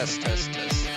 test, test, test.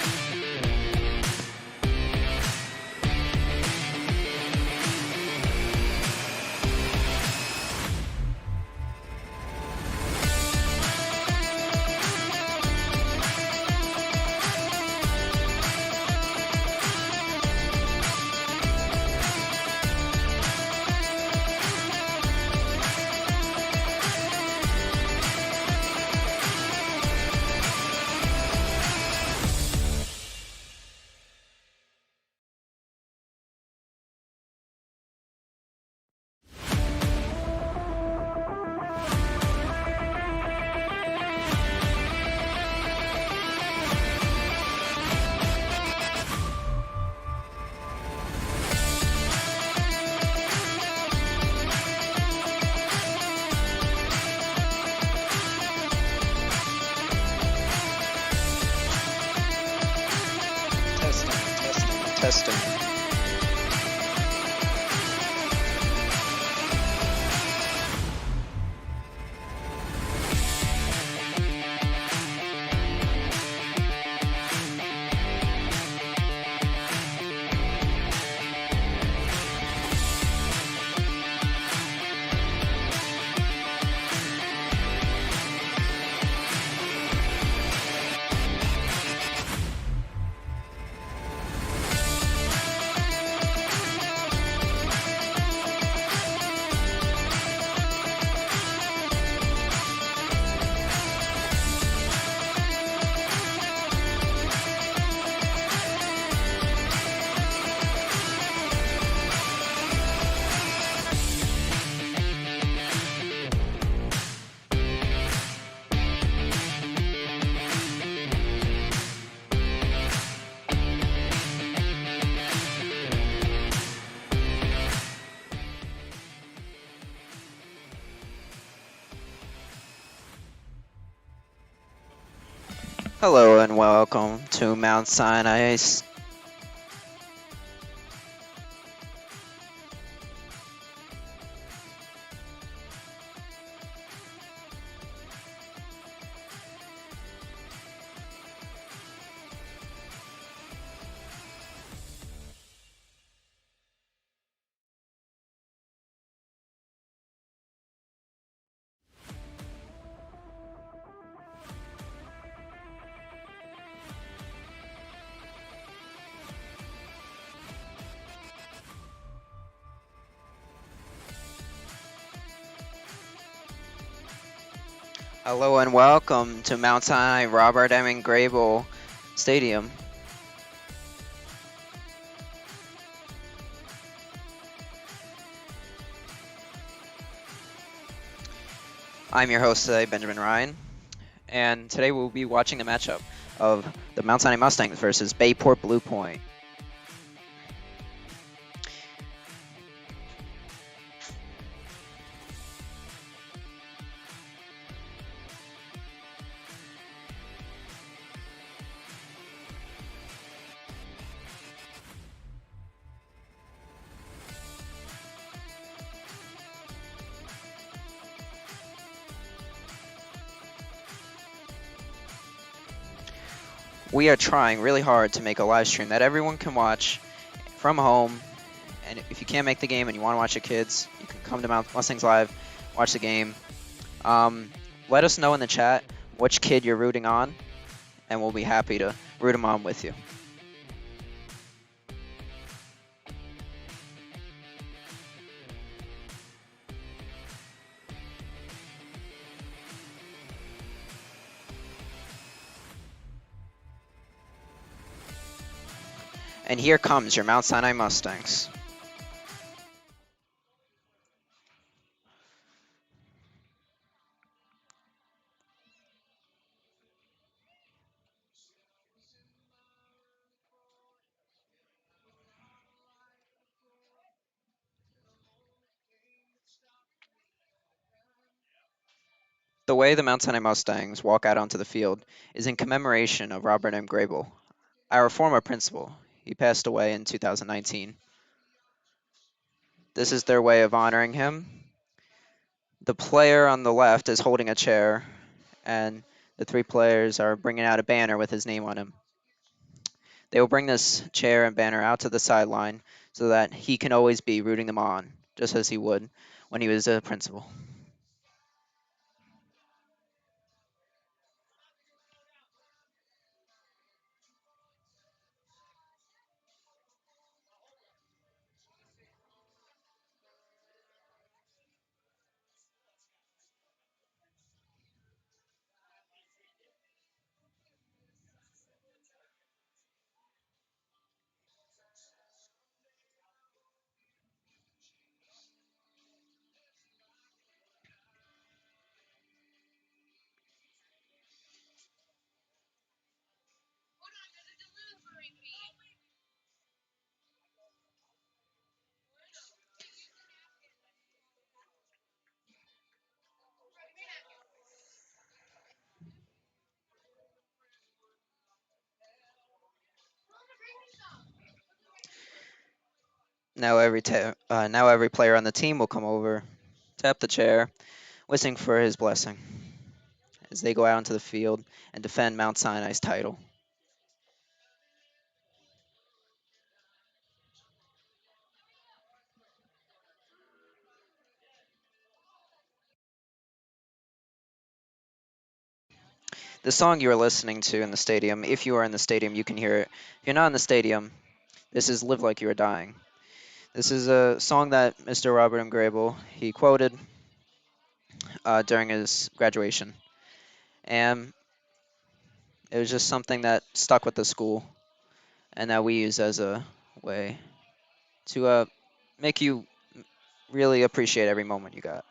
Testing. Hello and welcome to Mount Sinai. Hello and welcome to Mount Sinai Robert M. Grebel Stadium. I'm your host today, Benjamin Ryan, and today we'll be watching the matchup of the Mount Sinai Mustangs versus Bayport Blue Point. We are trying really hard to make a live stream that everyone can watch from home. And if you can't make the game and you want to watch your kids, you can come to Mustangs Live, watch the game. Let us know in the chat which kid you're rooting on, and we'll be happy to root them on with you. And here comes your Mount Sinai Mustangs. The way the Mount Sinai Mustangs walk out onto the field is in commemoration of Robert M. Grebel, our former principal. He passed away in 2019. This is their way of honoring him. The player on the left is holding a chair, and The three players are bringing out a banner with his name on him. They will bring this chair and banner out to the sideline so that he can always be rooting them on, just as he would when he was a principal. Now every player on the team will come over, tap the chair, wishing for his blessing as they go out into the field and defend Mount Sinai's title. The song you are listening to in the stadium, if you are in the stadium, you can hear it. If you're not in the stadium, this is "Live Like You Are Dying." This is a song that Mr. Robert M. Grebel he quoted during his graduation, and it was just something that stuck with the school and that we use as a way to make you really appreciate every moment you got.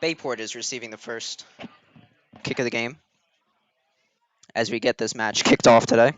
Bayport is receiving the first kick of the game as we get this match kicked off today.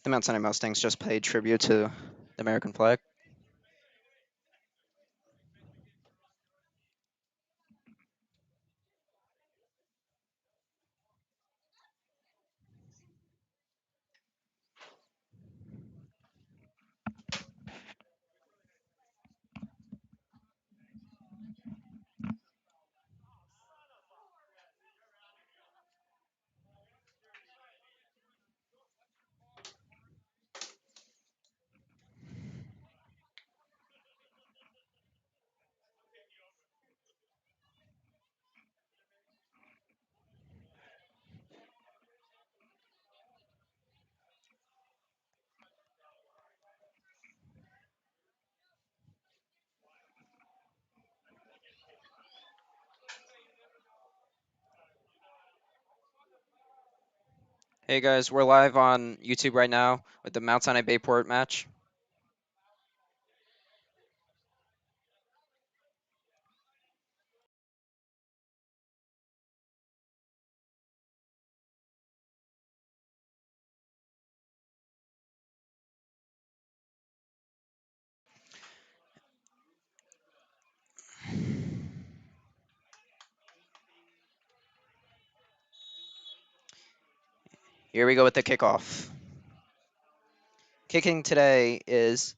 The Mount Sinai Mustangs just paid tribute to the American flag. Hey guys, we're live on YouTube right now with the Mount Sinai Bayport match. Here we go with the kickoff. Kicking today is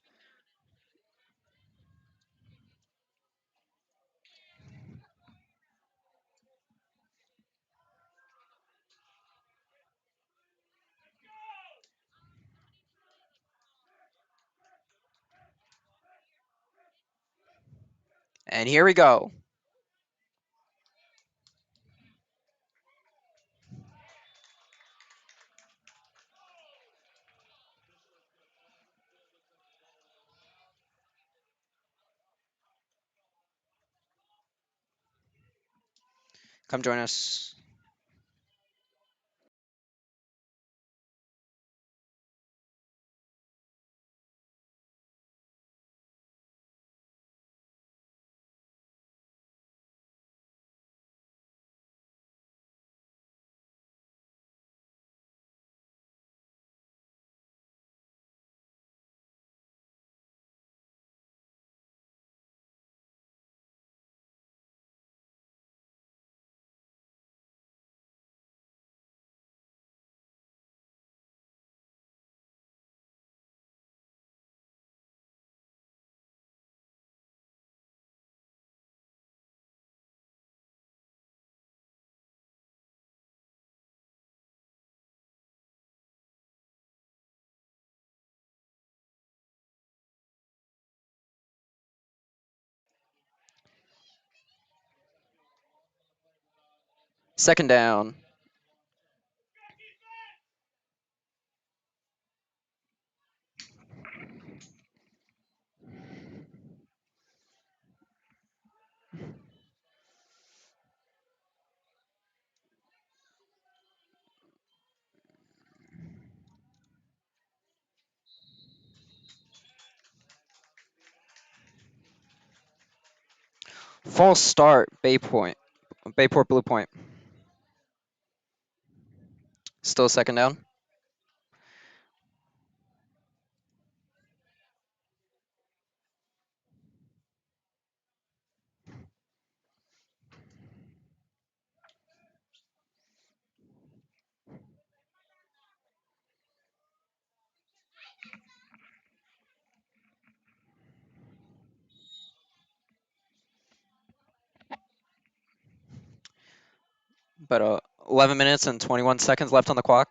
and here we go. Come join us. Second down. False start, Bayport Blue Point. Still second down. But 11 minutes and 21 seconds left on the clock.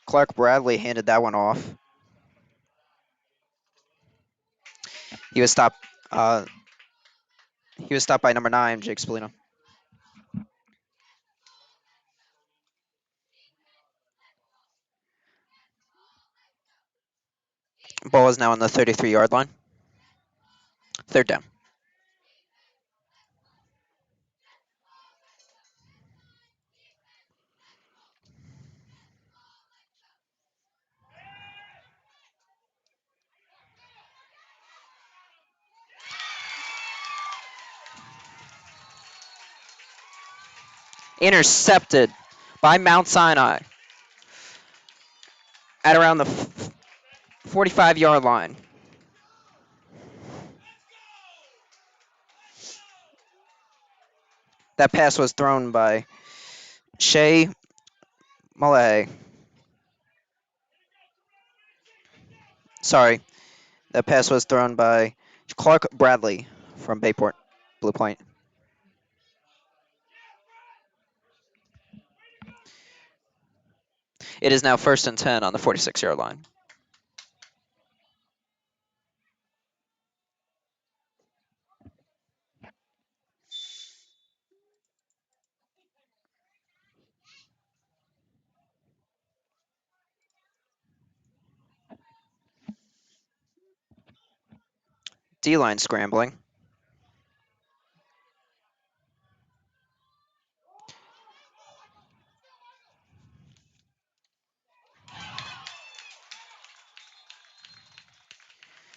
Clark Bradley handed that one off. He was stopped. He was stopped by number 9, Jake Spallino. Ball is now on the 33-yard line. Third down. Intercepted by Mount Sinai at around the 45-yard line. That pass was thrown by Shea Malay. Sorry, that pass was thrown by Clark Bradley from Bayport, Blue Point. It is now 1st and 10 on the 46-yard line. D-line scrambling.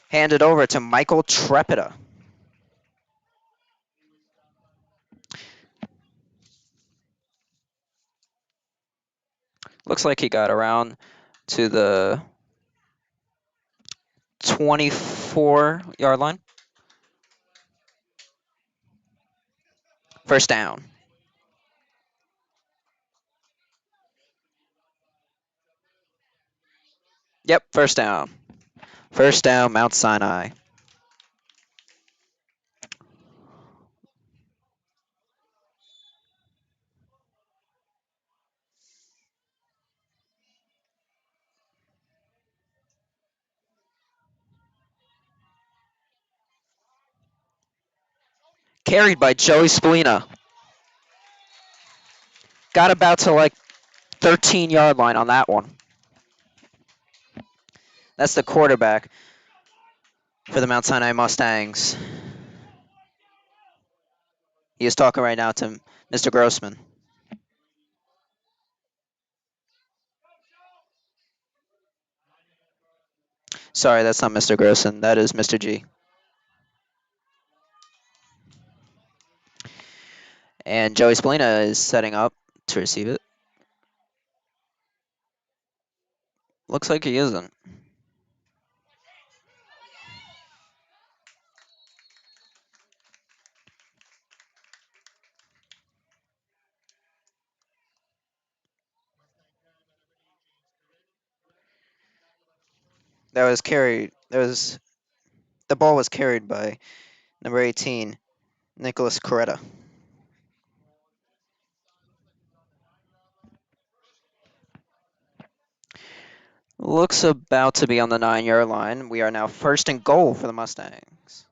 Handed over to Michael Trepida. Looks like he got around to the 24-yard line. First down. Yep, first down. First down, Mount Sinai. Carried by Joey Spalina. Got about to like 13-yard line on that one. That's the quarterback for the Mount Sinai Mustangs. He is talking right now to Mr. Grossman. Sorry, that's not Mr. Grossman. That is Mr. G. And Joey Spalina is setting up to receive it. Looks like he isn't. That was carried. The ball was carried by number 18, Nicholas Coretta. Looks about to be on the 9-yard line. We are now 1st and goal for the Mustangs.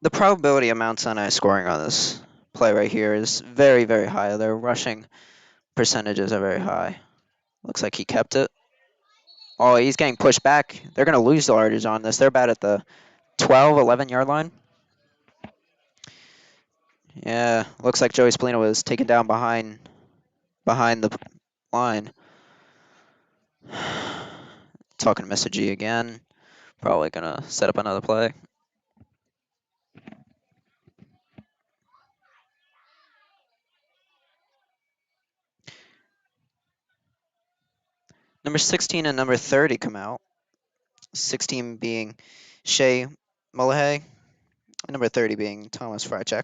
The probability of Mount Sinai scoring on this play right here is very, very high. Their rushing percentages are very high. Looks like he kept it. Oh, he's getting pushed back. They're going to lose the yardage on this. They're about at the 12, 11-yard line. Yeah, looks like Joey Spalina was taken down behind the line. Talking to Mr. G again. Probably going to set up another play. Number 16 and number 30 come out. 16 being Shea Mullahay, and number 30 being Thomas Frychek.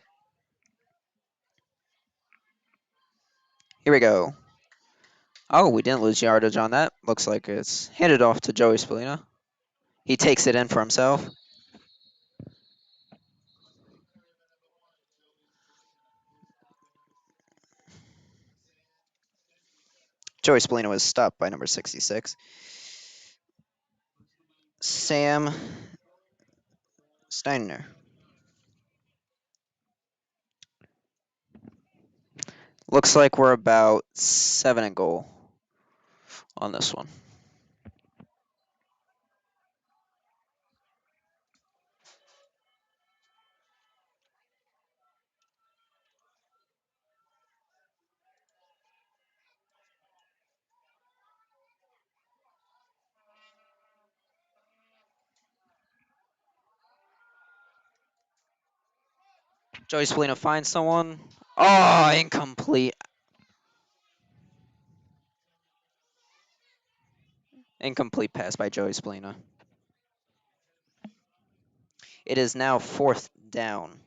Here we go. Oh, we didn't lose yardage on that. Looks like it's handed off to Joey Spalina. He takes it in for himself. Joey Spalina was stopped by number 66. Sam Steiner. Looks like we're about 7 and goal on this one. Joey Spallino finds someone. Oh, incomplete. Incomplete pass by Joey Spallino. It is now fourth down.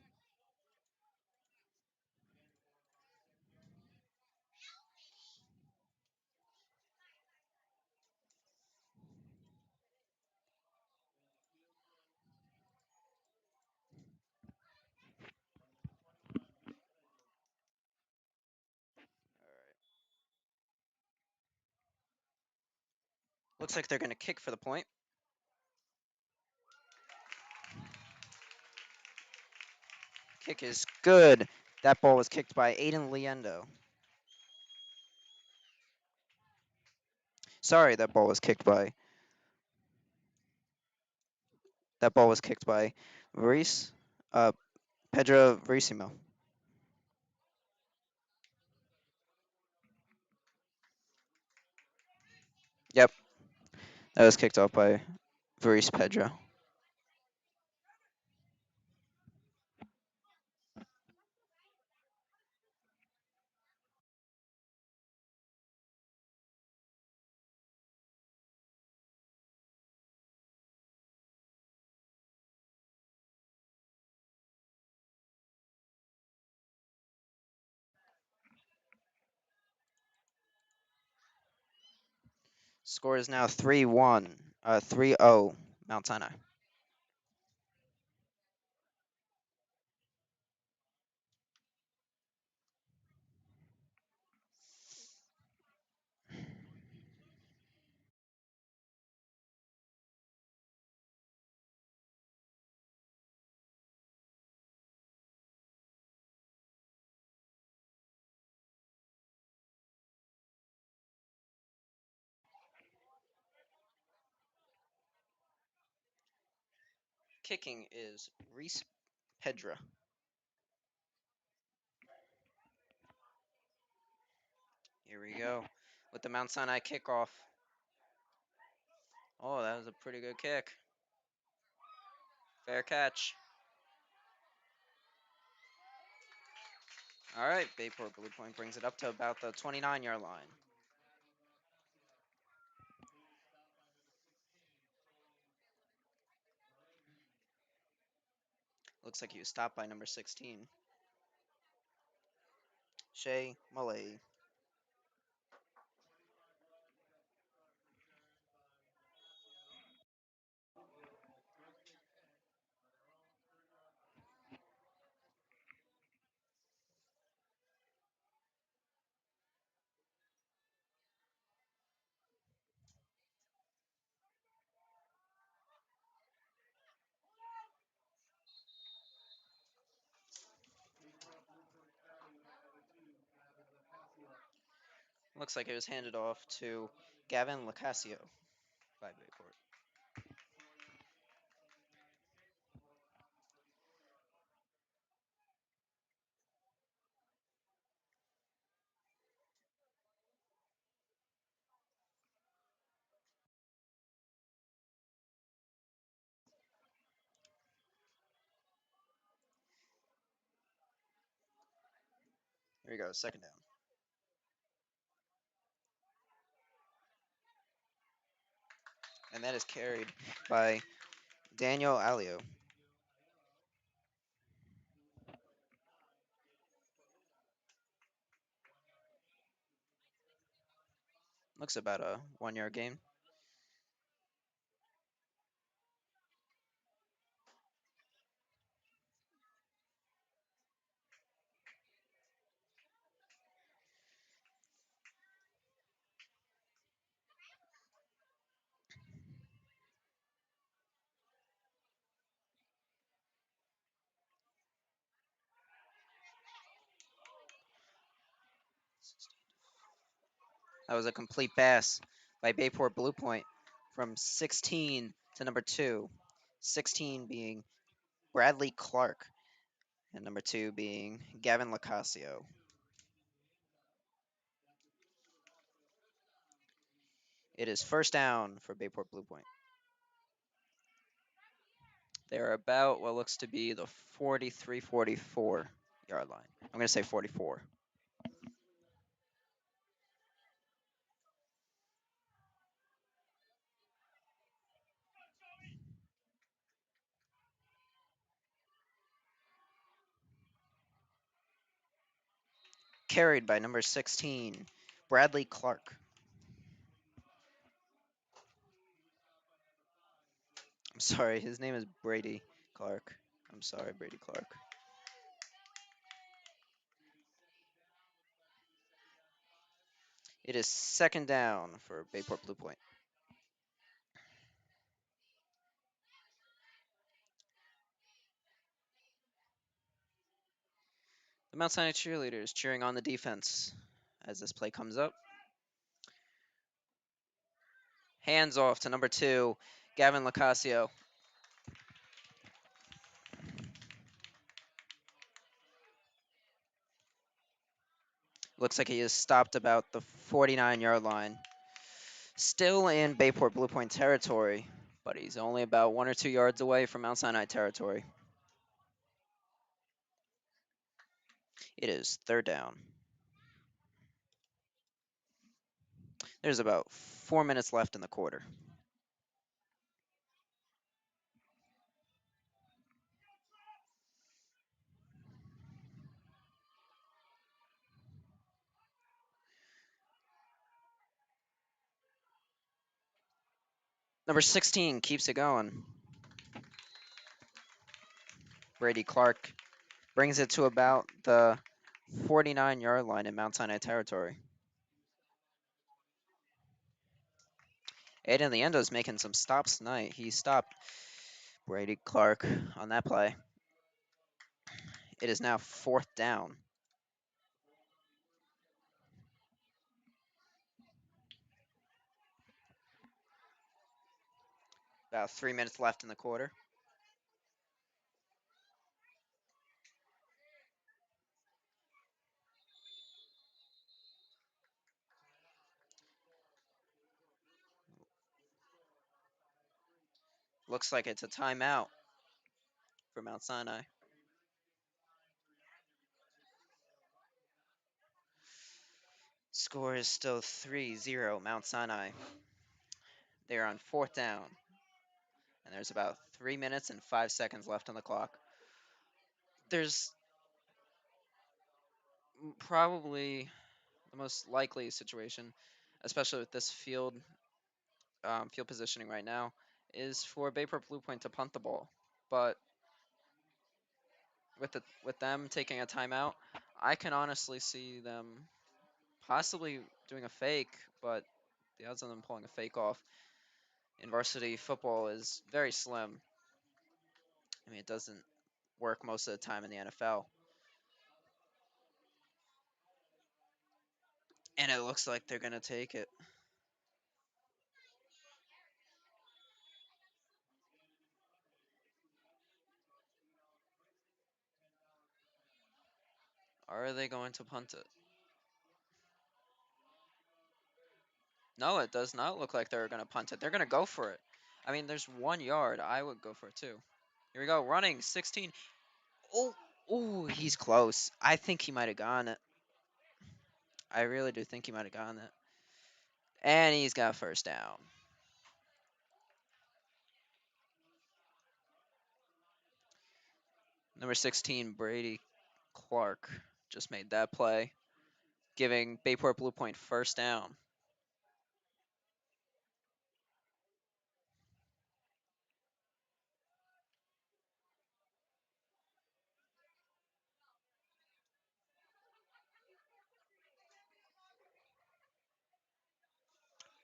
Looks like they're going to kick for the point. Kick is good. That ball was kicked by Aiden Liendo. Sorry, that ball was kicked by. That ball was kicked by Reese, Pedro Verissimo. Yep, that was kicked off by Verice Pedro. Score is now 3-1, 3-0, Mount Sinai. Kicking is Reese Pedro. Here we go with the Mount Sinai kickoff. Oh, that was a pretty good kick. Fair catch. All right, Bayport Blue Point brings it up to about the 29-yard line. Looks like he was stopped by number 16, Shea Malay. Looks like it was handed off to Gavin Lacasio by Bayport. Here we go, second down. And that is carried by Daniel Alio. Looks about a 1-yard gain. That was a complete pass by Bayport Blue Point from 16 to number 2. 16 being Bradley Clark, and number 2 being Gavin Lacasio. It is first down for Bayport Blue Point. They're about what looks to be the 43 44 yard line. I'm going to say 44. Carried by number 16, Bradley Clark. I'm sorry, his name is Brady Clark. I'm sorry, Brady Clark. It is second down for Bayport Blue Point. The Mount Sinai cheerleaders cheering on the defense as this play comes up. Hands off to number 2, Gavin Lacasio. Looks like he is stopped about the 49-yard line. Still in Bayport Blue Point territory, but he's only about 1 or 2 yards away from Mount Sinai territory. It is third down. There's about 4 minutes left in the quarter. Number 16 keeps it going. Brady Clark brings it to about the 49-yard line in Mount Sinai territory. Aiden Leendo is making some stops tonight. He stopped Brady Clark on that play. It is now fourth down. About 3 minutes left in the quarter. Looks like it's a timeout for Mount Sinai. Score is still 3-0 Mount Sinai. They're on fourth down, and there's about 3 minutes and 5 seconds left on the clock. There's probably the most likely situation, especially with this field positioning right now, is for Bayport Blue Point to punt the ball. But with them taking a timeout, I can honestly see them possibly doing a fake, but the odds of them pulling a fake off in varsity football is very slim. I mean, it doesn't work most of the time in the NFL. And it looks like they're going to take it. Are they going to punt it? No, it does not look like they're going to punt it. They're going to go for it. I mean, there's 1 yard. I would go for it too. Here we go. Running 16. Oh, he's close. I think he might have gone it. I really do think he might have gone it. And he's got first down. Number 16, Brady Clark, just made that play, giving Bayport Blue Point first down.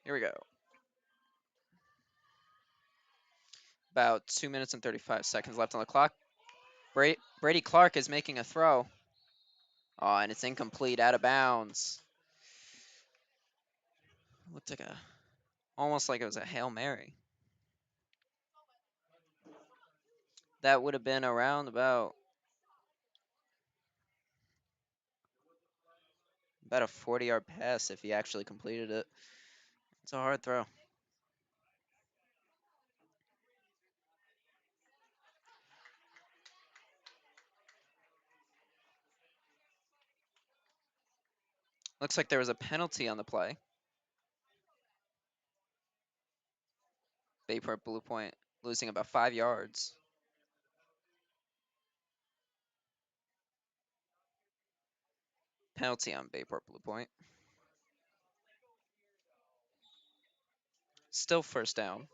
Here we go. About 2 minutes and 35 seconds left on the clock. Brady Clark is making a throw. Oh, and it's incomplete, out of bounds. Looked like almost like it was a Hail Mary. That would have been around about a 40-yard pass if he actually completed it. It's a hard throw. Looks like there was a penalty on the play. Bayport Blue Point losing about 5 yards. Penalty on Bayport Blue Point. Still first down.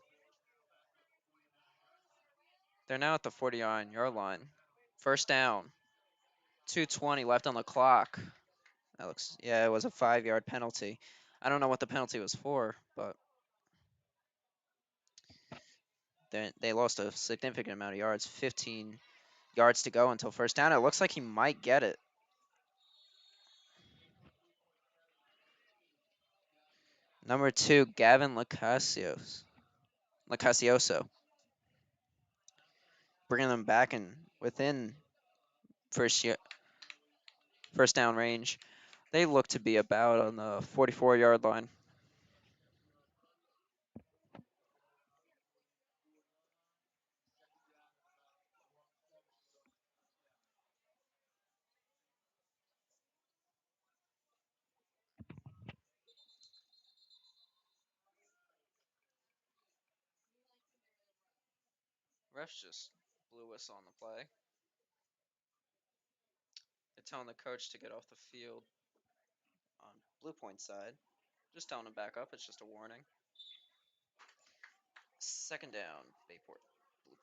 They're now at the 40-yard line. First down. 2:20 left on the clock. That looks, yeah, it was a 5-yard penalty. I don't know what the penalty was for, but they lost a significant amount of yards. 15 yards to go until first down. It looks like he might get it. Number 2, Gavin Lacasioso. Bringing them back in within first first down range. They look to be about on the 44-yard line. Refs just blew a whistle on the play. They're telling the coach to get off the field on Blue Point side. Just telling him back up. It's just a warning. Second down, Bayport Blue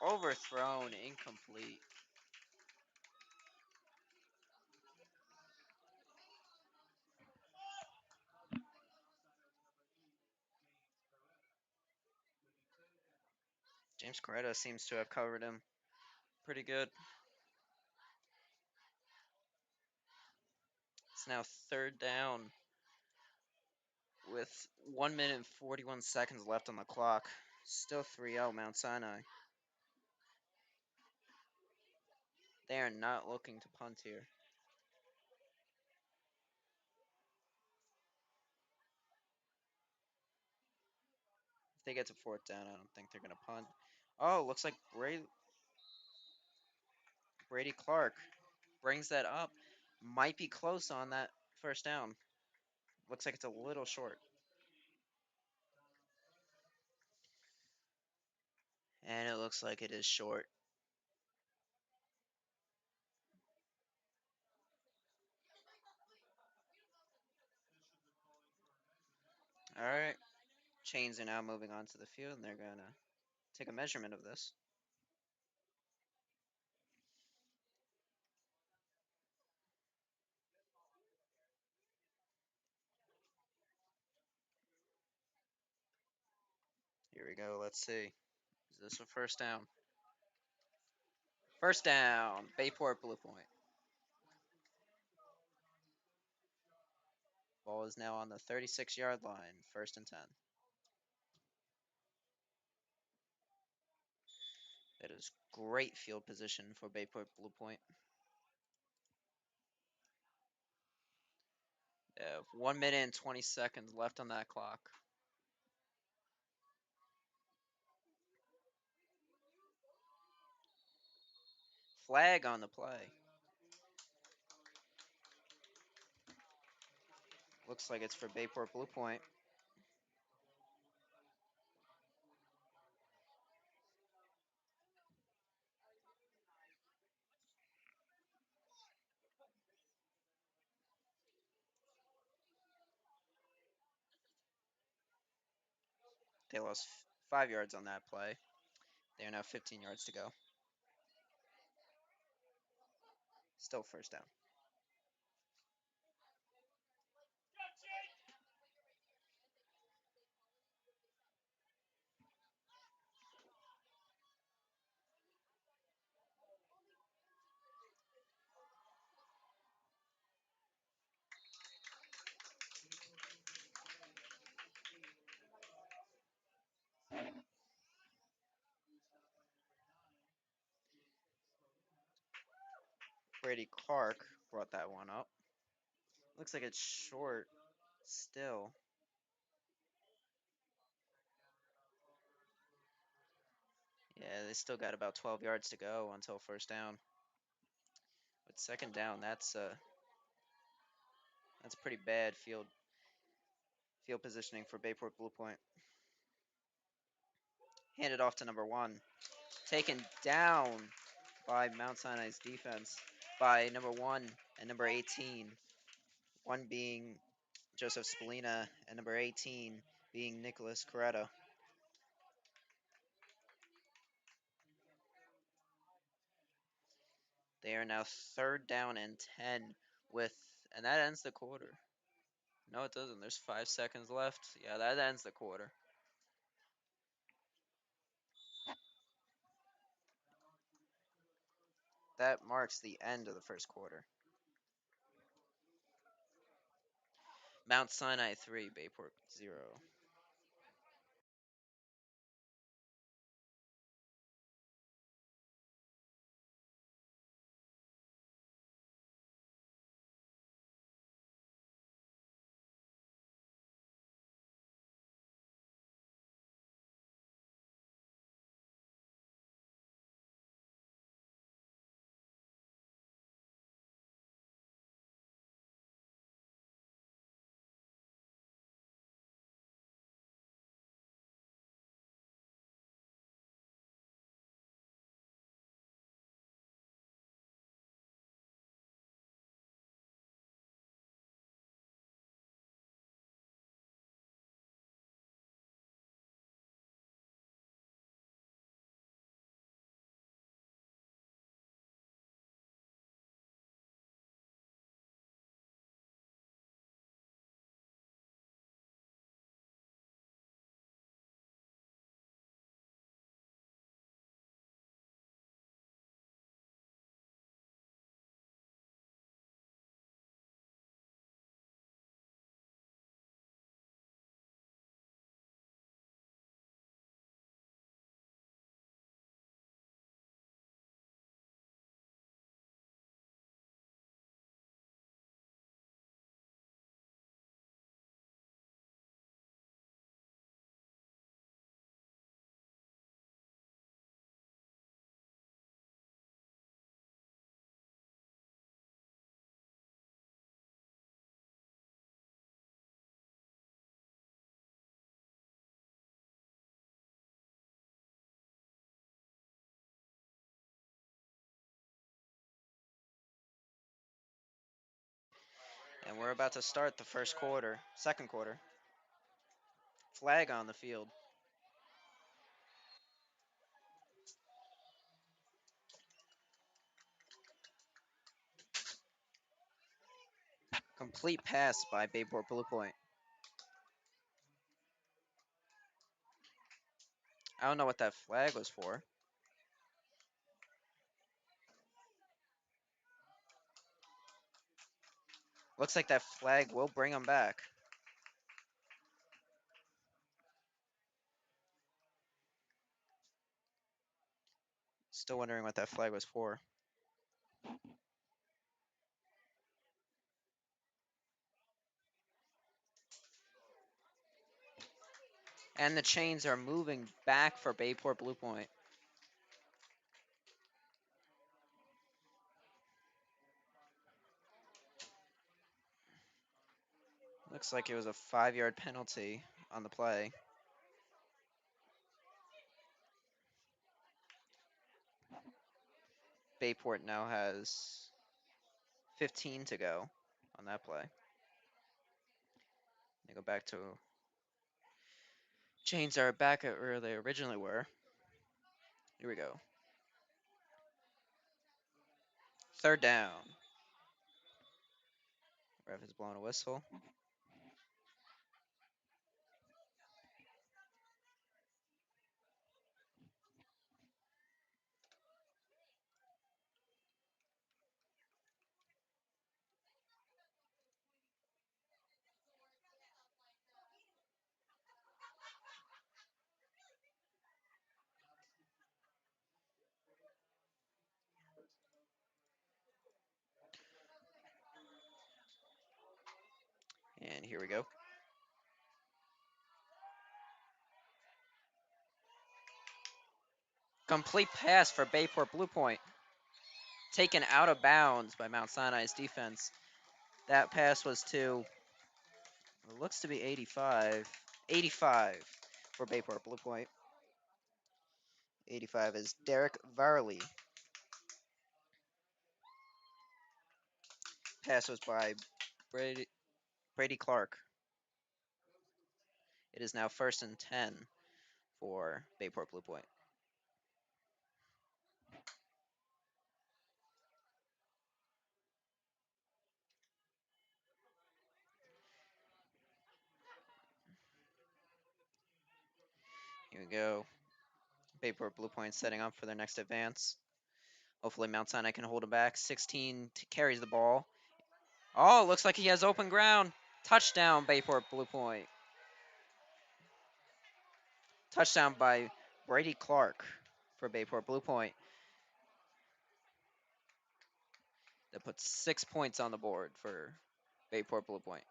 Point. Overthrown, incomplete. James Coretta seems to have covered him pretty good. It's now third down with 1 minute and 41 seconds left on the clock. Still 3-0 Mount Sinai. They are not looking to punt here. If they get to fourth down, I don't think they're going to punt. Oh, looks like Brady Clark brings that up. Might be close on that first down. Looks like it's a little short. And it looks like it is short. All right. Chains are now moving on to the field, and they're going to take a measurement of this. Here we go. Let's see. Is this a first down? First down. Bayport Blue Point. Ball is now on the 36-yard line. First and 10. It is great field position for Bayport Blue Point. 1 minute and 20 seconds left on that clock. Flag on the play. Looks like it's for Bayport Blue Point. They lost 5 yards on that play. They are now 15 yards to go. Still first down. Brady Clark brought that one up. Looks like it's short still. Yeah, they still got about 12 yards to go until first down. But second down, that's pretty bad field positioning for Bayport Blue Point. Handed off to number 1. Taken down by Mount Sinai's defense by number 1 and number 18. One being Joseph Spalina and number 18 being Nicholas Corretto. They are now third down and 10 and that ends the quarter. No, it doesn't. There's 5 seconds left. Yeah, that ends the quarter. That marks the end of the first quarter. Mount Sinai 3, Bayport 0. And we're about to start the second quarter. Flag on the field. Complete pass by Bayport Blue Point. I don't know what that flag was for. Looks like that flag will bring them back. Still wondering what that flag was for. And the chains are moving back for Bayport Blue Point. Looks like it was a 5-yard penalty on the play. Bayport now has 15 to go on that play. They go back to chains are back at where they originally were. Here we go. Third down. Ref is blowing a whistle. And here we go. Complete pass for Bayport Blue Point. Taken out of bounds by Mount Sinai's defense. That pass was to, it looks to be 85. 85 for Bayport Blue Point. 85 is Derek Varley. Pass was by Brady Clark. It is now 1st and 10 for Bayport Blue Point. Here we go. Bayport Blue Point setting up for their next advance. Hopefully Mount Sinai can hold it back. 16 carries the ball. Oh, looks like he has open ground. Touchdown, Bayport Blue Point. Touchdown by Brady Clark for Bayport Blue Point. That puts 6 points on the board for Bayport Blue Point.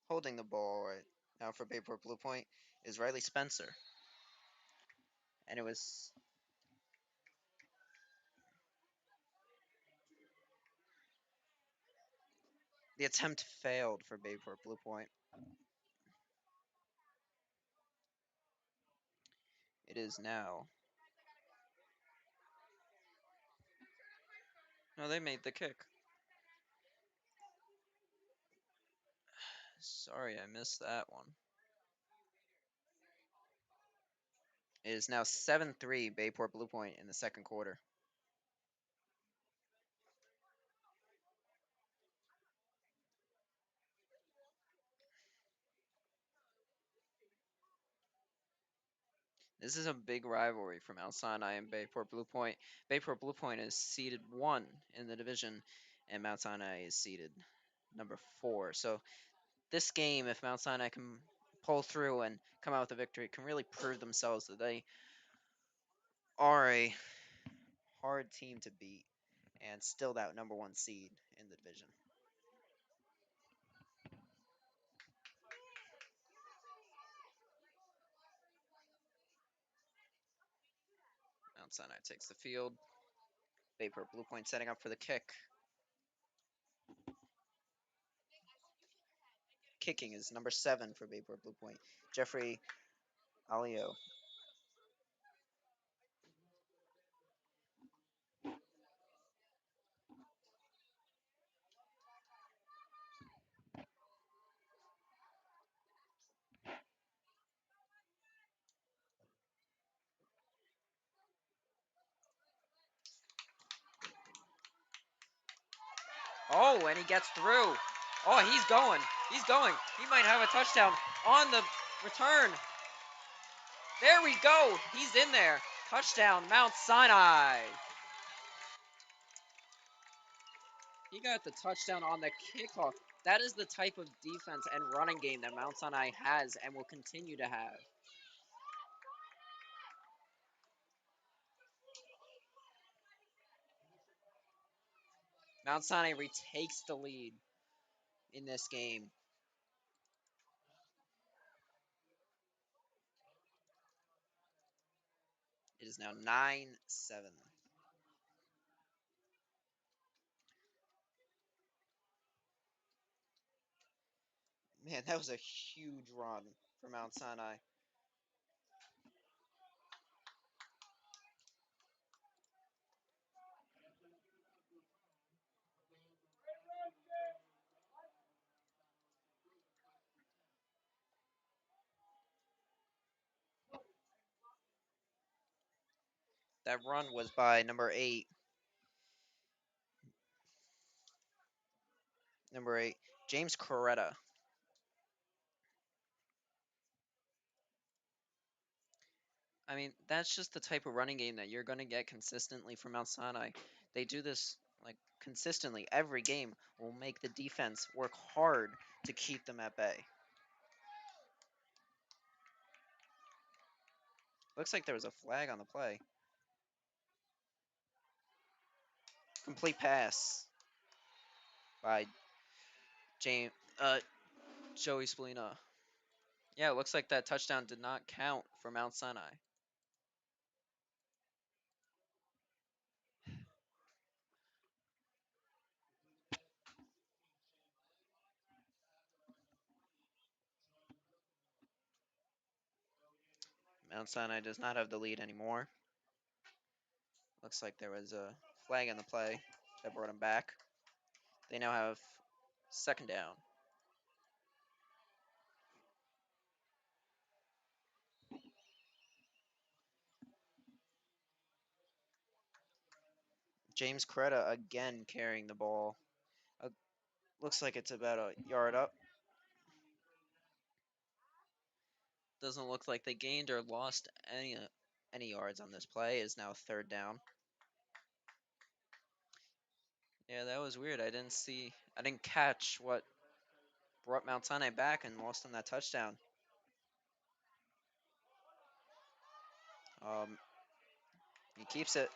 Holding the ball right now for Bayport Blue Point is Riley Spencer. And it was the attempt failed for Bayport Blue Point. It is now. No, they made the kick. Sorry, I missed that one. It is now 7-3 Bayport Blue Point in the second quarter. This is a big rivalry for Mount Sinai and Bayport Blue Point. Bayport Blue Point is seeded 1 in the division, and Mount Sinai is seeded number 4. So this game, if Mount Sinai can pull through and come out with a victory, can really prove themselves that they are a hard team to beat and still that number 1 seed in the division. Mount Sinai takes the field. Bayport Blue Point setting up for the kick. Kicking is number 7 for Bayport Blue Point, Jeffrey Alio. Oh, and he gets through. Oh, he's going. He's going. He might have a touchdown on the return. There we go. He's in there. Touchdown, Mount Sinai. He got the touchdown on the kickoff. That is the type of defense and running game that Mount Sinai has and will continue to have. Mount Sinai retakes the lead in this game. It is now 9-7. Man, that was a huge run for Mount Sinai. That run was by number 8. Number 8, James Coretta. I mean, that's just the type of running game that you're going to get consistently from Mount Sinai. They do this like consistently every game. Will make the defense work hard to keep them at bay. Looks like there was a flag on the play. Complete pass by James Joey Spalina. Yeah, it looks like that touchdown did not count for Mount Sinai. Mount Sinai does not have the lead anymore. Looks like there was a flag on the play that brought him back. They now have second down. James Creta again carrying the ball. Looks like it's about a yard up. Doesn't look like they gained or lost any yards on this play. Is now third down. Yeah, that was weird. I didn't catch what brought Mount Sinai back and lost them that touchdown. Um, he keeps it,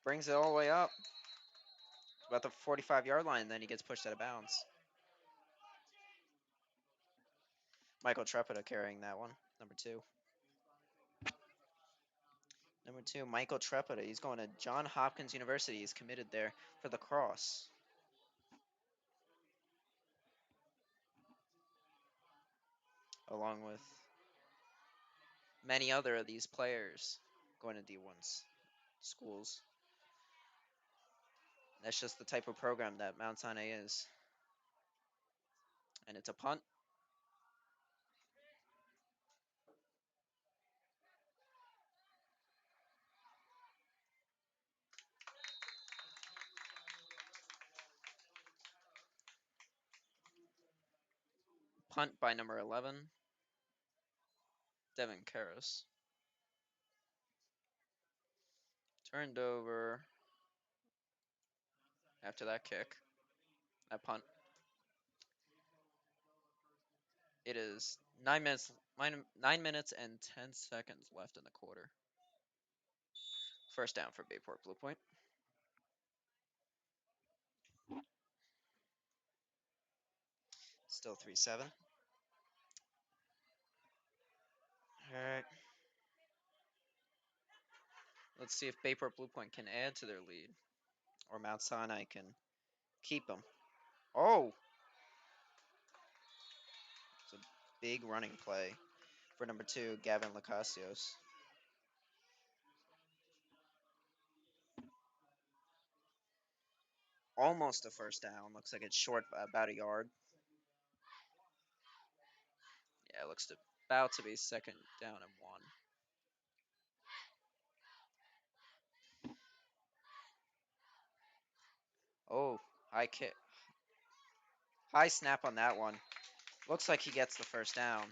brings it all the way up about the 45-yard line, and then he gets pushed out of bounds. Michael Trepida carrying that one, number 2. Number 2, Michael Trepida. He's going to Johns Hopkins University. He's committed there for the cross. Along with many other of these players going to D1's schools. That's just the type of program that Mount Sinai is. And it's a punt. Punt by number 11, Devin Karras. Turned over after that kick, that punt. It is 9 minutes and 10 seconds left in the quarter. First down for Bayport Blue Point. Still 3-7. All right. Let's see if Bayport Blue Point can add to their lead, or Mount Sinai can keep them. Oh, it's a big running play for number 2, Gavin Lacasios. Almost a first down. Looks like it's short by about a yard. Yeah, it looks about to be second down and 1. Oh, high kick. High snap on that one. Looks like he gets the first down.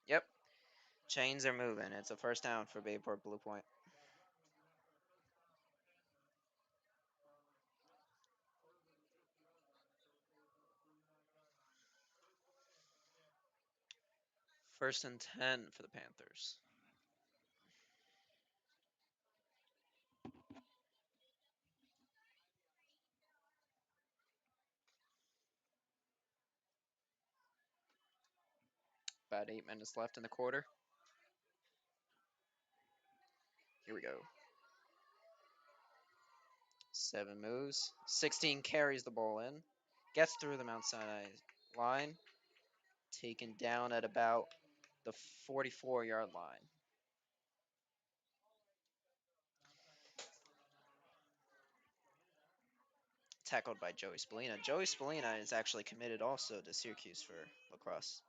Yep. Chains are moving. It's a first down for Bayport Blue Point. First and 10 for the Panthers. About 8 minutes left in the quarter. Here we go. 7 moves. 16 carries the ball in. Gets through the Mount Sinai line. Taken down at about the 44-yard line. Tackled by Joey Spalina. Joey Spalina is actually committed also to Syracuse for lacrosse.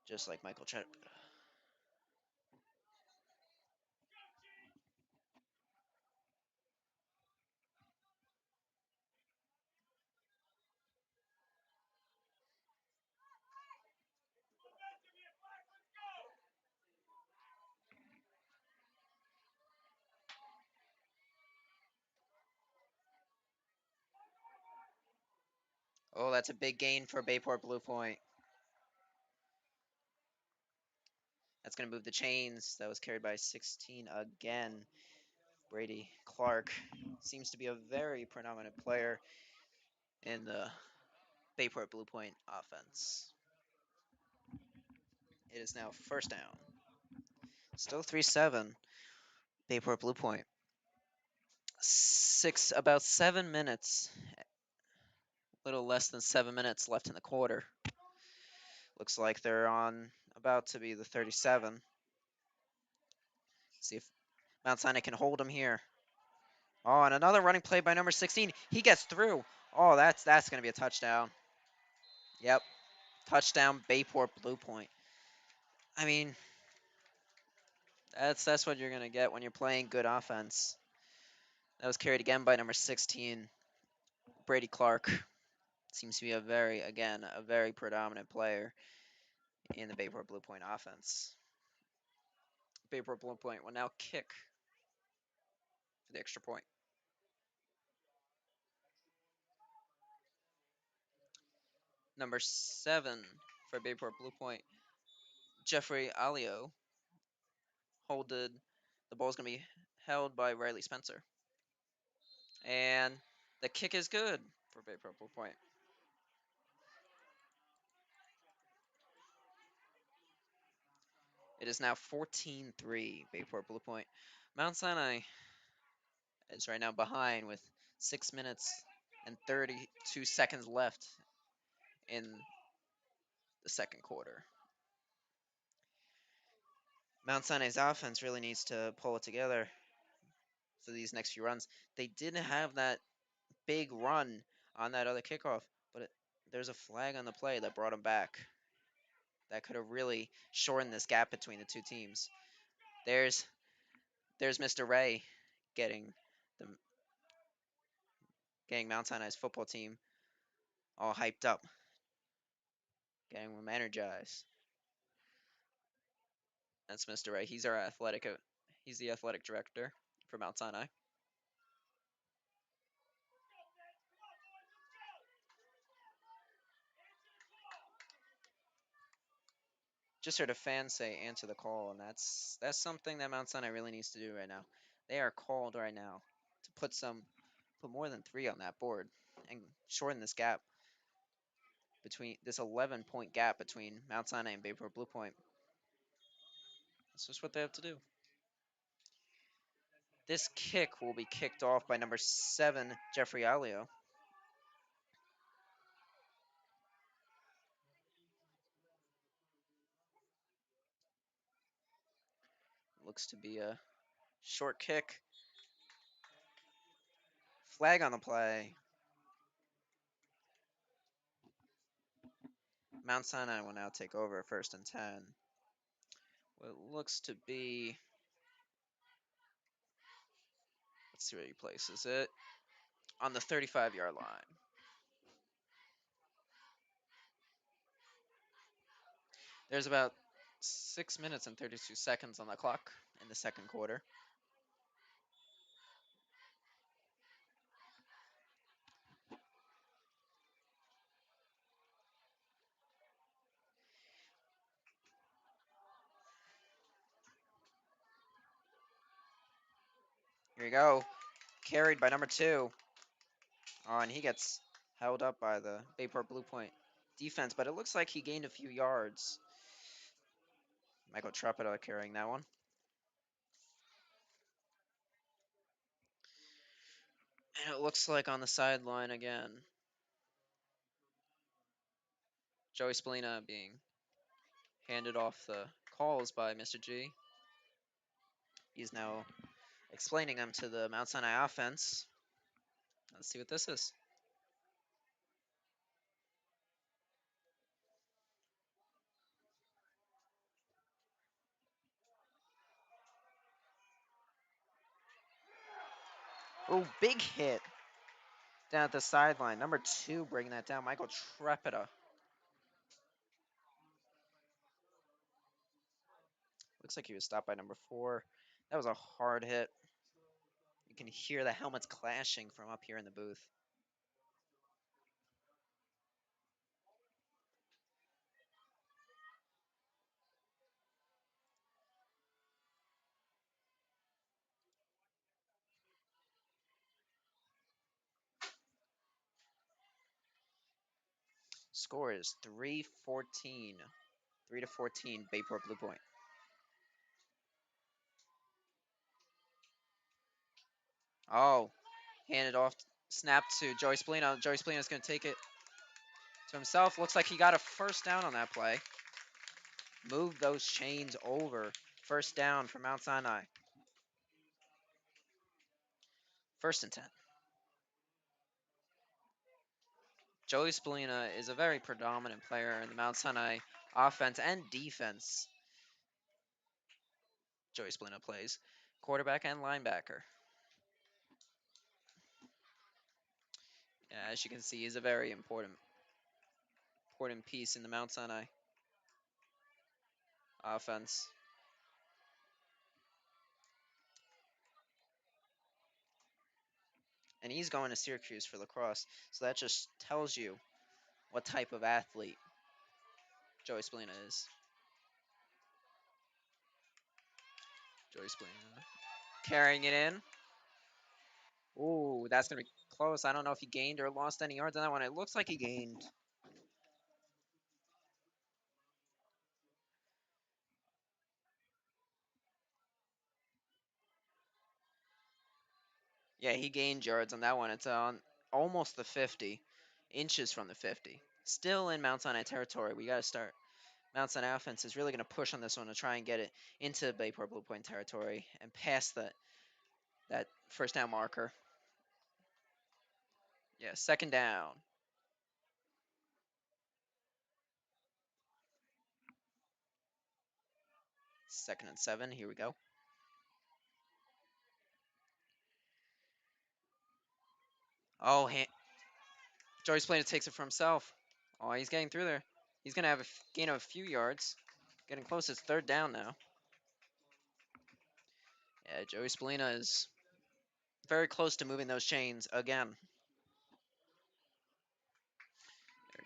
Just like Michael Chet. Oh, that's a big gain for Bayport Blue Point. That's going to move the chains. That was carried by 16 again. Brady Clark seems to be a very predominant player in the Bayport Blue Point offense. It is now first down. Still 3-7. Bayport Blue Point. About 7 minutes. A little less than 7 minutes left in the quarter. Looks like they're on about to be the 37. See if Mount Sinai can hold them here. Oh, and another running play by number 16. He gets through. Oh, that's going to be a touchdown. Yep, touchdown Bayport Blue Point. I mean, that's what you're going to get when you're playing good offense. That was carried again by number 16, Brady Clark. Seems to be a very predominant player in the Bayport Blue Point offense. Bayport Blue Point will now kick for the extra point. Number 7 for Bayport Blue Point, Jeffrey Alio. Holded. The ball's going to be held by Riley Spencer. And the kick is good for Bayport Blue Point. It is now 14-3, Bayport Blue Point. Mount Sinai is right now behind with 6 minutes and 32 seconds left in the second quarter. Mount Sinai's offense really needs to pull it together for these next few runs. They didn't have that big run on that other kickoff, but there's a flag on the play that brought them back. That could have really shortened this gap between the two teams. There's Mr. Ray getting Mount Sinai's football team all hyped up, getting them energized. That's Mr. Ray. He's the athletic director for Mount Sinai. Just heard a fan say answer the call, and that's something that Mount Sinai really needs to do right now. They are called right now to put more than 3 on that board and shorten this gap between this 11-point gap between Mount Sinai and Bayport Blue Point. That's just what they have to do. This kick will be kicked off by number 7, Jeffrey Alio. Looks to be a short kick. Flag on the play. Mount Sinai will now take over 1st and 10. What looks to be... Let's see where he places it. On the 35-yard line. There's about 6 minutes and 32 seconds on the clock in the second quarter. Here we go. Carried by number 2. Oh, and he gets held up by the Bayport Blue Point defense, but it looks like he gained a few yards. Michael Trepida carrying that one. And it looks like on the sideline again, Joey Spalina being handed off the calls by Mr. G. He's now explaining them to the Mount Sinai offense. Let's see what this is. Oh, big hit down at the sideline. Number 2 bringing that down, Michael Trepida. Looks like he was stopped by number 4. That was a hard hit. You can hear the helmets clashing from up here in the booth. Score is 3-14. 3-14, Bayport Blue Point. Oh, handed off, snap to Joey Spallino. Joey Spallino is going to take it to himself. Looks like he got a first down on that play. Move those chains over. First down for Mount Sinai. First and 10. Joey Spallina is a very predominant player in the Mount Sinai offense and defense. Joey Spallina plays quarterback and linebacker. Yeah, as you can see, he's a very important piece in the Mount Sinai offense. And he's going to Syracuse for lacrosse, so that just tells you what type of athlete Joey Spallina is. Joey Spallina carrying it in. Ooh, that's going to be close. I don't know if he gained or lost any yards on that one. It looks like he gained. Yeah, he gained yards on that one. It's on almost the 50, inches from the 50. Still in Mount Sinai territory. We got to start. Mount Sinai offense is really going to push on this one to try and get it into Bayport Blue Point territory and past that first down marker. Yeah, second down. Second and 7. Here we go. Oh, Joey's playing it takes it for himself. Oh, he's getting through there. He's going to have a gain of a few yards. Getting close. It's third down now. Yeah, Joey Spallina is very close to moving those chains again.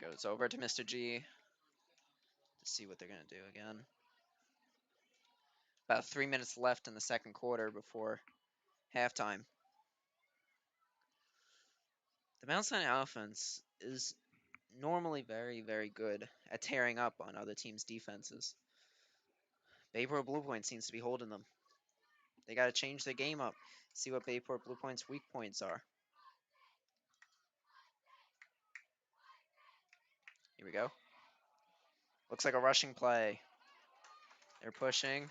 There goes over to Mr. G to see what they're going to do again. About 3 minutes left in the second quarter before halftime. The Mount Sinai offense is normally very, very good at tearing up on other teams' defenses. Bayport Blue Point seems to be holding them. They got to change their game up, see what Bayport Blue Point's weak points are. Here we go. Looks like a rushing play. They're pushing.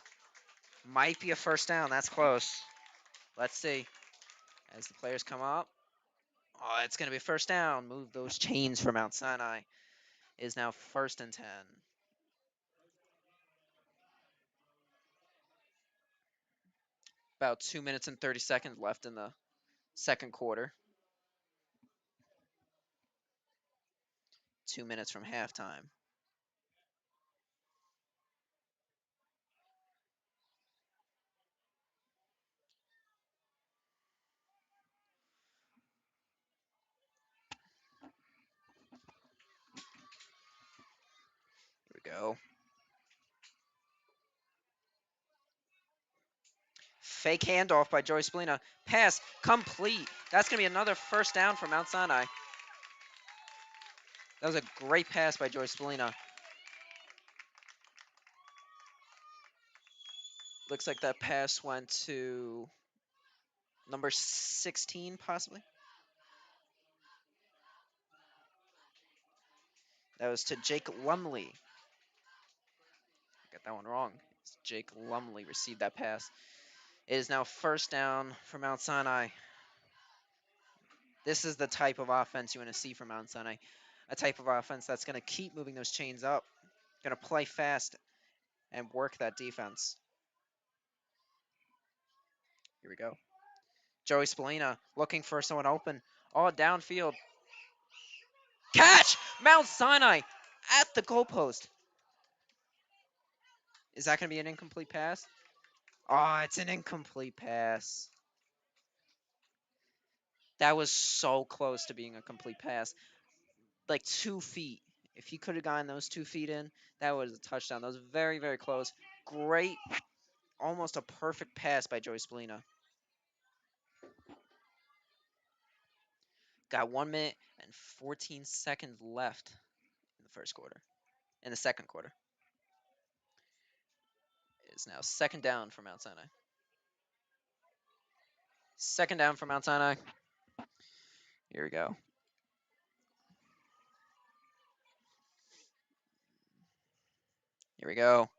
Might be a first down. That's close. Let's see. As the players come up. Oh, it's going to be first down. Move those chains for Mount Sinai. It is now first and 10. About 2 minutes and 30 seconds left in the second quarter. 2 minutes from halftime. Here we go. Fake handoff by Joey Spallina. Pass complete. That's going to be another first down for Mount Sinai. That was a great pass by Joey Spallina. Looks like that pass went to number 16, possibly. That was to Jake Lumley. Got that one wrong. Jake Lumley received that pass. It is now first down for Mount Sinai. This is the type of offense you want to see from Mount Sinai. A type of offense that's going to keep moving those chains up, going to play fast and work that defense. Here we go. Joey Spallina looking for someone open. Oh, downfield. Catch! Mount Sinai at the goalpost. Is that going to be an incomplete pass? Oh, it's an incomplete pass. That was so close to being a complete pass. Like 2 feet. If he could have gotten those 2 feet in, that was a touchdown. That was very, very close. Great, almost a perfect pass by Joey Spallina. Got 1 minute and 14 seconds left the first quarter. In the second quarter. It is now second down for Mount Sinai. Second down for Mount Sinai. Here we go. Here we go.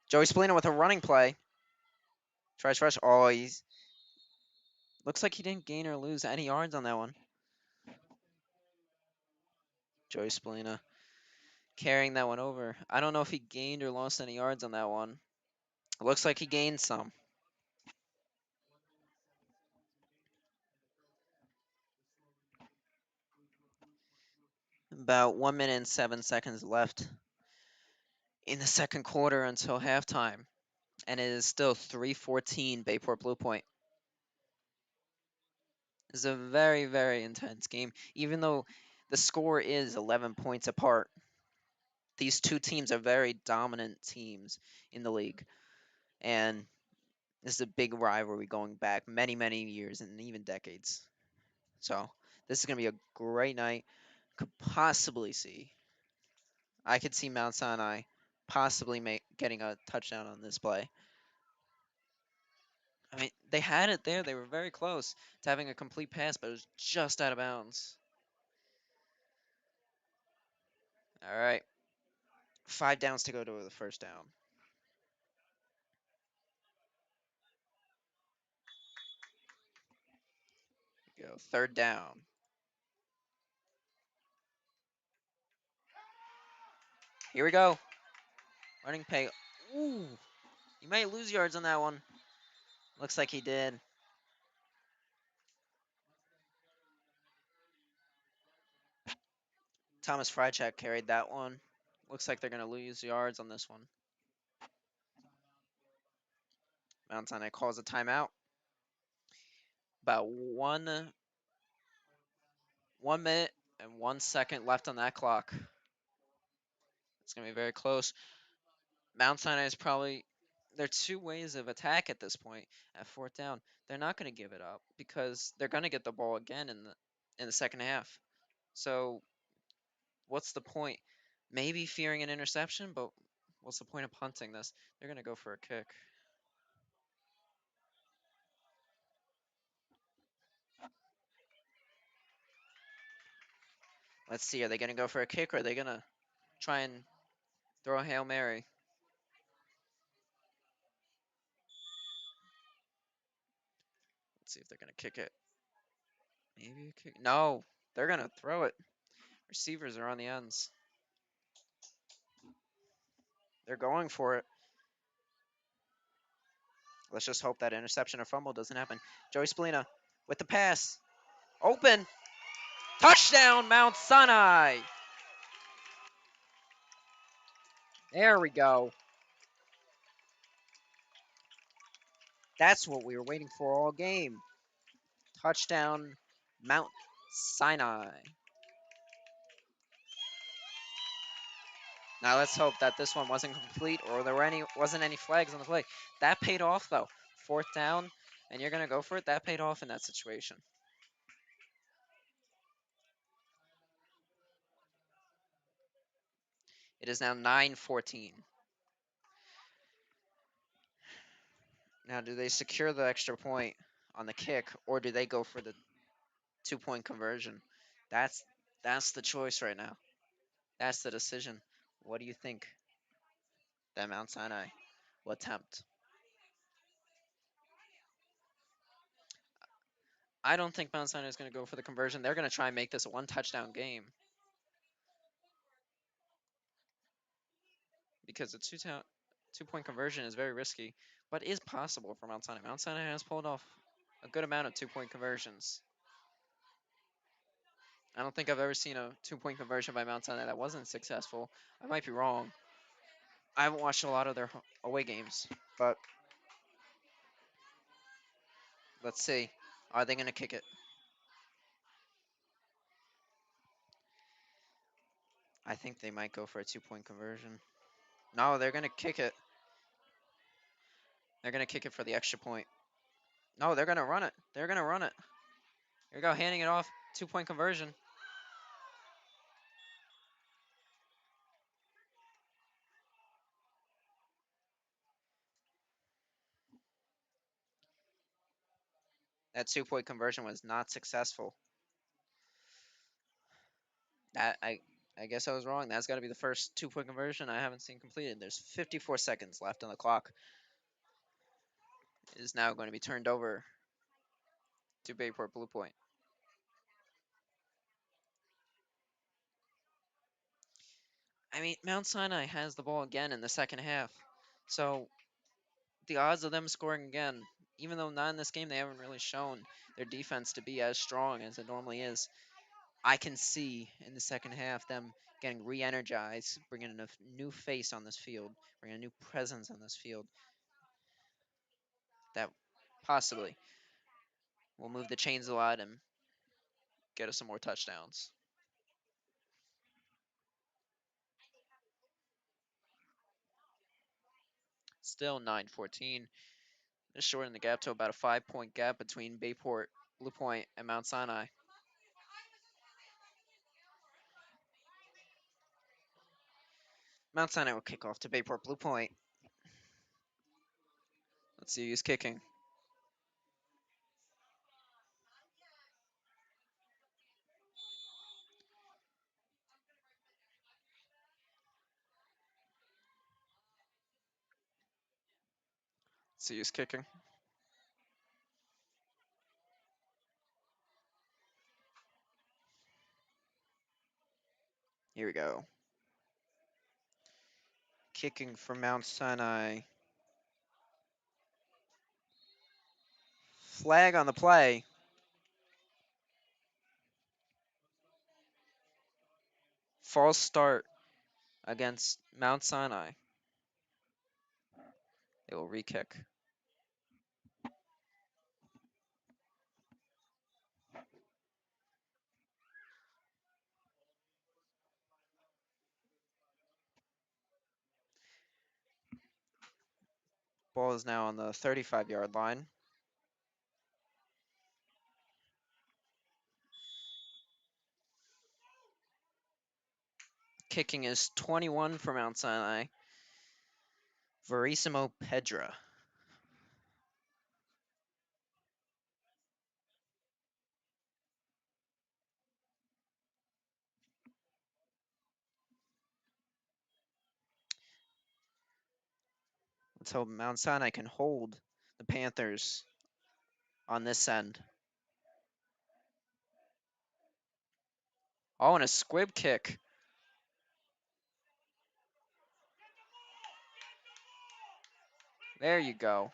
Joey Spallina with a running play. Tries rush. Oh, he's looks like he didn't gain or lose any yards on that one. Joey Spallina carrying that one over. I don't know if he gained or lost any yards on that one. It looks like he gained some. About 1 minute and 7 seconds left in the second quarter until halftime. And it is still 3-14 Bayport Blue Point. It's a very, very intense game. Even though the score is 11 points apart, these two teams are very dominant teams in the league. And this is a big rivalry going back many, many years and even decades. So this is going to be a great night. I could see Mount Sinai possibly getting a touchdown on this play. I mean, they had it there. They were very close to having a complete pass, but it was just out of bounds. All right. 5 downs to go to the first down. Go. Third down. Here we go. Running pay. Ooh. You might lose yards on that one. Looks like he did. Thomas Frychak carried that one. Looks like they're going to lose yards on this one. Mount Sinai calls a timeout. About 1 minute and 1 second left on that clock. It's going to be very close. Mount Sinai is probably there are two ways of attack at this point at fourth down. They're not going to give it up because they're going to get the ball again in the second half. So what's the point? Maybe fearing an interception, but what's the point of punting this? They're going to go for a kick. Let's see. Are they going to go for a kick or are they going to try and throw a Hail Mary? Let's see if they're going to kick it. Maybe a kick. No, they're going to throw it. Receivers are on the ends. They're going for it. Let's just hope that interception or fumble doesn't happen. Joey Spallina with the pass. Open. Touchdown, Mount Sinai. There we go. That's what we were waiting for all game. Touchdown, Mount Sinai. Now let's hope that this one wasn't complete or wasn't any flags on the play. That paid off though. Fourth down, and you're gonna go for it. That paid off in that situation. It is now 9-14. Now, do they secure the extra point on the kick, or do they go for the 2-point conversion? That's that's the choice right now. That's the decision. What do you think that Mount Sinai will attempt? I don't think Mount Sinai is going to go for the conversion. They're going to try and make this a one-touchdown game because a two-point conversion is very risky, but is possible for Mount Sinai. Mount Sinai has pulled off a good amount of two-point conversions. I don't think I've ever seen a two-point conversion by Mount Sinai that wasn't successful. I might be wrong. I haven't watched a lot of their away games, but let's see. Are they going to kick it? I think they might go for a two-point conversion. No, they're going to kick it. They're going to kick it for the extra point. No, they're going to run it. They're going to run it. Here we go, handing it off. Two-point conversion. That 2-point conversion was not successful. That I guess I was wrong. That's got to be the first 2-point conversion I haven't seen completed. There's 54 seconds left on the clock. It is now going to be turned over to Bayport Blue Point. I mean, Mount Sinai has the ball again in the second half. So the odds of them scoring again, even though not in this game, they haven't really shown their defense to be as strong as it normally is. I can see in the second half them getting re-energized, bringing a new face on this field, bringing a new presence on this field that possibly will move the chains a lot and get us some more touchdowns. Still 9-14. Just shortening the gap to about a 5-point gap between Bayport, Blue Point, and Mount Sinai. Mount Sinai will kick off to Bayport Blue Point. Let's see who's kicking. Let's see who's kicking. Here we go. Kicking for Mount Sinai. Flag on the play. False start against Mount Sinai. They will re-kick. Ball is now on the 35-yard line. Kicking is 21 for Mount Sinai. Verissimo Pedra. Let's hope Mount Sinai can hold the Panthers on this end. Oh, and a squib kick. There you go.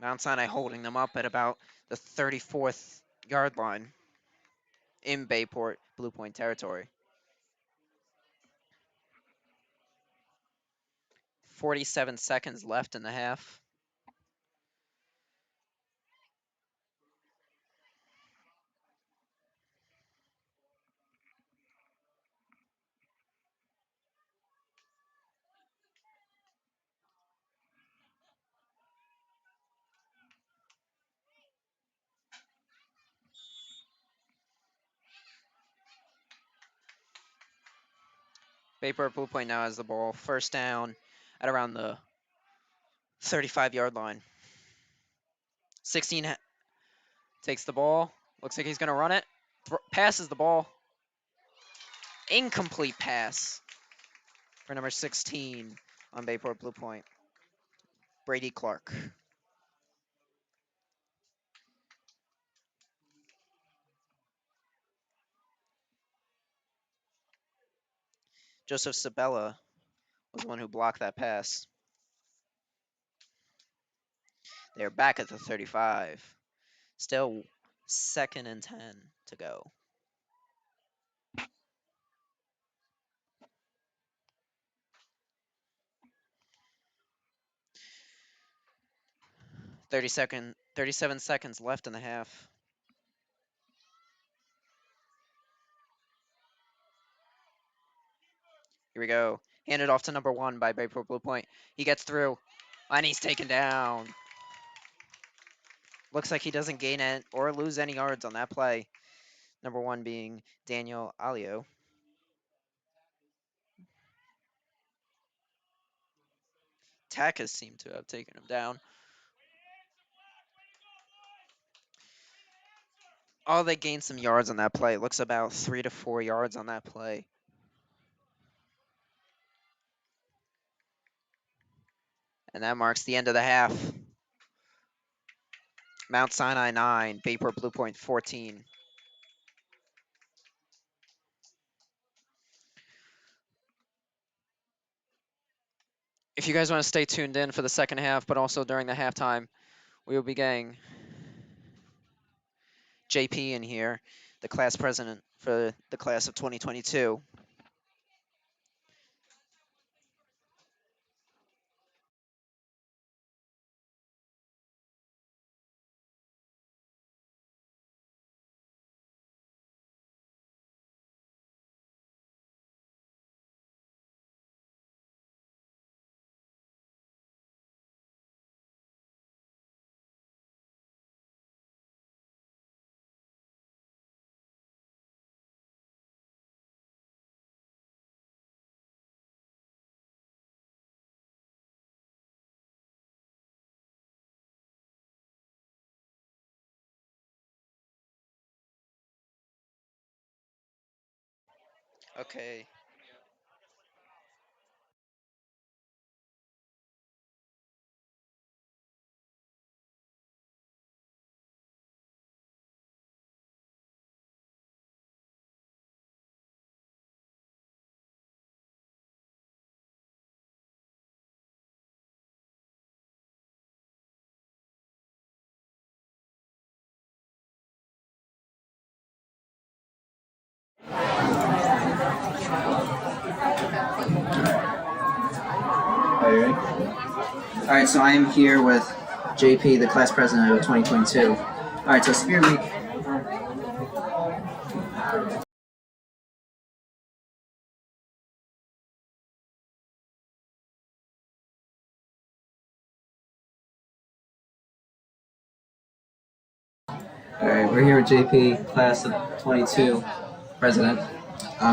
Mount Sinai holding them up at about the 34th yard line in Bayport, Blue Point territory. 47 seconds left in the half. Bayport Blue Point now has the ball. First down at around the 35-yard line. 16 takes the ball. Looks like he's going to run it. Passes the ball. Incomplete pass for number 16 on Bayport Blue Point. Brady Clark. Joseph Sabella was the one who blocked that pass. They're back at the 35. Still 2nd and 10 to go. 37 seconds left in the half. Here we go. Handed off to number 1 by Bayport Blue Point. He gets through, and he's taken down. Looks like he doesn't gain it or lose any yards on that play. Number 1 being Daniel Alio. Tack has seemed to have taken him down. Oh, they gained some yards on that play. It looks about 3 to 4 yards on that play. And that marks the end of the half. Mount Sinai 9, Bayport Blue Point 14. If you guys want to stay tuned in for the second half, but also during the halftime, we will be getting JP in here, the class president for the class of 2022. Okay. Are you ready? All right, so I am here with JP, the class president of 2022. All right, so Spirit Week. All right, we're here with JP, class of 22, president.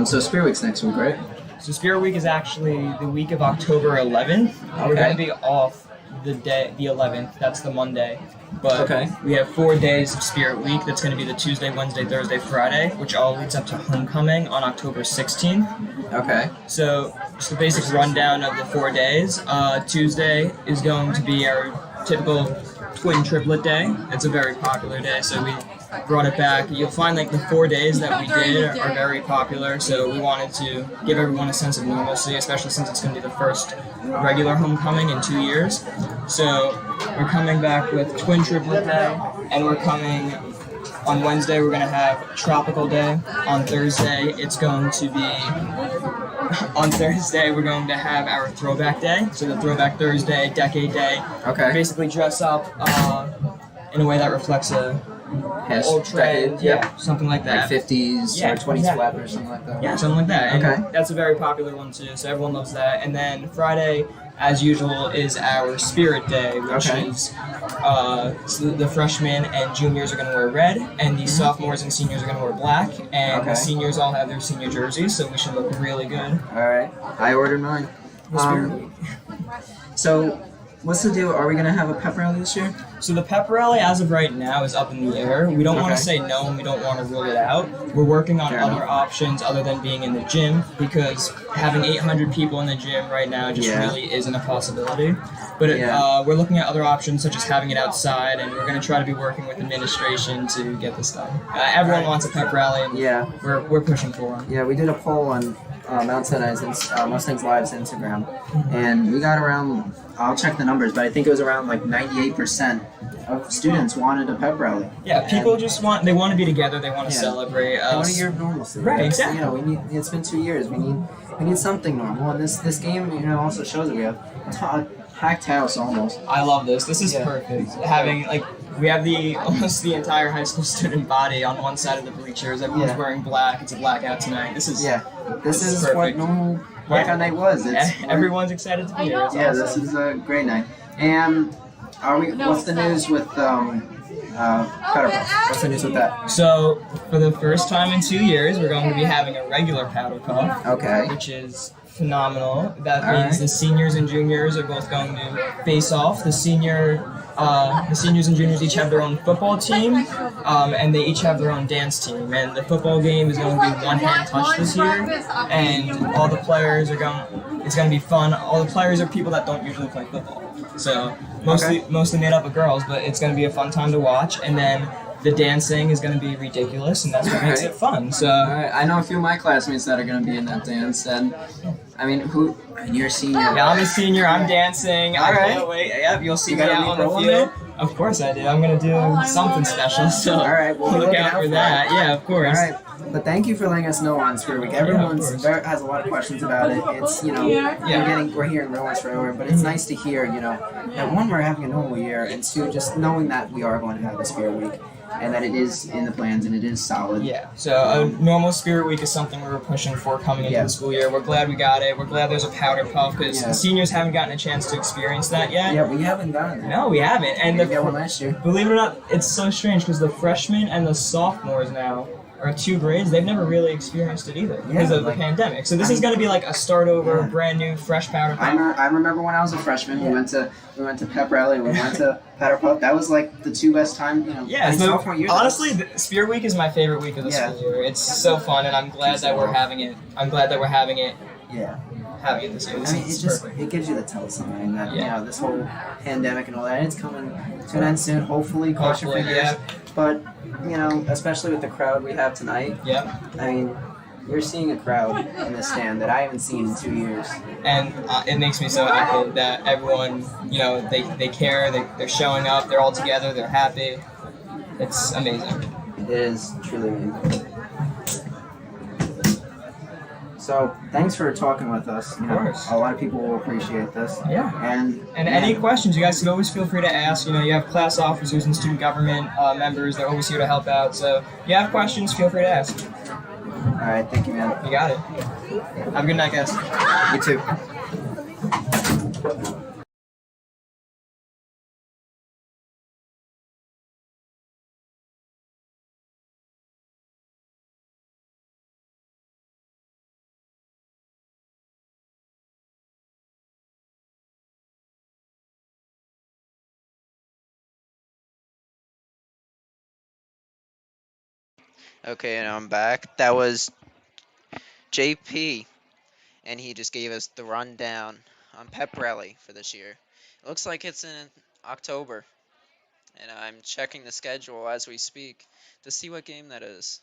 So Spirit Week's next week, right? So Spirit Week is actually the week of October 11th. We're going to be off the 11th. That's the Monday. But we have 4 days of Spirit Week. That's going to be the Tuesday, Wednesday, Thursday, Friday, which all leads up to homecoming on October 16th. Okay. So just the basic rundown of the 4 days. Tuesday is going to be our typical twin triplet day. It's a very popular day, so we brought it back. You'll find like the 4 days that we did are very popular, so we wanted to give everyone a sense of normalcy, especially since it's going to be the first regular homecoming in 2 years. So we're coming back with twin triplet day, and we're coming on Wednesday. We're going to have tropical day. On Thursday, it's going to be on Thursday, we're going to have our throwback day. So the throwback Thursday, decade day. Okay. Basically dress up in a way that reflects a old trend. Yeah, something like that. Like 50s or 20s flap or something like that. Yeah, something like that. And Okay. that's a very popular one too, so everyone loves that. And then Friday, as usual, is our Spirit Day, which is so the freshmen and juniors are going to wear red, and the sophomores and seniors are going to wear black, and the seniors all have their senior jerseys, so we should look really good. All right. I ordered mine. So, what's the deal? Are we going to have a pep rally this year? So the pep rally, as of right now, is up in the air. We don't want to say no, and we don't want to rule it out. We're working on other options other than being in the gym, because having 800 people in the gym right now just really isn't a possibility. But we're looking at other options, such as having it outside, and we're going to try to be working with administration to get this done. Everyone wants a pep rally, and we're pushing for one. Yeah, we did a poll on Mount Sinai's Mustangs Live's Instagram, and we got around, I'll check the numbers, but I think it was around like 98% of students wanted a pep rally. Yeah, people just want to be together, they want to celebrate. They want a year of normalcy. Right, exactly. You know, it's been 2 years. We need something normal, and this game also shows that we have a packed house almost. I love this. This is perfect. Having we have almost the entire high school student body on one side of the bleachers. Everyone's wearing black. It's a blackout tonight. This is perfect. What normal blackout night was. Everyone's excited to be here. It's awesome. This is a great night. And what's the news with Powder Puff? What's the news with that? So for the first time in 2 years, we're going to be having a regular Powder Puff. Okay. Which is phenomenal. That means the seniors and juniors are both going to face off. The senior the seniors and juniors each have their own football team, and they each have their own dance team. And the football game is going to be one-hand touch this year, and all the players are going. It's going to be fun. All the players are people that don't usually play football, so mostly made up of girls. But it's going to be a fun time to watch, and then the dancing is going to be ridiculous, and that's what makes it fun. So I know a few of my classmates that are going to be in that dance, and I mean, you're a senior. Yeah, I'm a senior. I'm dancing. All I right. can't wait. Yep, you'll see You me got a out on lead the role in field. Of course I do. I'm gonna do something special. So All right, we'll be look looking out out for for that. it. Yeah, of course. All right, but thank you for letting us know on Spirit Week. Has a lot of questions about it. It's we're hearing rumors forever, but it's nice to hear that one, we're having a normal year, and two, just knowing that we are going to have a Spirit Week and that it is in the plans and it is solid. Yeah. So a normal Spirit Week is something we were pushing for coming into the school year. We're glad we got it. We're glad there's a powder puff because the seniors haven't gotten a chance to experience that yet. Yeah, we haven't gotten it. No, we haven't. And we got one last year. Believe it or not, it's so strange because the freshmen and the sophomores now are 2 grades. They've never really experienced it either because of the pandemic. So this is going to be like a start over, brand new, fresh powder puff. I remember when I was a freshman, we went to pep rally, we went to powder puff. That was like the 2 best times. Sophomore year. Honestly, Spirit Week is my favorite week of the school year. It's so fun, and I'm glad that we're having it. Yeah. Having it this year. I mean, it gives you the tell sign that this whole pandemic and all that, it's coming to an end soon. Hopefully, cross your fingers. Yeah. But especially with the crowd we have tonight. Yeah. I mean, you're seeing a crowd in the stand that I haven't seen in 2 years. And it makes me so happy that everyone, they care. They're showing up. They're all together. They're happy. It's amazing. It is truly amazing. So thanks for talking with us. Of course. A lot of people will appreciate this. Yeah. And any questions, you guys can always feel free to ask. You have class officers and student government members. They're always here to help out. So if you have questions, feel free to ask. All right. Thank you, man. You got it. Have a good night, guys. You too. Okay, and I'm back. That was JP, and he just gave us the rundown on Pep Rally for this year. It looks like it's in October, and I'm checking the schedule as we speak to see what game that is.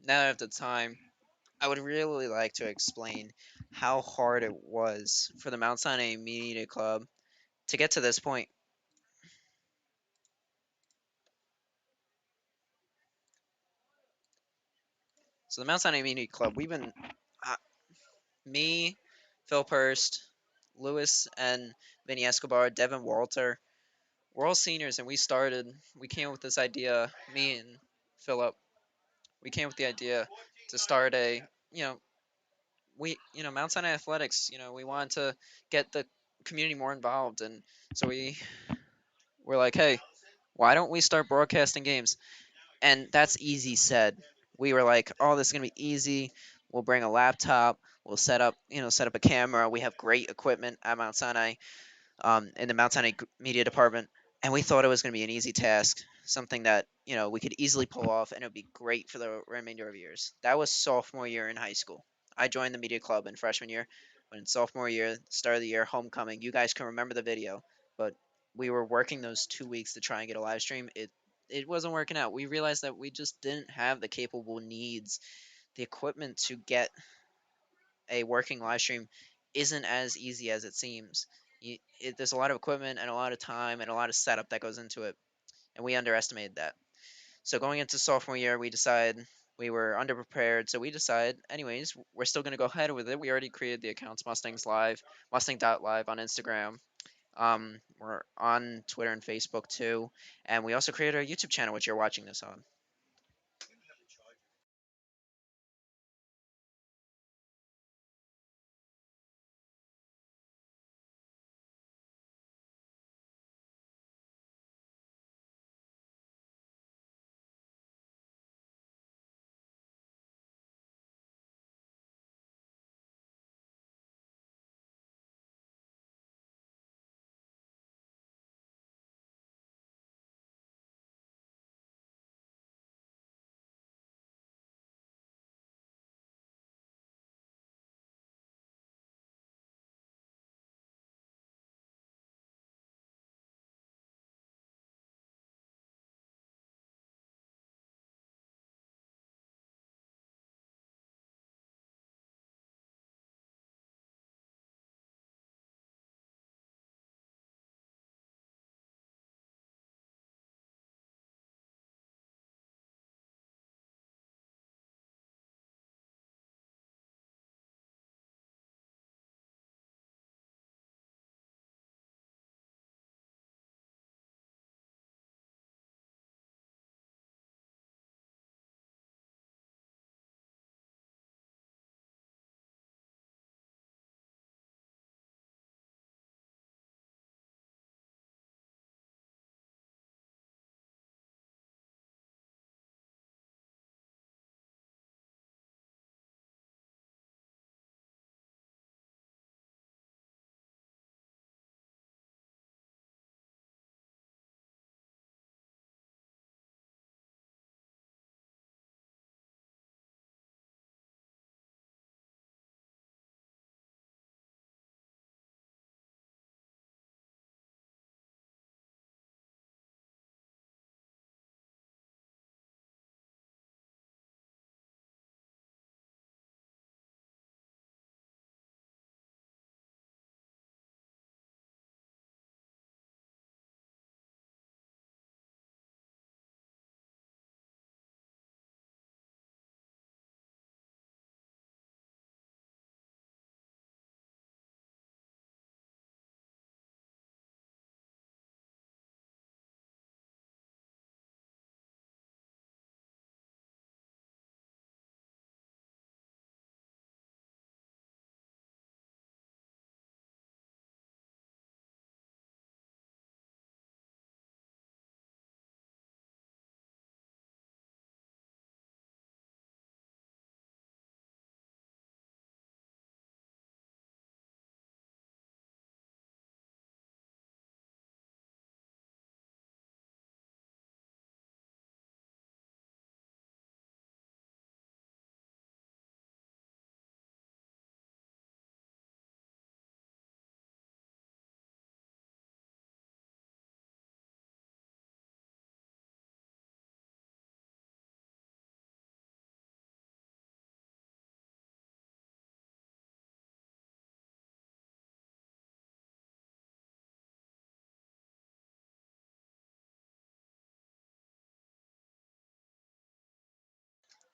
Now that I have the time, I would really like to explain how hard it was for the Mount Sinai Media Club to get to this point. So the Mount Sinai Media Club, we've been, me, Phil Purst, Lewis and Vinny Escobar, Devin Walter, we're all seniors, and we came up with this idea, me and Philip, we came up with the idea to start Mount Sinai Athletics, we wanted to get the community more involved, and so we were like, hey, why don't we start broadcasting games? And that's easy said. We were like, oh, this is going to be easy. We'll bring a laptop. We'll set up a camera. We have great equipment at Mount Sinai, in the Mount Sinai media department. And we thought it was going to be an easy task, something that, we could easily pull off, and it would be great for the remainder of years. That was sophomore year in high school. I joined the media club in freshman year, but in sophomore year, start of the year, homecoming, you guys can remember the video, but we were working those 2 weeks to try and get a live stream. It wasn't working out. We realized that we just didn't have the capable needs, the equipment to get a working live stream isn't as easy as it seems. There's a lot of equipment and a lot of time and a lot of setup that goes into it, and we underestimated that. So going into sophomore year, we decided we were underprepared. So we decided, anyways, we're still going to go ahead with it. We already created the accounts Mustangs Live, Mustang.live on Instagram. We're on Twitter and Facebook too, and we also created our YouTube channel, which you're watching this on.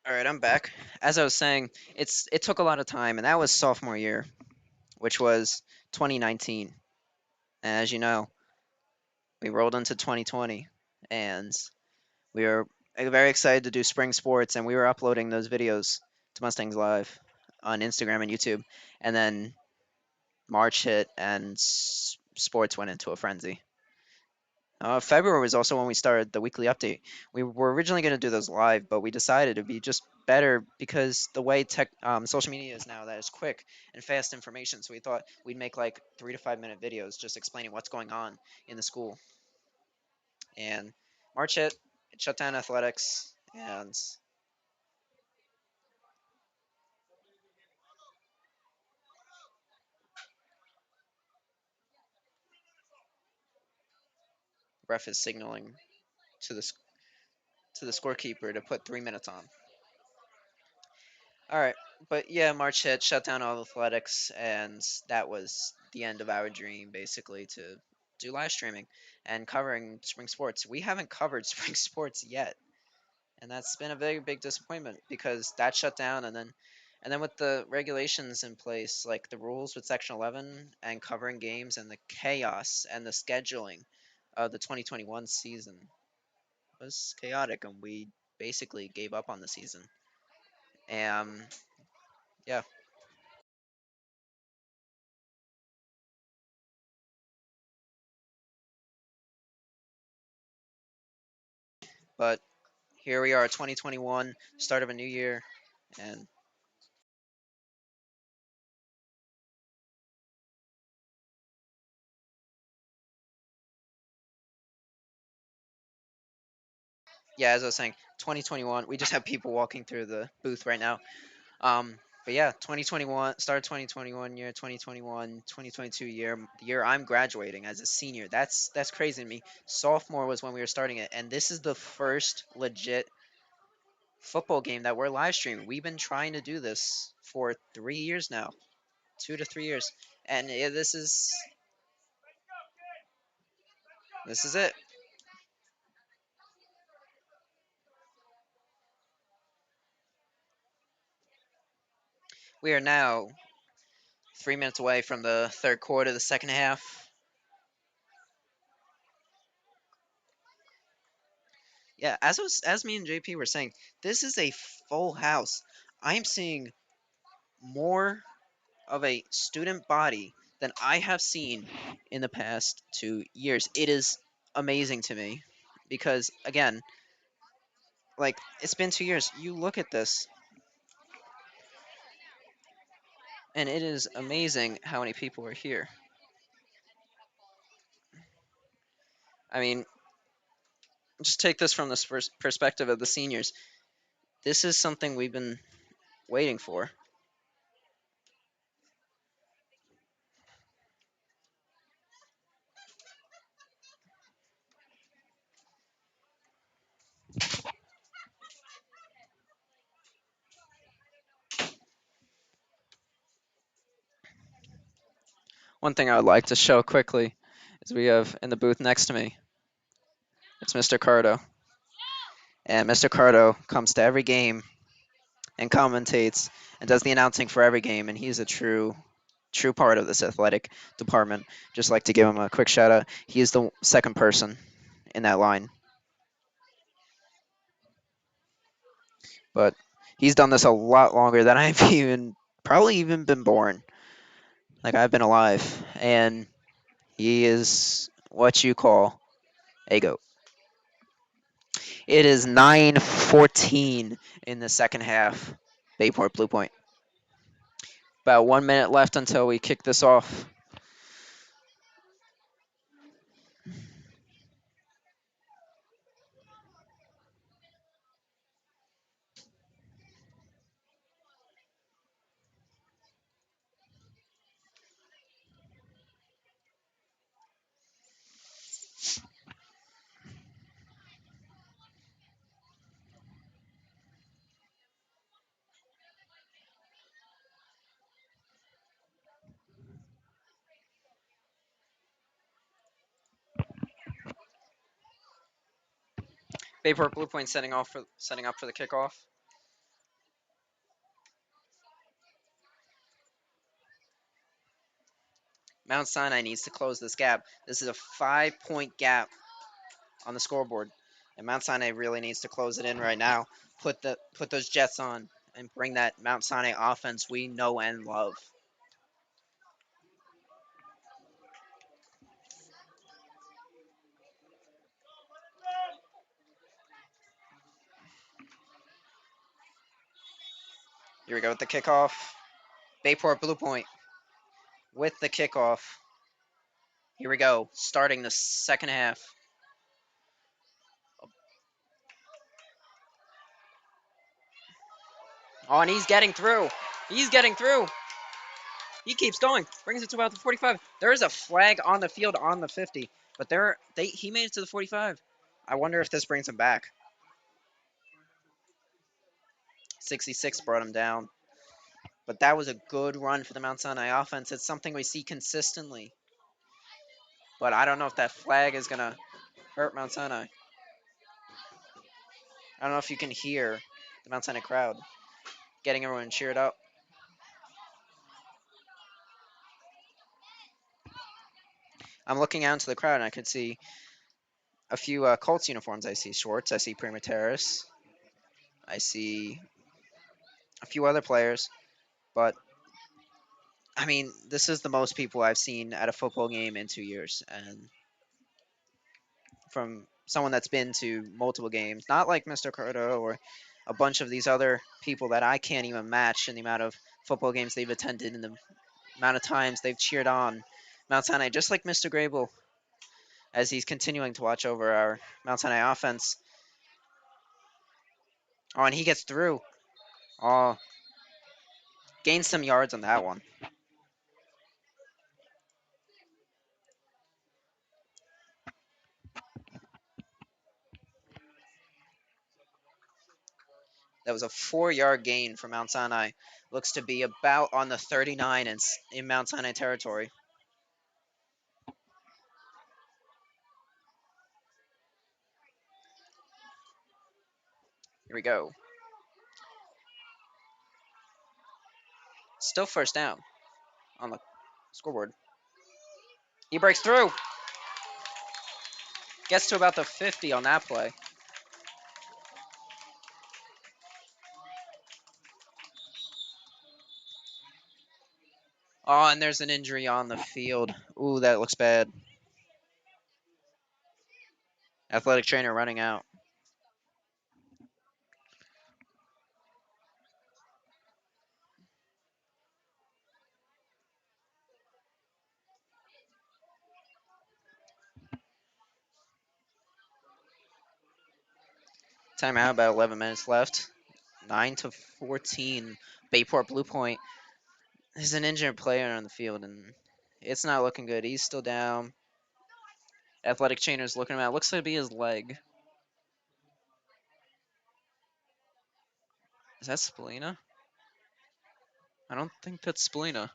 All right, I'm back. As I was saying, it took a lot of time, and that was sophomore year, which was 2019. And as you know, we rolled into 2020, and we were very excited to do spring sports, and we were uploading those videos to Mustangs Live on Instagram and YouTube. And then March hit, and sports went into a frenzy. February was also when we started the weekly update. We were originally going to do those live, but we decided it'd be just better because the way social media is now, that is quick and fast information. So we thought we'd make like 3 to 5 minute videos just explaining what's going on in the school. And March hit, it shut down athletics, and ref is signaling to the scorekeeper to put 3 minutes on. All right, but yeah, March hit, shut down all athletics, and that was the end of our dream, basically, to do live streaming and covering spring sports. We haven't covered spring sports yet, and that's been a very big disappointment because that shut down, and then with the regulations in place, like the rules with Section 11 and covering games and the chaos and the scheduling of the 2021 season was chaotic, and we basically gave up on the season. And yeah. But here we are, 2021, start of a new year, and yeah, as I was saying, 2021. We just have people walking through the booth right now. But yeah, 2021, start 2021 year, 2021, 2022 year, the year I'm graduating as a senior. That's crazy to me. Sophomore was when we were starting it, and this is the first legit football game that we're live streaming. We've been trying to do this for 3 years now, 2 to 3 years, and yeah, this is it. We are now 3 minutes away from the third quarter, the second half. Yeah, as me and JP were saying, this is a full house. I am seeing more of a student body than I have seen in the past 2 years. It is amazing to me because again, like it's been 2 years. You look at this, and it is amazing how many people are here. I mean, just take this from the perspective of the seniors. This is something we've been waiting for. One thing I would like to show quickly is we have in the booth next to me, it's Mr. Cardo. And Mr. Cardo comes to every game and commentates and does the announcing for every game, and he's a true part of this athletic department. Just like to give him a quick shout out. He is the second person in that line. But he's done this a lot longer than I've even probably even been born. Like I've been alive. And he is what you call a goat. It is 9:14 in the second half. Bayport Blue Point. About 1 minute left until we kick this off. Bayport Blue Point setting up for the kickoff. Mount Sinai needs to close this gap. This is a 5-point gap on the scoreboard, and Mount Sinai really needs to close it in right now. Put those Jets on and bring that Mount Sinai offense we know and love. Here we go with the kickoff. Bayport Blue Point with the kickoff. Here we go, starting the second half. Oh, and he's getting through. He's getting through. He keeps going. Brings it to about the 45. There is a flag on the field on the 50, but he made it to the 45. I wonder if this brings him back. 66 brought him down. But that was a good run for the Mount Sinai offense. It's something we see consistently. But I don't know if that flag is going to hurt Mount Sinai. I don't know if you can hear the Mount Sinai crowd getting everyone cheered up. I'm looking out into the crowd and I could see a few Colts uniforms. I see Schwartz. I see Prima Terrace. I see a few other players. But, I mean, this is the most people I've seen at a football game in 2 years. And from someone that's been to multiple games, not like Mr. Carter or a bunch of these other people that I can't even match in the amount of football games they've attended and the amount of times they've cheered on Mount Sinai, just like Mr. Grebel, as he's continuing to watch over our Mount Sinai offense. Oh, and he gets through. Oh, gains some yards on that one. That was a 4-yard gain for Mount Sinai. Looks to be about on the 39 in Mount Sinai territory. Here we go. Still first down on the scoreboard. He breaks through. Gets to about the 50 on that play. Oh, and there's an injury on the field. Ooh, that looks bad. Athletic trainer running out. Timeout, about 11 minutes left. 9-14. Bayport Blue Point. There's an injured player on the field, and it's not looking good. He's still down. Athletic trainer's looking him out. Looks like to be his leg. Is that Spalina? I don't think that's Spalina.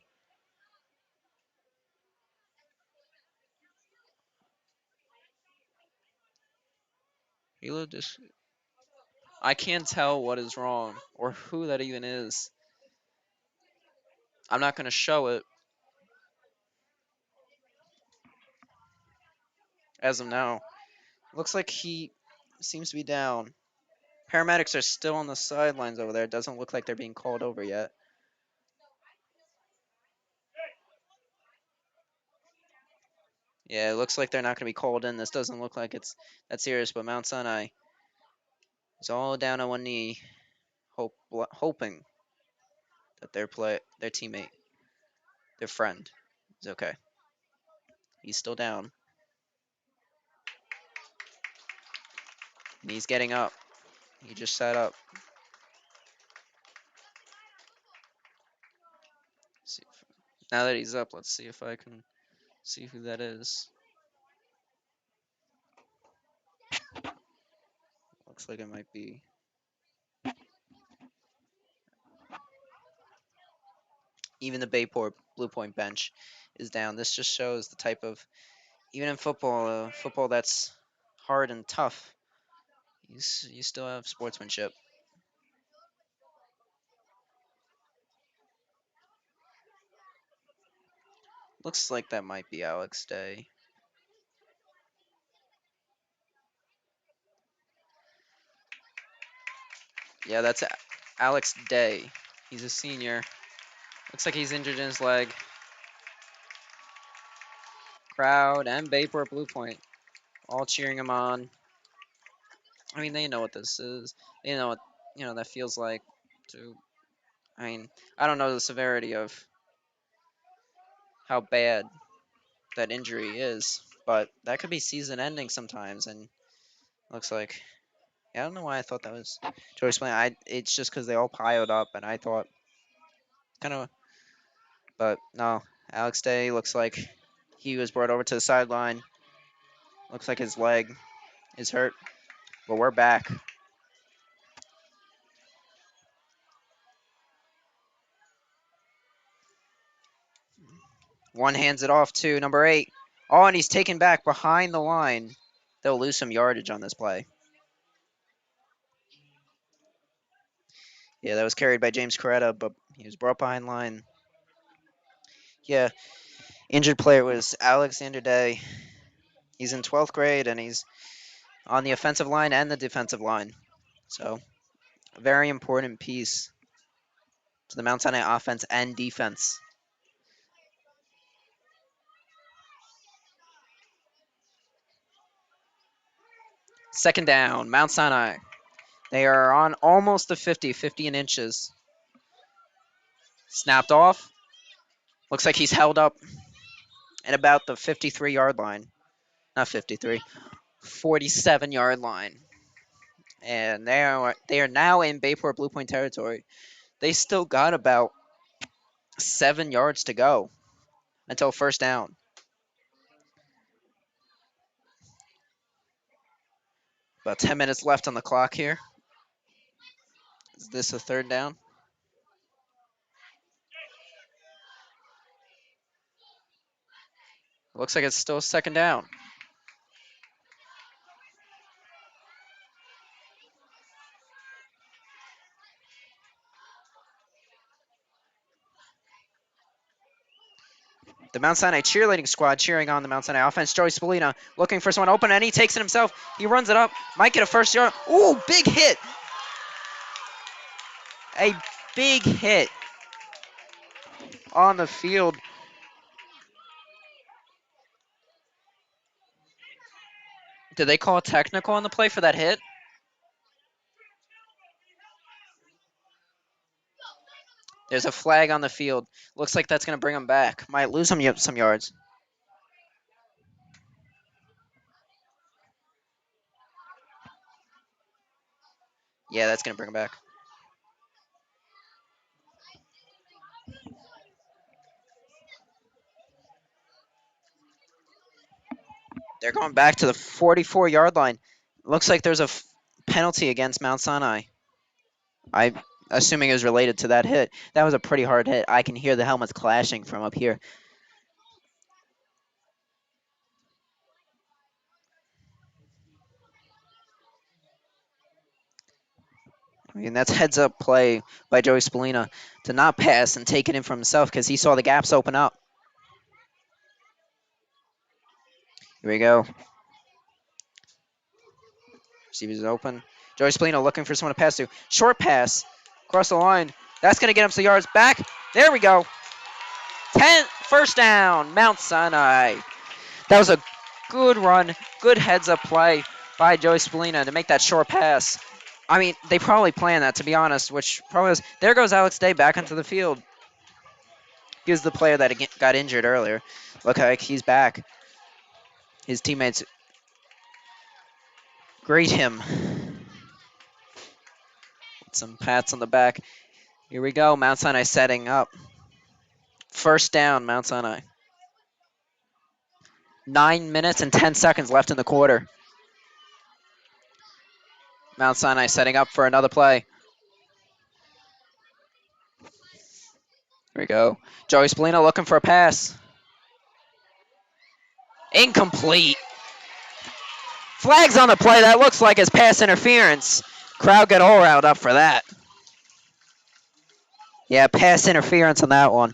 He looked just. I can't tell what is wrong or who that even is. I'm not going to show it as of now. Looks like he seems to be down. Paramedics are still on the sidelines over there. It doesn't look like they're being called over yet. Yeah, it looks like they're not going to be called in. This doesn't look like it's that serious, but Mount Sinai is all down on one knee, hoping that their teammate, their friend, is okay. He's still down. And he's getting up. He just sat up. Now that he's up, let's see if I can see who that is. Looks like it might be. Even the Bayport Blue Point bench is down. This just shows the type of, even in football, football that's hard and tough, you still have sportsmanship. Looks like that might be Alex Day. Yeah, that's Alex Day. He's a senior. Looks like he's injured in his leg. Crowd and Bayport Blue Point all cheering him on. I mean, they know what this is. They know what that feels like. To, I mean, I don't know the severity of how bad that injury is, but that could be season-ending sometimes. And looks like, yeah, I don't know why I thought that was Joyce playing. It's just because they all piled up, and I thought kind of, but no. Alex Day looks like he was brought over to the sideline. Looks like his leg is hurt, but we're back. One hands it off to number 8. Oh, and he's taken back behind the line. They'll lose some yardage on this play. Yeah, that was carried by James Coretta, but he was brought behind line. Yeah, injured player was Alexander Day. He's in 12th grade, and he's on the offensive line and the defensive line. So, a very important piece to the Mount Sinai offense and defense. Second down, Mount Sinai. They are on almost the 50, 50 inches. Snapped off. Looks like he's held up at about the 53-yard line. Not 53, 47-yard line. And they are now in Bayport Blue Point territory. They still got about 7 yards to go until first down. About 10 minutes left on the clock here. Is this a third down? Looks like it's still second down. The Mount Sinai cheerleading squad cheering on the Mount Sinai offense. Joey Spolina looking for someone open, and he takes it himself. He runs it up. Might get a first yard. Ooh, big hit. A big hit on the field. Did they call a technical on the play for that hit? There's a flag on the field. Looks like that's going to bring him back. Might lose him some yards. Yeah, that's going to bring him back. They're going back to the 44-yard line. Looks like there's a penalty against Mount Sinai. I'm assuming it was related to that hit. That was a pretty hard hit. I can hear the helmets clashing from up here. I mean, that's heads-up play by Joey Spolina to not pass and take it in for himself because he saw the gaps open up. Here we go. Receiver's open. Joey Spolina looking for someone to pass to. Short pass across the line. That's going to get him some yards back. There we go. First down, Mount Sinai. That was a good run, good heads-up play by Joey Spolina to make that short pass. I mean, they probably planned that, to be honest, which probably was. There goes Alex Day back onto the field. He was the player that got injured earlier. Look like he's back. His teammates greet him. Some pats on the back. Here we go, Mount Sinai setting up. First down, Mount Sinai. 9 minutes and 10 seconds left in the quarter. Mount Sinai setting up for another play. Here we go. Joey Spolina looking for a pass. Incomplete. Flags on the play. That looks like it's pass interference. Crowd got all riled up for that. Yeah, pass interference on that one.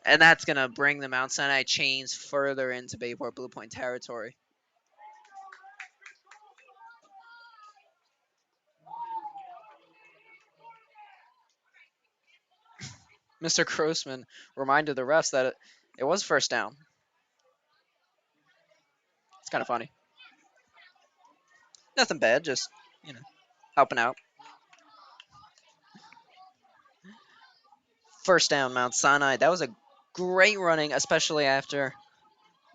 And that's going to bring the Mount Sinai chains further into Bayport Blue Point territory. Mr. Grossman reminded the refs that it was first down. It's kind of funny. Nothing bad, just, helping out. First down, Mount Sinai. That was a great running, especially after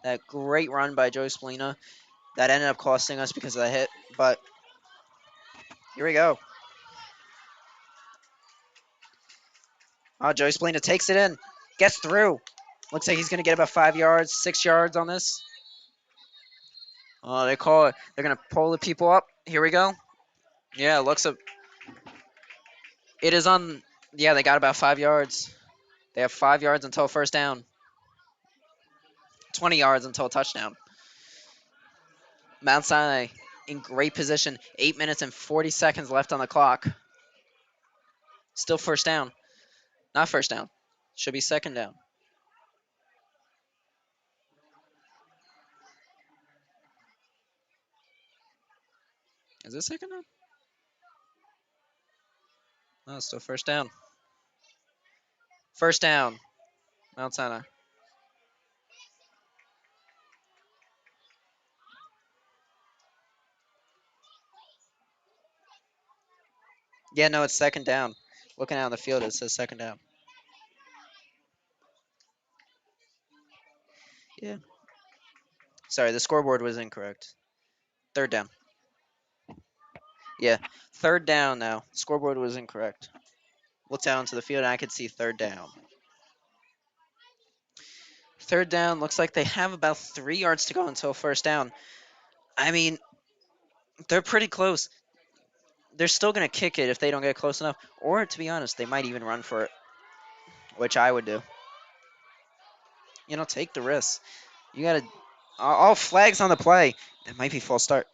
that great run by Joe Splina. That ended up costing us because of the hit, but here we go. Oh, Joey Splina takes it in, gets through. Looks like he's going to get about 5 yards, 6 yards on this. Oh, they call it. They're going to pull the people up. Here we go. Yeah, looks up. It is on. Yeah, they got about 5 yards. They have 5 yards until first down. 20 yards until touchdown. Mount Sinai in great position. 8 minutes and 40 seconds left on the clock. Still first down. Not first down. Should be second down. Is it second down? No, it's still first down. First down. Mount Sinai. Yeah, no, it's second down. Looking out on the field, it says second down. Yeah. Sorry, the scoreboard was incorrect. Third down. Yeah, third down now. Scoreboard was incorrect. Looked out into the field and I could see third down. Third down, looks like they have about 3 yards to go until first down. I mean, they're pretty close. They're still going to kick it if they don't get close enough. Or, to be honest, they might even run for it, which I would do. Take the risk. You got to. All flags on the play. That might be false start.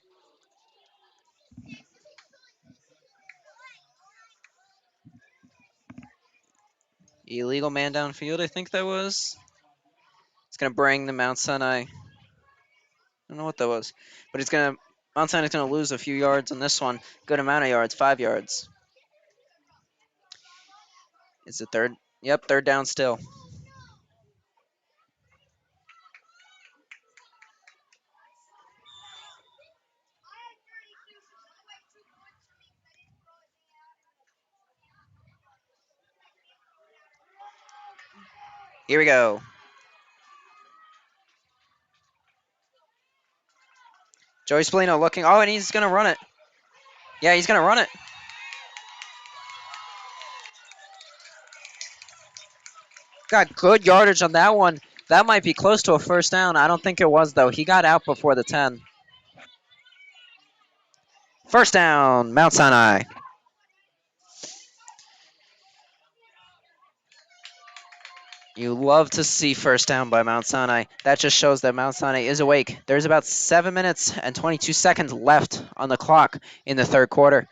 Illegal man downfield, I think that was. It's going to bring the Mount Sinai. I don't know what that was. But Mount Sinai's going to lose a few yards on this one. Good amount of yards, 5 yards. Is it third? Yep, third down still. Here we go. Joey Splino looking. Oh, and he's going to run it. Yeah, he's going to run it. Got good yardage on that one. That might be close to a first down. I don't think it was, though. He got out before the 10. First down, Mount Sinai. You love to see first down by Mount Sinai. That just shows that Mount Sinai is awake. There's about 7 minutes and 22 seconds left on the clock in the third quarter.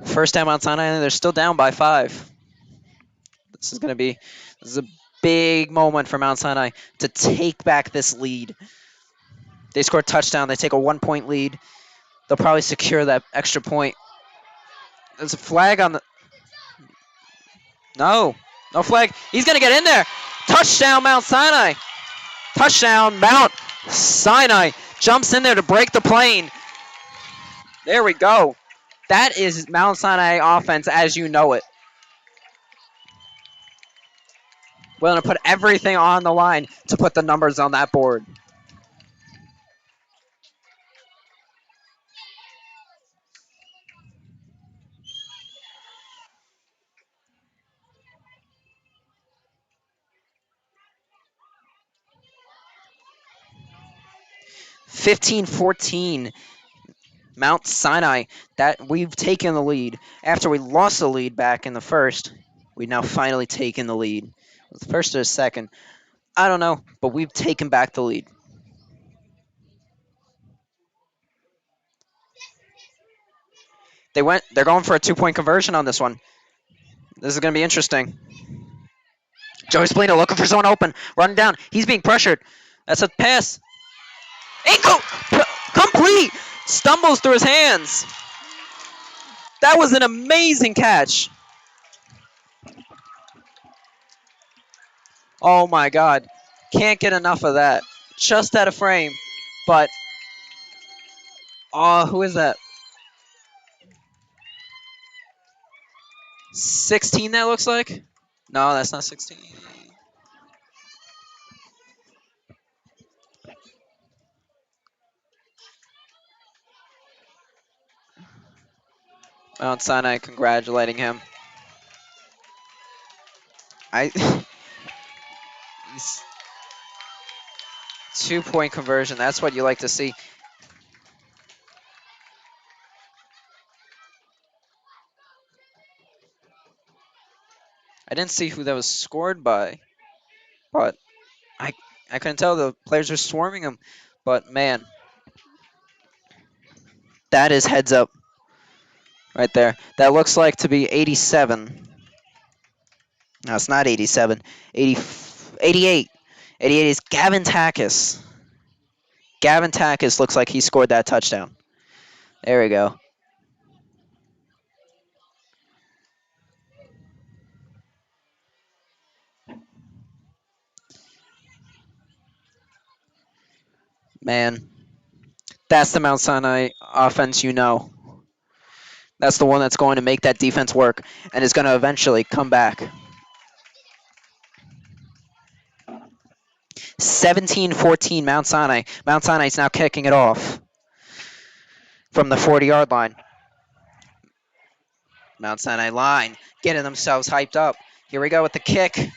First down, Mount Sinai, they're still down by 5. This is a big moment for Mount Sinai to take back this lead. They score a touchdown. They take a 1-point lead. They'll probably secure that extra point. There's a flag on the... No flag. He's going to get in there. Touchdown, Mount Sinai. Touchdown, Mount Sinai. Jumps in there to break the plane. There we go. That is Mount Sinai offense as you know it. Willing to put everything on the line to put the numbers on that board. (15-14). Mount Sinai, that we've taken the lead. After we lost the lead back in the first, we've now finally taken the lead. The first or the second, I don't know, but we've taken back the lead. They're going for a 2-point conversion on this one. This is going to be interesting. Joey Spalino looking for someone open, running down. He's being pressured. That's a pass. Complete. Stumbles through his hands. That was an amazing catch. Oh my God. Can't get enough of that. Just out of frame. But, oh, who is that? 16, that looks like? No, that's not 16. Mount Sinai congratulating him. I he's 2-point conversion. That's what you like to see. I didn't see who that was scored by, but I I couldn't tell. The players were swarming him. But man, that is heads up right there. That looks like to be 87. No, it's not 87. 80, 88. 88 is Gavin Takis. Gavin Takis looks like he scored that touchdown. There we go. Man, that's the Mount Sinai offense you know. That's the one that's going to make that defense work and is going to eventually come back. 17-14 Mount Sinai. Mount Sinai is now kicking it off from the 40-yard line. Mount Sinai line getting themselves hyped up. Here we go with the kick.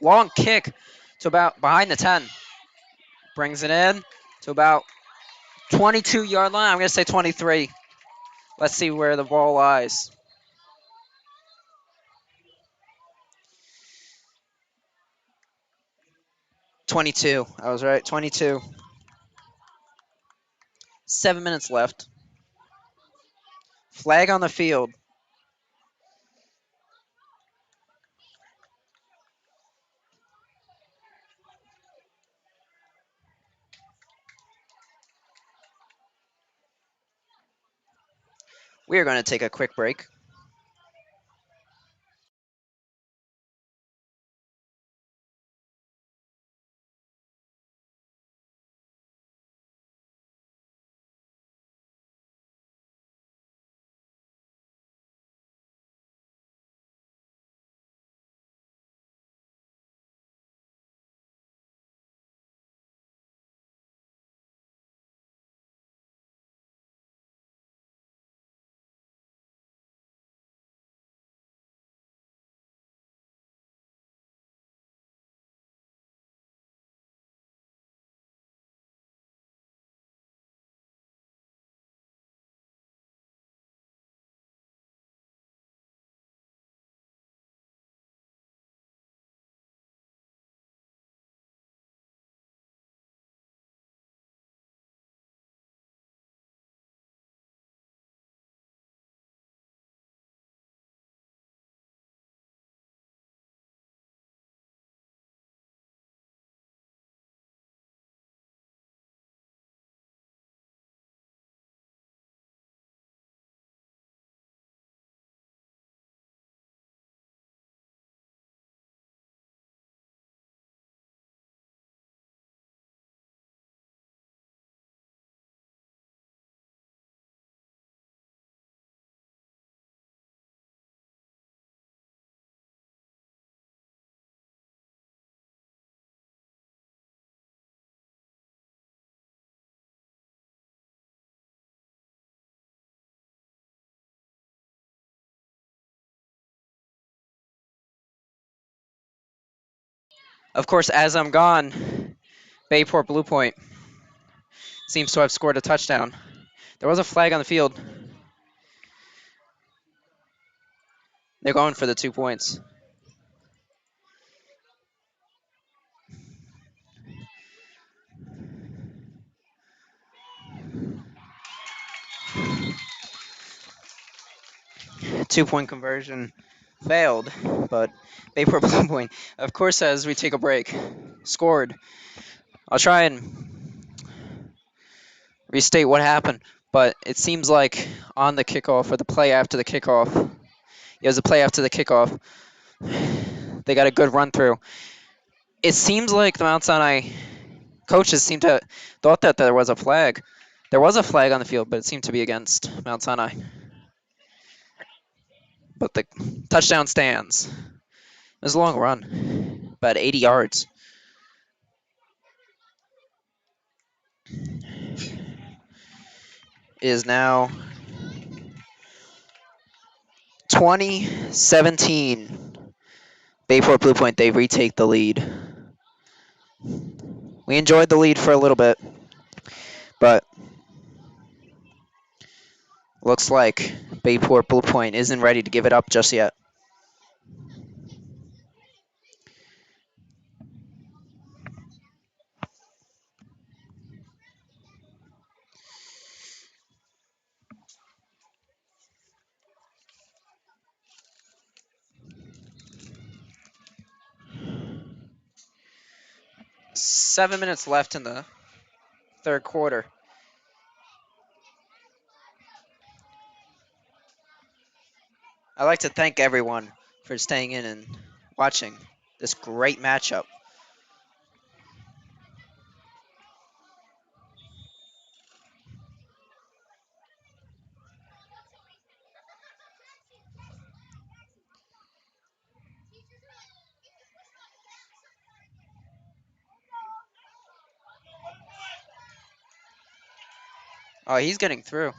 Long kick to about behind the 10. Brings it in to about 22-yard line. I'm going to say 23. Let's see where the ball lies. 22. I was right. 22. 7 minutes left. Flag on the field. We are going to take a quick break. Of course, as I'm gone, Bayport Blue Point seems to have scored a touchdown. There was a flag on the field. They're going for the 2 points. 2-point conversion failed, but Bayport Blue Point, of course, as we take a break, scored. I'll try and restate what happened, but it seems like on the kickoff or the play after the kickoff, it was a play after the kickoff. They got a good run through. It seems like the Mount Sinai coaches seem to thought that there was a flag. There was a flag on the field, but it seemed to be against Mount Sinai. But the touchdown stands. It was a long run, about 80 yards. It is now 2017. Bayport Blue Point, they retake the lead. We enjoyed the lead for a little bit, but looks like Bayport Blue Point isn't ready to give it up just yet. Seven minutes left in the third quarter. I'd like to thank everyone for staying in and watching this great matchup. Oh, he's getting through.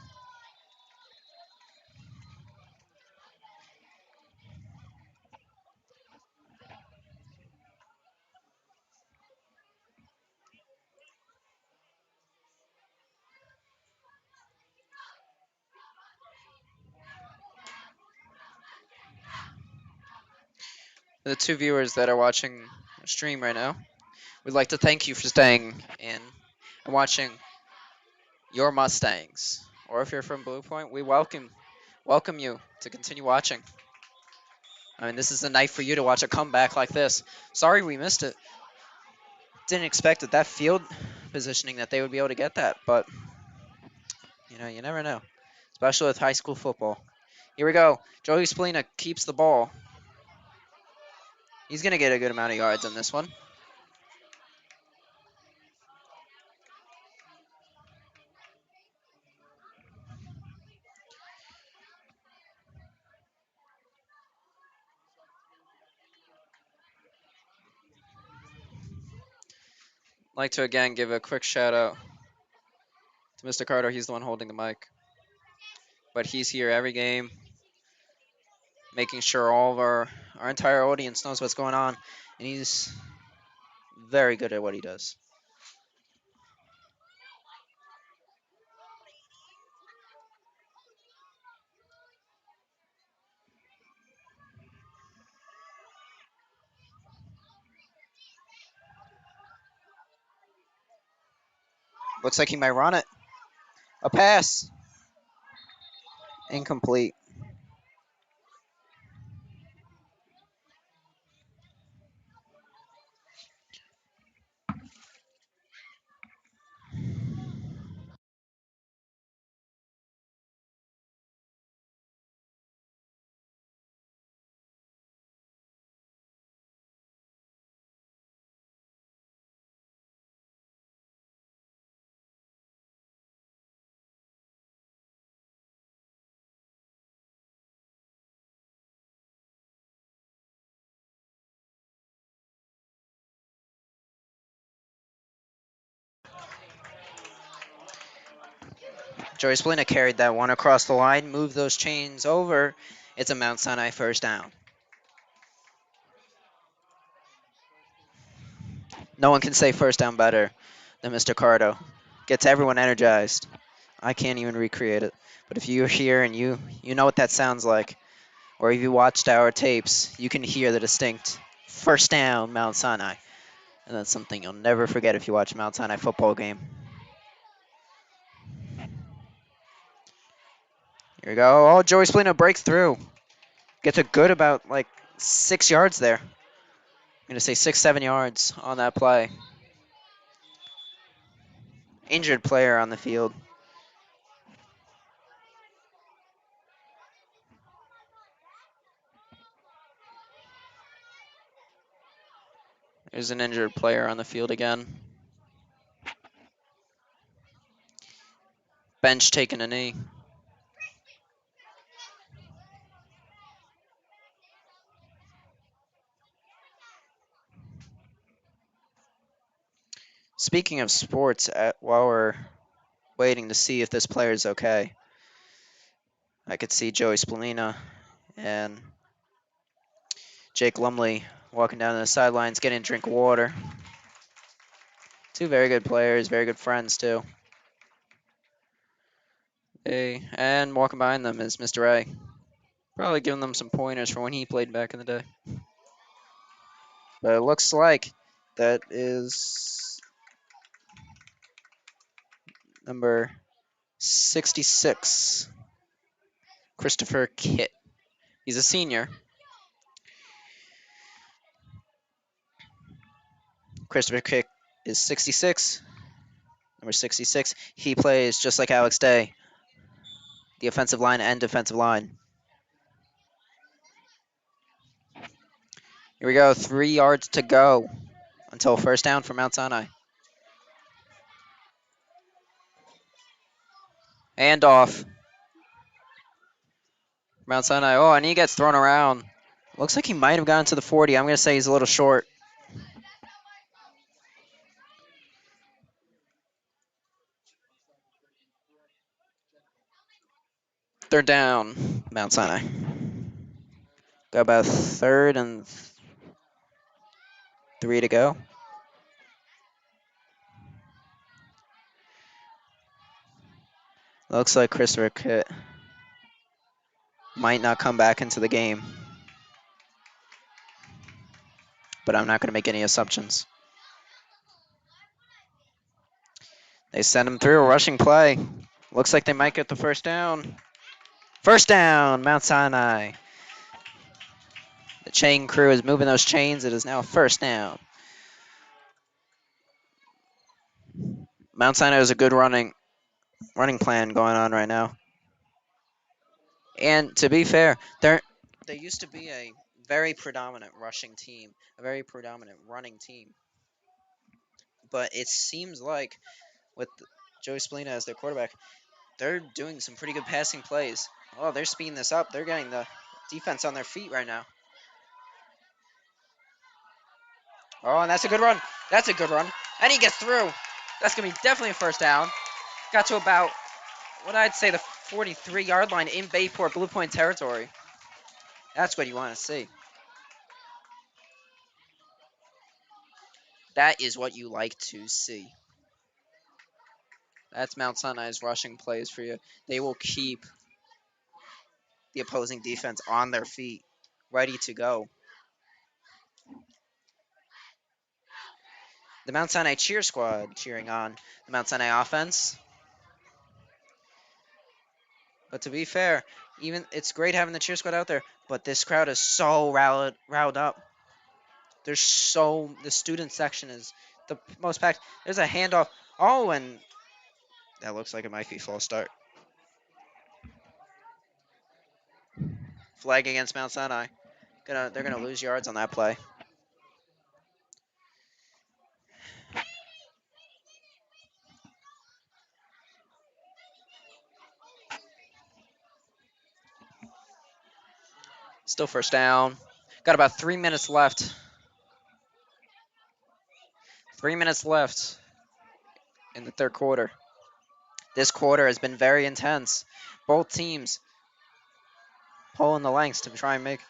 The two viewers that are watching the stream right now, we'd like to thank you for staying in and watching your Mustangs. Or if you're from Blue Point, we welcome you to continue watching. I mean, this is the night for you to watch a comeback like this. Sorry we missed it. Didn't expect that field positioning that they would be able to get that, but you never know, especially with high school football. Here we go. Joey Splina keeps the ball. He's going to get a good amount of yards on this one. Like to again give a quick shout out to Mr. Carter. He's the one holding the mic. But he's here every game, making sure all of our entire audience knows what's going on. And he's very good at what he does. Looks like he might run it. A pass. Incomplete. Joey Splina carried that one across the line, moved those chains over. It's a Mount Sinai first down. No one can say first down better than Mr. Cardo. Gets everyone energized. I can't even recreate it. But if you're here and you know what that sounds like, or if you watched our tapes, you can hear the distinct first down Mount Sinai. And that's something you'll never forget if you watch a Mount Sinai football game. Here we go. Oh, Joey Splina breaks through. Gets a good about like 6 yards there. I'm going to say 6, 7 yards on that play. Injured player on the field. There's an injured player on the field again. Bench taking a knee. Speaking of sports, while we're waiting to see if this player is okay, I could see Joey Spallina and Jake Lumley walking down to the sidelines getting a drink of water. Two very good players, very good friends too. And walking behind them is Mr. A. Probably giving them some pointers for when he played back in the day. But it looks like that is number 66, Christopher Kitt. He's a senior. Christopher Kitt is 66, number 66. He plays just like Alex Day, the offensive line and defensive line. Here we go, 3 yards to go until first down for Mount Sinai. And off. Mount Sinai. Oh, and he gets thrown around. Looks like he might have gotten to the 40. I'm going to say he's a little short. Third down, Mount Sinai. Got about 3rd and 3 to go. Looks like Christopher Kitt might not come back into the game. But I'm not going to make any assumptions. They send him through a rushing play. Looks like they might get the first down. First down, Mount Sinai. The chain crew is moving those chains. It is now a first down. Mount Sinai has a good running plan going on right now. And to be fair, they used to be a very predominant rushing team, a very predominant running team. But it seems like with Joey Spallina as their quarterback, they're doing some pretty good passing plays. Oh, they're speeding this up. They're getting the defense on their feet right now. Oh, and that's a good run. That's a good run. And he gets through. That's going to be definitely a first down. Got to about, what I'd say, the 43-yard line in Bayport Blue Point territory. That's what you want to see. That is what you like to see. That's Mount Sinai's rushing plays for you. They will keep the opposing defense on their feet, ready to go. The Mount Sinai cheer squad cheering on the Mount Sinai offense. But to be fair, even it's great having the cheer squad out there, but this crowd is so riled up. The student section is the most packed. There's a handoff. Oh, and that looks like it might be false start. Flag against Mount Sinai. They're gonna lose yards on that play. Still first down. Got about 3 minutes left. 3 minutes left in the third quarter. This quarter has been very intense. Both teams pulling the lengths to try and make.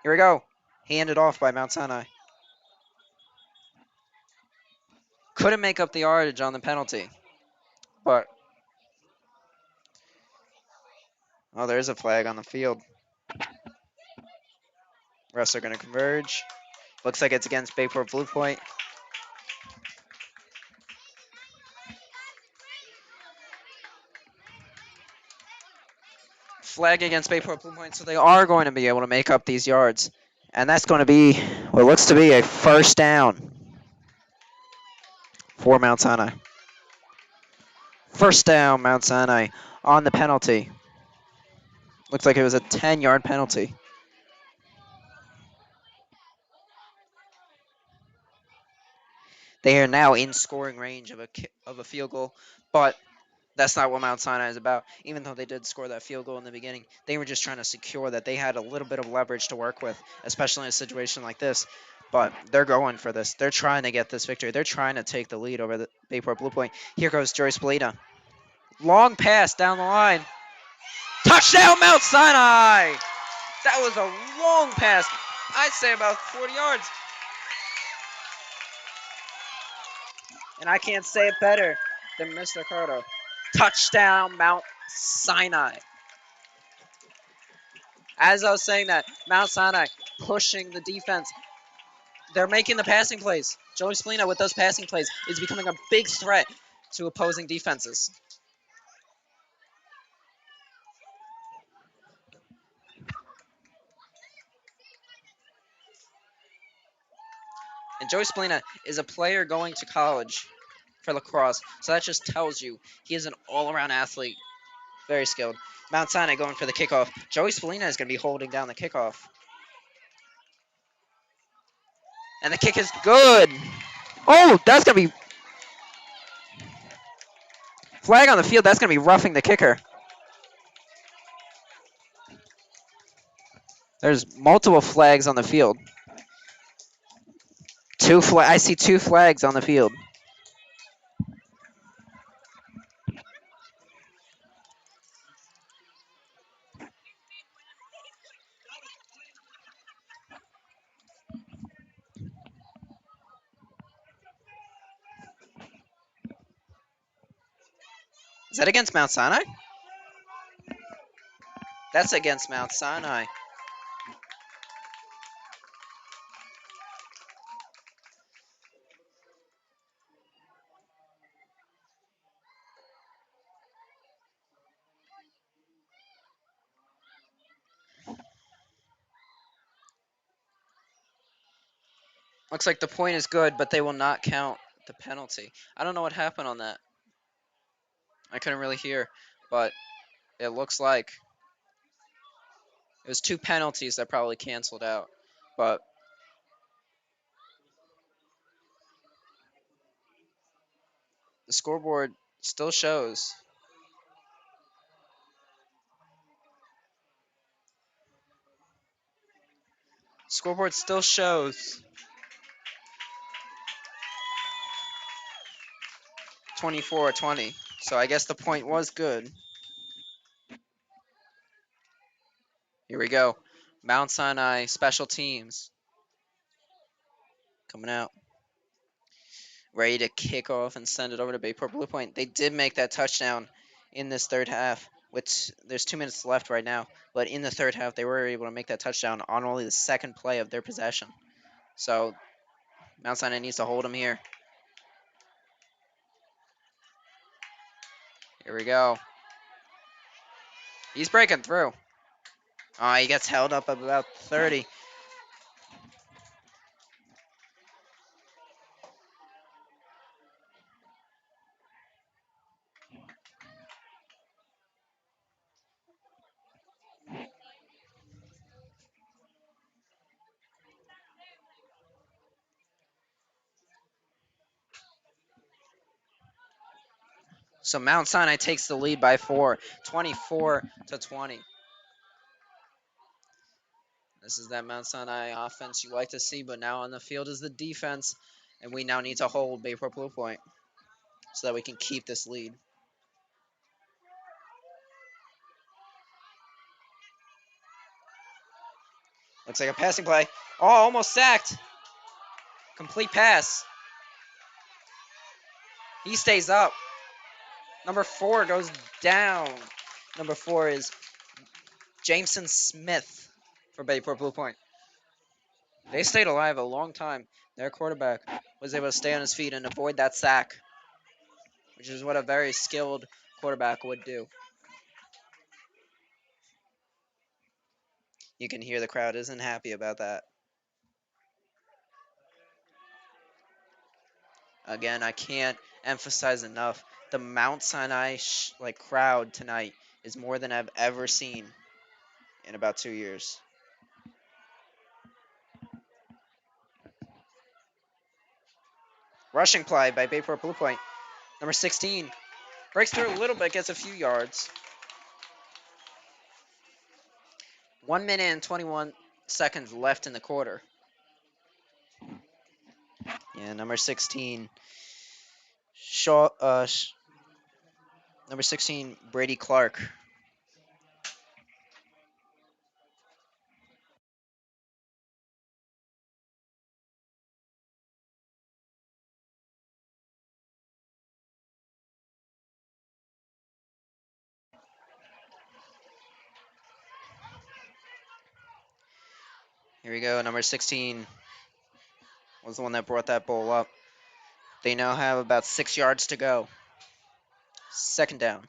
Here we go. Handed off by Mount Sinai. Couldn't make up the yardage on the penalty. But, oh, there's a flag on the field. Refs are going to converge. Looks like it's against Bayport Blue Point. Flag against Bayport Blue Point, so they are going to be able to make up these yards. And that's going to be what looks to be a first down for Mount Sinai. First down, Mount Sinai on the penalty. Looks like it was a 10-yard penalty. They are now in scoring range of a field goal, but that's not what Mount Sinai is about. Even though they did score that field goal in the beginning, they were just trying to secure that they had a little bit of leverage to work with, especially in a situation like this. But they're going for this. They're trying to get this victory. They're trying to take the lead over the Bayport Blue Point. Here goes Joyce Belita. Long pass down the line. Touchdown, Mount Sinai! That was a long pass. I'd say about 40 yards. And I can't say it better than Mr. Carter. Touchdown, Mount Sinai. As I was saying that, Mount Sinai pushing the defense. They're making the passing plays. Joey Splina with those passing plays is becoming a big threat to opposing defenses. And Joey Splina is a player going to college for lacrosse, so that just tells you he is an all-around athlete. Very skilled. Mount Sinai going for the kickoff. Joey Splina is going to be holding down the kickoff. And the kick is good. Oh, that's going to be flag on the field. That's going to be roughing the kicker. There's multiple flags on the field. I see 2 flags on the field. Is that against Mount Sinai? That's against Mount Sinai. Looks like the point is good, but they will not count the penalty. I don't know what happened on that. I couldn't really hear, but it looks like it was 2 penalties that probably canceled out. But the scoreboard still shows. Scoreboard still shows 24-20. So I guess the point was good. Here we go. Mount Sinai special teams coming out. Ready to kick off and send it over to Bayport Blue Point. They did make that touchdown in this third half, which there's 2 minutes left right now. But in the third half, they were able to make that touchdown on only the second play of their possession. So Mount Sinai needs to hold them here. Here we go. He's breaking through. Oh, he gets held up at about 30. So Mount Sinai takes the lead by 4, 24-20. This is that Mount Sinai offense you like to see, but now on the field is the defense, and we now need to hold Bayport Blue Point so that we can keep this lead. Looks like a passing play. Oh, almost sacked. Complete pass. He stays up. Number 4 goes down. Number 4 is Jameson Smith for Bayport Blue Point. They stayed alive a long time. Their quarterback was able to stay on his feet and avoid that sack, which is what a very skilled quarterback would do. You can hear the crowd isn't happy about that. Again, I can't emphasize enough. The Mount Sinai crowd tonight is more than I've ever seen in about 2 years. Rushing play by Bayport Blue Point. Number 16 breaks through a little bit, gets a few yards. 1 minute and 21 seconds left in the quarter. Yeah, number 16, Shaw. Number 16, Brady Clark. Here we go. Number 16 was the one that brought that ball up. They now have about 6 yards to go. Second down.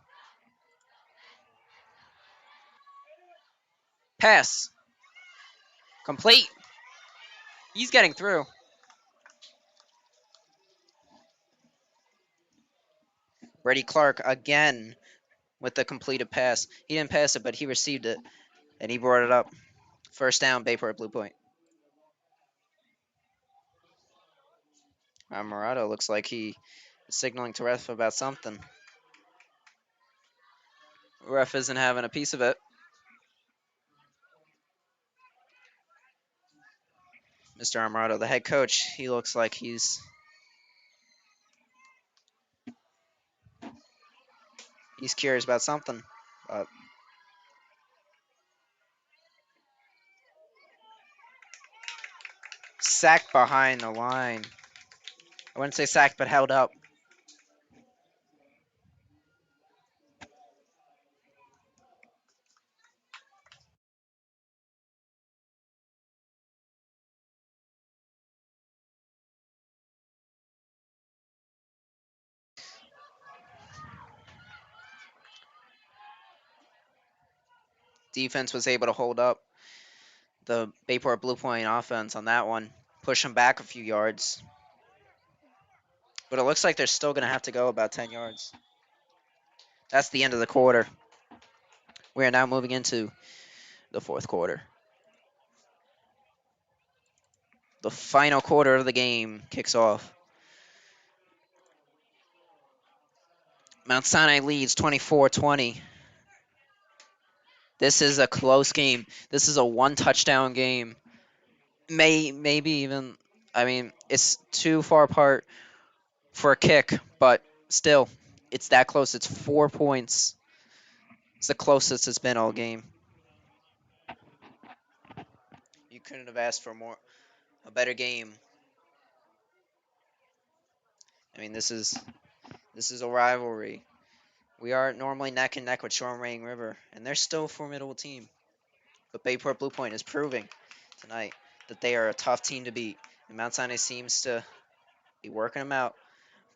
Pass. Complete. He's getting through. Brady Clark again with the completed pass. He didn't pass it, but he received it, and he brought it up. First down, Bayport Blue Point. Murado looks like he is signaling to ref about something. Ref isn't having a piece of it. Mr. Amarato, the head coach, he looks like he's curious about something. Sacked behind the line. I wouldn't say sacked, but held up. Defense was able to hold up the Bayport Blue Point offense on that one, push them back a few yards. But it looks like they're still going to have to go about 10 yards. That's the end of the quarter. We are now moving into the fourth quarter. The final quarter of the game kicks off. Mount Sinai leads 24-20. This is a close game. This is a one-touchdown game. Maybe even, I mean, it's too far apart for a kick, but still, it's that close. It's 4 points. It's the closest it's been all game. You couldn't have asked for a better game. I mean, this is a rivalry. We are normally neck and neck with Shoreham Rain River, and they're still a formidable team. But Bayport Blue Point is proving tonight that they are a tough team to beat. And Mount Sinai seems to be working them out,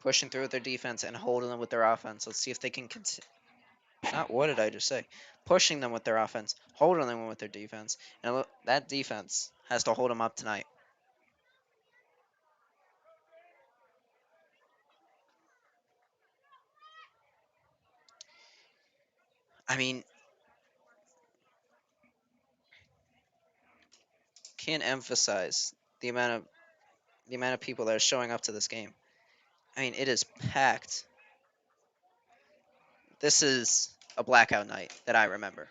pushing through with their defense and holding them with their offense. Let's see if they can not what did I just say? Pushing them with their offense, holding them with their defense. And look, that defense has to hold them up tonight. I mean, can't emphasize the amount of people that are showing up to this game. I mean, it is packed. This is a blackout night that I remember.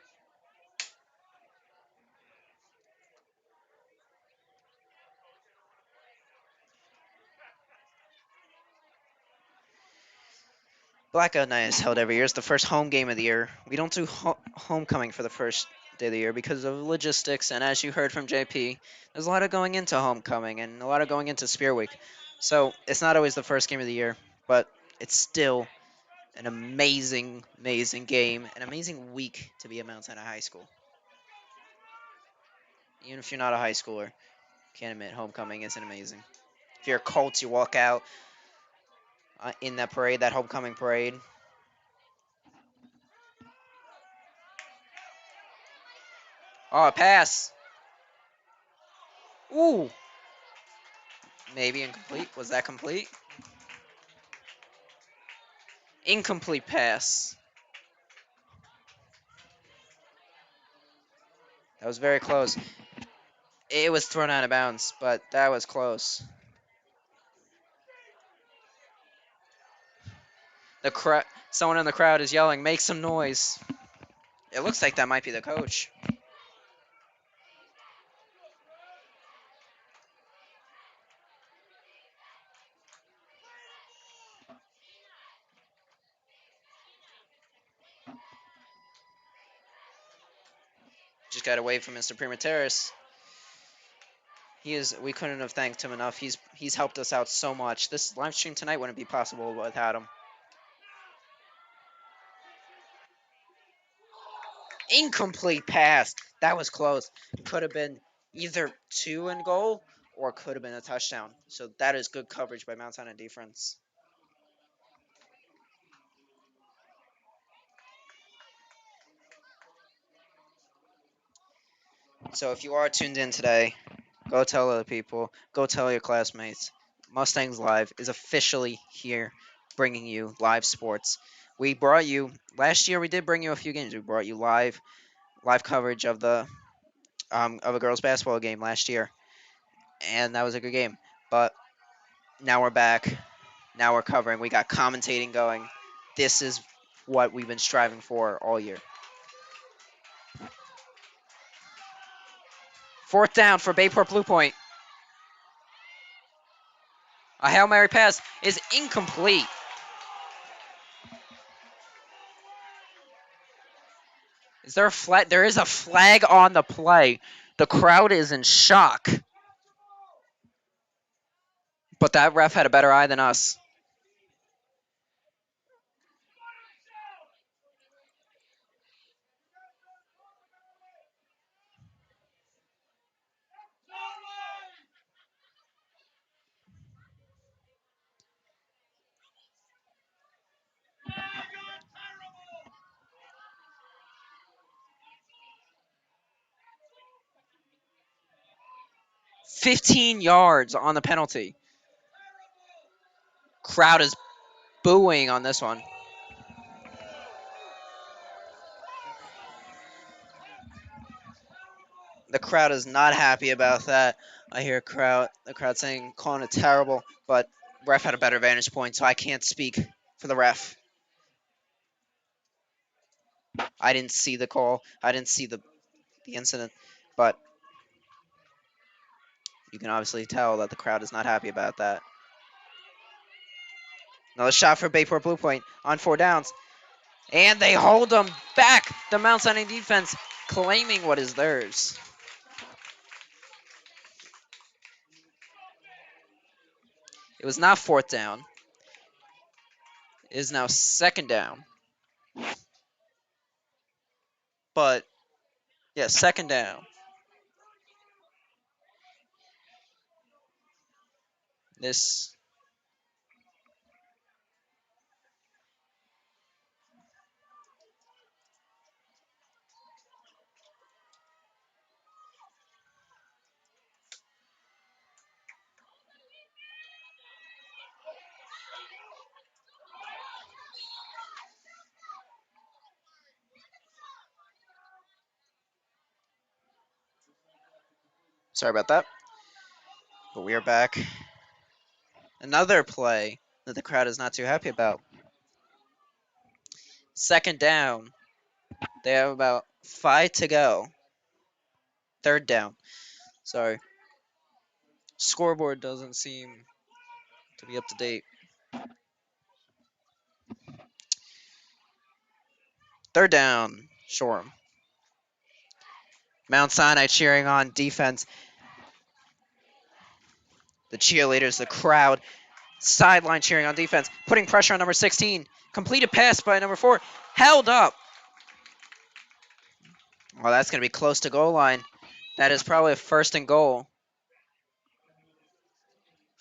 Blackout night is held every year. It's the first home game of the year. We don't do homecoming for the first day of the year because of logistics. And as you heard from JP, there's a lot of going into homecoming and a lot of going into Spear Week. So it's not always the first game of the year, but it's still an amazing, amazing game, an amazing week to be at Mount Sinai High School. Even if you're not a high schooler, can't admit homecoming isn't amazing. If you're a Colts, you walk out in that parade, that homecoming parade. Oh, a pass. Ooh. Maybe incomplete. Was that complete? Incomplete pass. That was very close. It was thrown out of bounds, but that was close. Someone in the crowd is yelling, "Make some noise!" It looks like that might be the coach. Just got away from Mr. Primateris. We couldn't have thanked him enough. He's helped us out so much. This live stream tonight wouldn't be possible without him. Incomplete pass. That was close. Could have been either 2 in goal or could have been a touchdown. So that is good coverage by Mount Sinai defense. So if you are tuned in today, go tell other people. Go tell your classmates. Mustangs Live is officially here, bringing you live sports. We brought you last year. We did bring you a few games. We brought you live coverage of a girls basketball game last year, and that was a good game. But now we're back. Now we're covering. We got commentating going. This is what we've been striving for all year. 4th down for Bayport Blue Point. A Hail Mary pass is incomplete. Is there a flag? There is a flag on the play. The crowd is in shock. But that ref had a better eye than us. $15 on the penalty. Crowd is booing on this one. The crowd is not happy about that. I hear the crowd saying, calling it terrible, but ref had a better vantage point, so I can't speak for the ref. I didn't see the call. I didn't see the incident, but you can obviously tell that the crowd is not happy about that. Another shot for Bayport Blue Point on 4 downs. And they hold them back. The Mount Sinai defense claiming what is theirs. It was not 4th down. It is now 2nd down. But, yeah, 2nd down. This. Sorry about that. But we are back. Another play that the crowd is not too happy about. 2nd down. They have about 5 to go. 3rd down. Sorry. Scoreboard doesn't seem to be up to date. 3rd down. Shoreham. Mount Sinai cheering on defense. The cheerleaders, the crowd, sideline cheering on defense, putting pressure on number 16. Completed pass by number 4. Held up. Well, that's going to be close to goal line. That is probably a 1st and goal.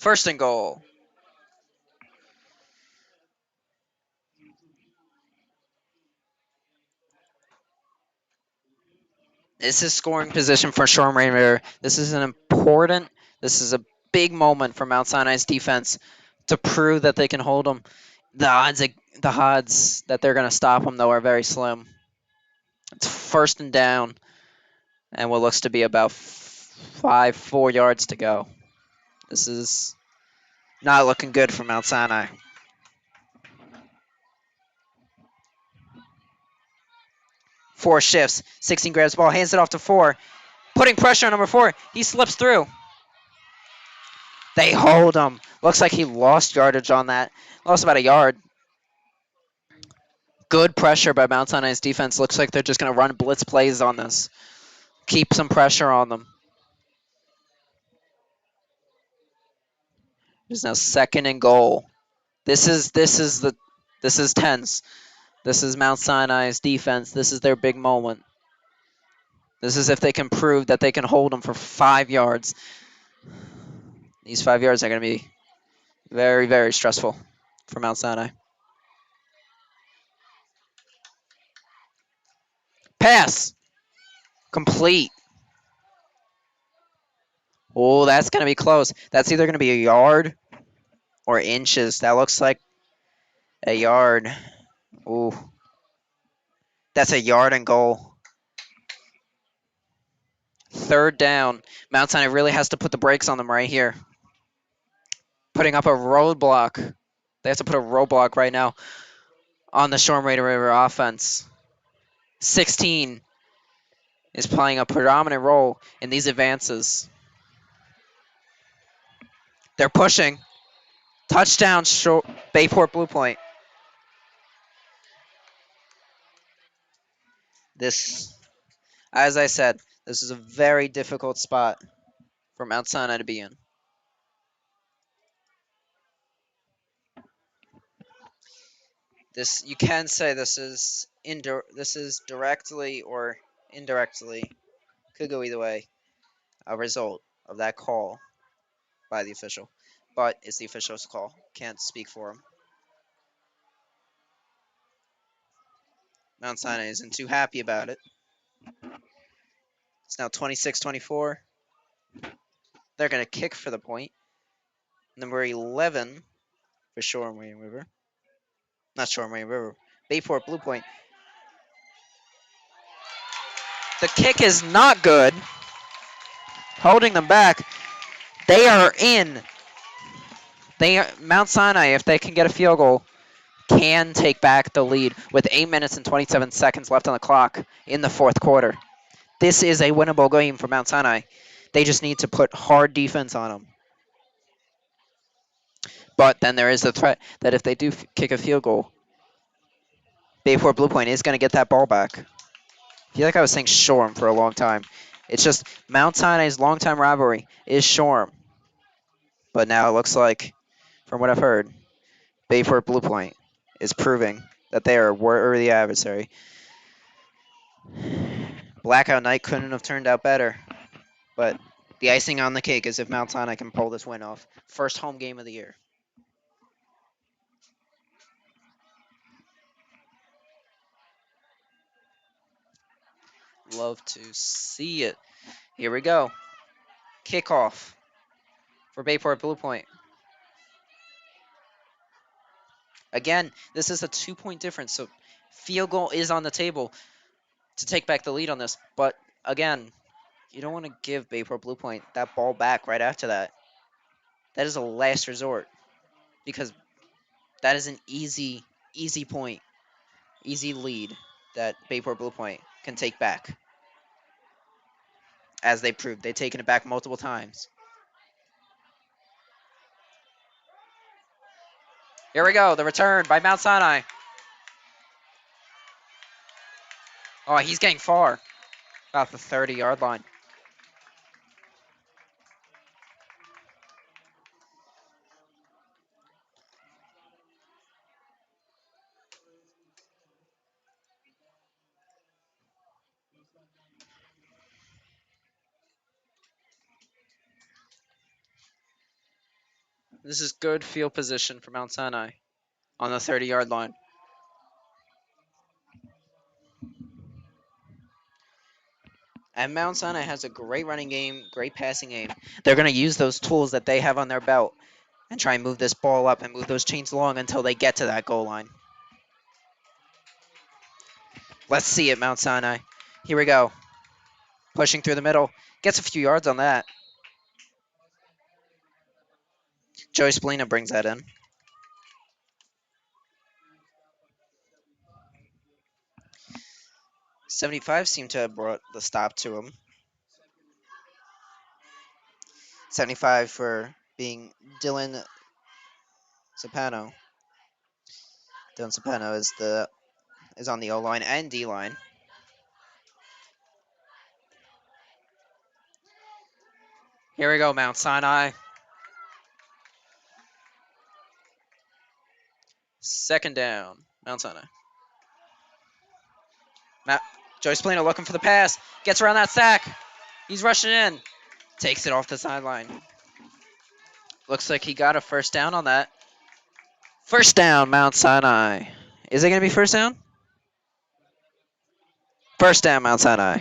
1st and goal. This is scoring position for Shoreham River. This is this is a big moment for Mount Sinai's defense to prove that they can hold them. The odds that they're going to stop them, though, are very slim. It's first and down, and what looks to be about 4 yards to go. This is not looking good for Mount Sinai. Four shifts. 16 grabs the ball, hands it off to 4. Putting pressure on number 4. He slips through. They hold him. Looks like he lost yardage on that. Lost about a yard. Good pressure by Mount Sinai's defense. Looks like they're just going to run blitz plays on this. Keep some pressure on them. There's now second and goal. This is tense. This is Mount Sinai's defense. This is their big moment. This is if they can prove that they can hold them for 5 yards. These 5 yards are going to be very, very stressful for Mount Sinai. Pass. Complete. Oh, that's going to be close. That's either going to be a yard or inches. That looks like a yard. Ooh. That's a yard and goal. Third down. Mount Sinai really has to put the brakes on them right here. Putting up a roadblock. They have to put a roadblock right now on the Shoreham River offense. 16 is playing a predominant role in these advances. They're pushing. Touchdown, Bayport Blue Point. This, as I said, this is a very difficult spot for Mount Sinai to be in. This, you can say this is directly or indirectly, could go either way, a result of that call by the official. But it's the official's call. Can't speak for him. Mount Sinai isn't too happy about it. It's now 26-24. They're going to kick for the point. Number 11 for Shoreham River. Not Shoreham River. Bayport Blue Point. The kick is not good. Holding them back. They are in. Mount Sinai, if they can get a field goal, can take back the lead with 8 minutes and 27 seconds left on the clock in the fourth quarter. This is a winnable game for Mount Sinai. They just need to put hard defense on them. But then there is the threat that if they do kick a field goal, Bayport Blue Point is going to get that ball back. I feel like I was saying Shoreham for a long time. It's just Mount Sinai's longtime rivalry is Shoreham. But now it looks like, from what I've heard, Bayport Blue Point is proving that they are a worthy adversary. Blackout Night couldn't have turned out better. But the icing on the cake is if Mount Sinai can pull this win off. First home game of the year. Love to see it. Here we go. Kickoff for Bayport Blue Point. Again, this is a 2-point difference, so field goal is on the table to take back the lead on this. But again, you don't want to give Bayport Blue Point that ball back right after that. That is a last resort because that is an easy point, easy lead that Bayport Blue Point can take back. As they proved, they've taken it back multiple times. Here we go, the return by Mount Sinai. Oh, he's getting far. About the 30-yard line. This is good field position for Mount Sinai on the 30-yard line. And Mount Sinai has a great running game, great passing game. They're going to use those tools that they have on their belt and try and move this ball up and move those chains along until they get to that goal line. Let's see it, Mount Sinai. Here we go. Pushing through the middle. Gets a few yards on that. Joey Spalina brings that in. 75 seemed to have brought the stop to him. 75 for being Dylan Zapano. Dylan Zapano is on the O line and D line. Here we go, Mount Sinai. Second down, Mount Sinai. Joey Spalina looking for the pass. Gets around that sack. He's rushing in. Takes it off the sideline. Looks like he got a first down on that. First down, Mount Sinai. Is it going to be first down? First down, Mount Sinai.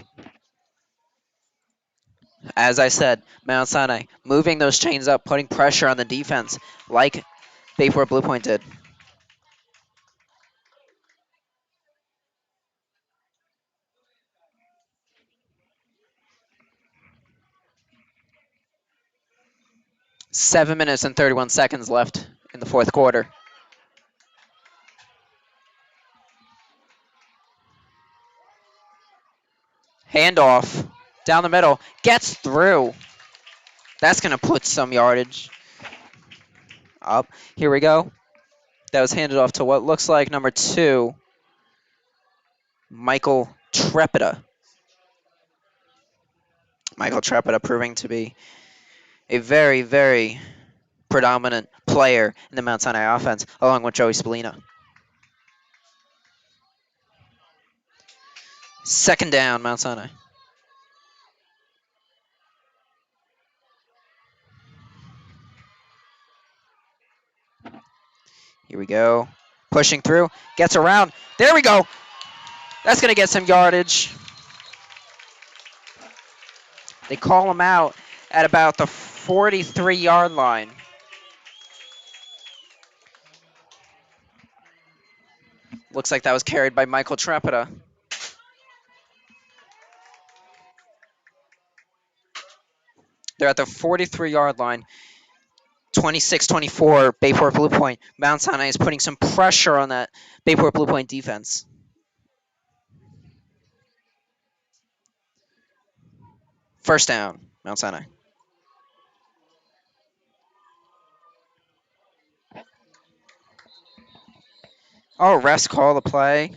As I said, Mount Sinai moving those chains up, putting pressure on the defense like Bayport Blue Point did. Seven minutes and 31 seconds left in the fourth quarter. Handoff down the middle. Gets through. That's going to put some yardage up. Here we go. That was handed off to what looks like number 2, Michael Trepida. Michael Trepida proving to be a very, very predominant player in the Mount Sinai offense, along with Joey Spalina. Second down, Mount Sinai. Here we go. Pushing through. Gets around. There we go. That's going to get some yardage. They call him out at about the 43-yard line. Looks like that was carried by Michael Trepida. They're at the 43-yard line. 26-24, Bayport Blue Point. Mount Sinai is putting some pressure on that Bayport Blue Point defense. First down, Mount Sinai. Oh, refs call the play.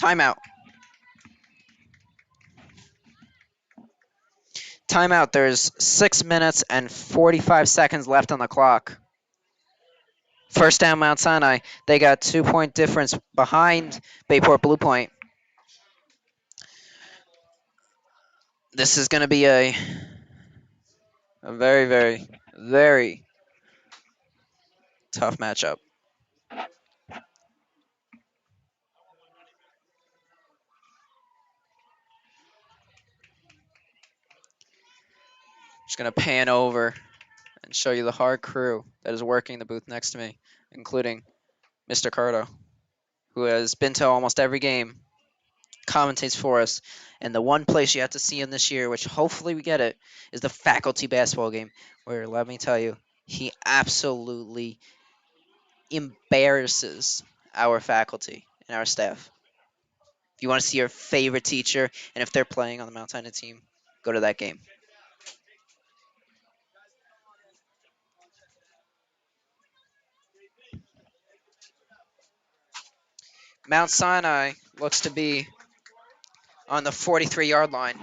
Timeout. Timeout. There's 6 minutes and 45 seconds left on the clock. First down, Mount Sinai. They got 2-point difference behind Bayport Blue Point. This is going to be a very, very, very tough matchup. Just going to pan over and show you the hard crew that is working the booth next to me, including Mr. Cardo, who has been to almost every game, commentates for us. And the one place you have to see him this year, which hopefully we get it, is the faculty basketball game, where, let me tell you, he absolutely embarrasses our faculty and our staff. If you want to see your favorite teacher, and if they're playing on the Mount Sinai team, go to that game. Mount Sinai looks to be on the 43-yard line.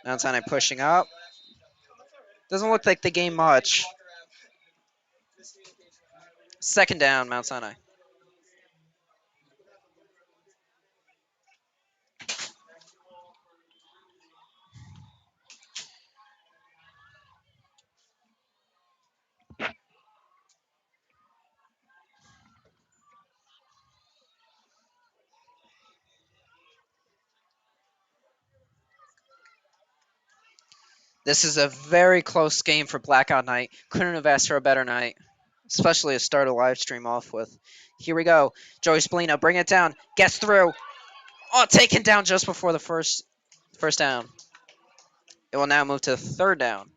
Mount Sinai pushing up. Doesn't look like they gain much. Second down, Mount Sinai. This is a very close game for Blackout Night. Couldn't have asked for a better night, especially to start a live stream off with. Here we go. Joey Spallina, bring it down. Gets through. Oh, taken down just before the first down. It will now move to third down.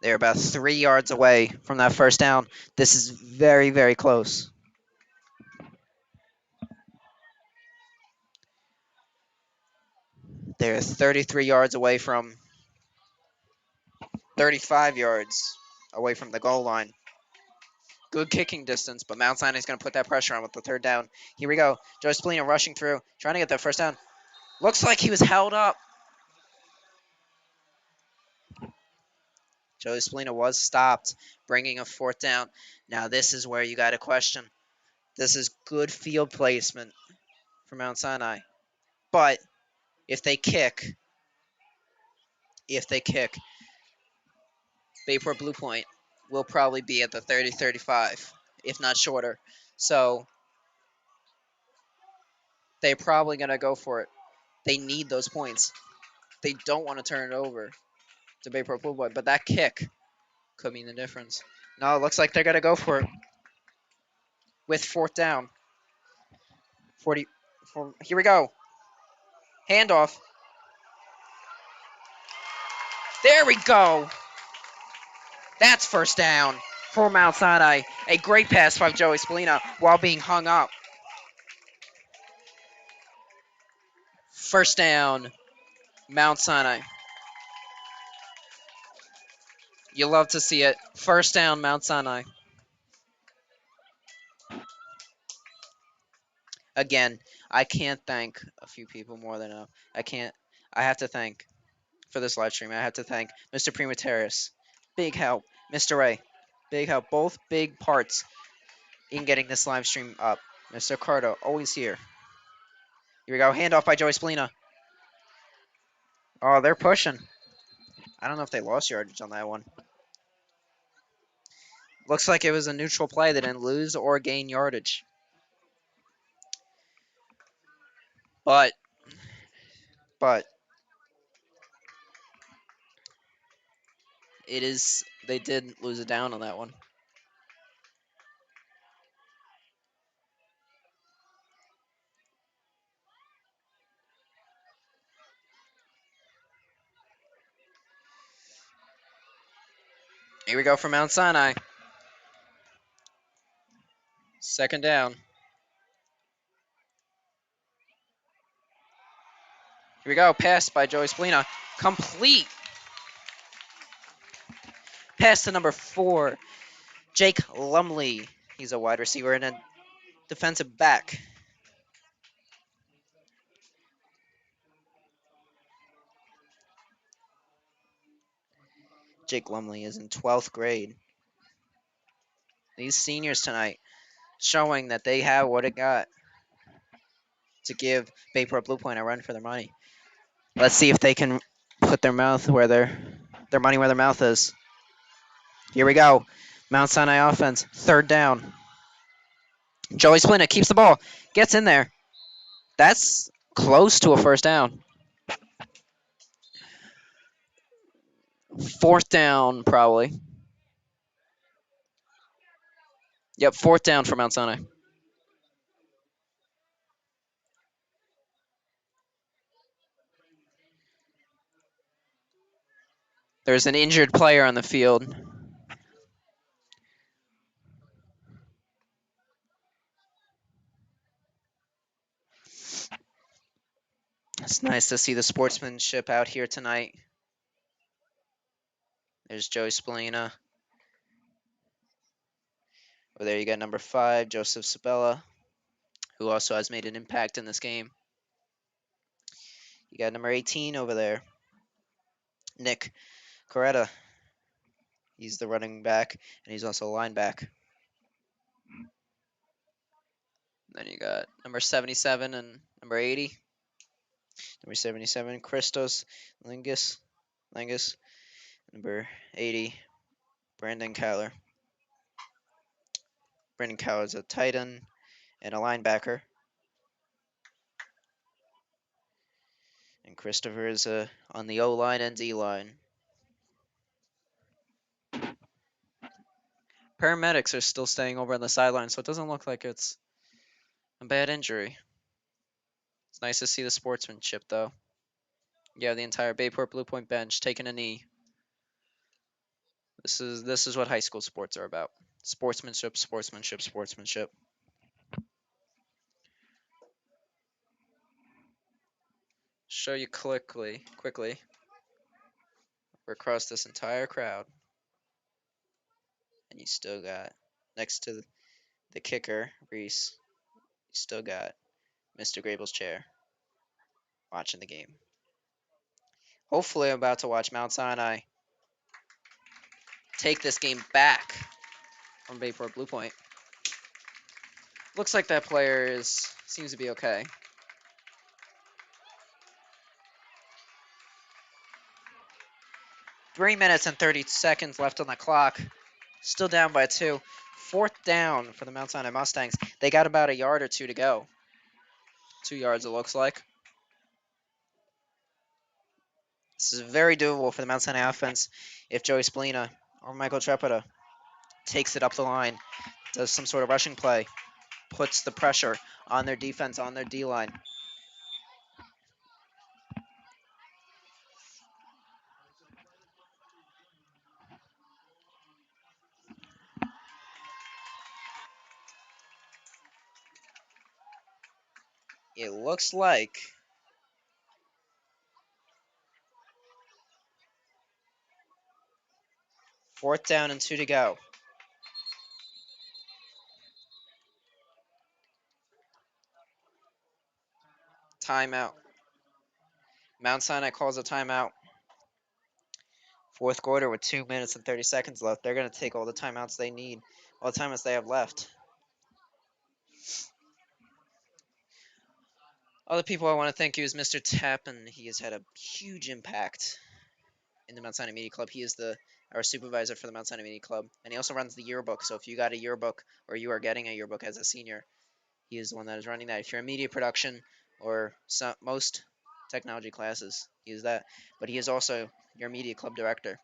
They're about 3 yards away from that first down. This is very, very close. They're 33 yards away from 35 yards away from the goal line. Good kicking distance, but Mount Sinai is going to put that pressure on with the third down. Here we go. Joe Spallina rushing through, trying to get that first down. Looks like he was held up. Joe Spallina was stopped, bringing a fourth down. Now this is where you got to question. This is good field placement for Mount Sinai. But if they kick, Bayport Blue Point will probably be at the 30-35, if not shorter. So they're probably going to go for it. They need those points. They don't want to turn it over to Bayport Blue Point, but that kick could mean the difference. No, it looks like they're going to go for it with fourth down. 40. Here we go. Handoff. There we go. That's first down for Mount Sinai. A great pass by Joey Spallina while being hung up. First down, Mount Sinai. You love to see it. First down, Mount Sinai. Again, I can't thank a few people more than enough. I have to thank, for this live stream, I have to thank Mr. Primateris. Big help. Mr. Ray. Big help. Both big parts in getting this live stream up. Mr. Cardo, always here. Here we go. Handoff by Joey Spallina. Oh, they're pushing. I don't know if they lost yardage on that one. Looks like it was a neutral play. They didn't lose or gain yardage. But they did lose it down on that one. Here we go for Mount Sinai. Second down. Here we go. Pass by Joey Spallina. Complete. Pass to number 4, Jake Lumley. He's a wide receiver and a defensive back. Jake Lumley is in 12th grade. These seniors tonight showing that they have what it got to give Bayport Blue Point a run for their money. Let's see if they can put their money where their mouth is. Here we go. Mount Sinai offense, third down. Joey Spallina keeps the ball, gets in there. That's close to a first down. Fourth down, probably. Yep, fourth down for Mount Sinai. There's an injured player on the field. It's nice to see the sportsmanship out here tonight. There's Joey Spallina. Over there you got number 5, Joseph Sabella, who also has made an impact in this game. You got number 18 over there, Nick Coretta. He's the running back, and he's also a linebacker. Then you got number 77 and number 80. Number 77, Christos Lingus. Number 80, Brandon Cowler. Brandon Cowler is a tight end and a linebacker. And Christopher is on the O-line and D-line. Paramedics are still staying over on the sideline, so it doesn't look like it's a bad injury. It's nice to see the sportsmanship, though. Yeah, the entire Bayport Blue Point bench taking a knee. This is what high school sports are about. Sportsmanship, sportsmanship, sportsmanship. Show you quickly, we're across this entire crowd. And you still got, next to the kicker, Reese, you still got Mr. Grebel's chair watching the game. Hopefully I'm about to watch Mount Sinai take this game back from Bayport Blue Point. Looks like that player seems to be okay. Three minutes and 30 seconds left on the clock. Still down by 2. Fourth down for the Mount Sinai Mustangs. They got about a yard or 2 to go. 2 yards, it looks like. This is very doable for the Mount Sinai offense if Joey Splina or Michael Trepida takes it up the line, does some sort of rushing play, puts the pressure on their defense, on their D-line. It looks like fourth down and 2 to go. Timeout. Mount Sinai calls a timeout. Fourth quarter with 2 minutes and 30 seconds left. They're going to take all the timeouts they need, all the timeouts they have left. Other people I want to thank you is Mr. Tappan. He has had a huge impact in the Mount Sinai Media Club. He is our supervisor for the Mount Sinai Media Club, and he also runs the yearbook. So if you got a yearbook or you are getting a yearbook as a senior, he is the one that is running that. If you're in media production or most technology classes, he is that. But he is also your media club director.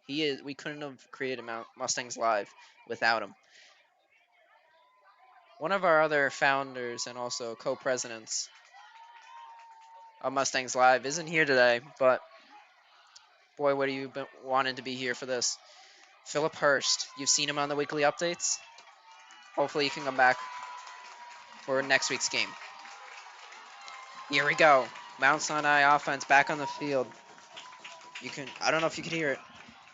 We couldn't have created Mustangs Live without him. One of our other founders and also co-presidents of Mustangs Live isn't here today, but boy, would you wanted to be here for this. Philip Hurst, you've seen him on the weekly updates. Hopefully you can come back for next week's game. Here we go. Mount Sinai offense back on the field. I don't know if you can hear it,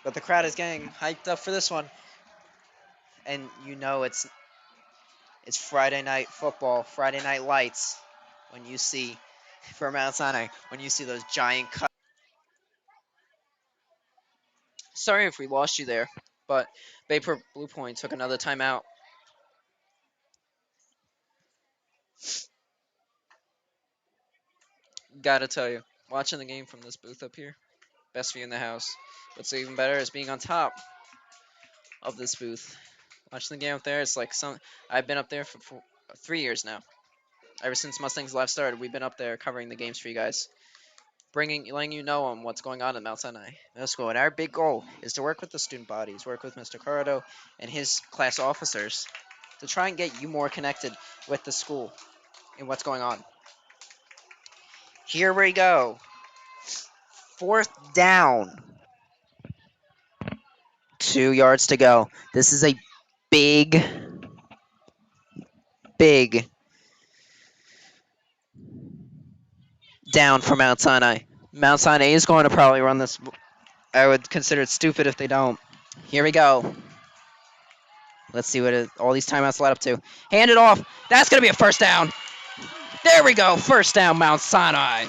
but the crowd is getting hyped up for this one. And you know it's Friday night football, Friday night lights when you see, for Mount Sinai, when you see those giant cuts. Sorry if we lost you there, but Bayport Blue Point took another timeout. Gotta tell you, watching the game from this booth up here, best view in the house. What's even better is being on top of this booth. Watching the game up there, it's like I've been up there for 3 years now. Ever since Mustangs Live started, we've been up there covering the games for you guys, letting you know on what's going on in Mount Sinai Middle School. And our big goal is to work with the student bodies, work with Mr. Corrado and his class officers to try and get you more connected with the school and what's going on. Here we go. Fourth down. 2 yards to go. This is a big down for Mount Sinai. Mount Sinai is going to probably run this. I would consider it stupid if they don't. Here we go. Let's see what all these timeouts led up to. Hand it off. That's going to be a first down. There we go. First down, Mount Sinai.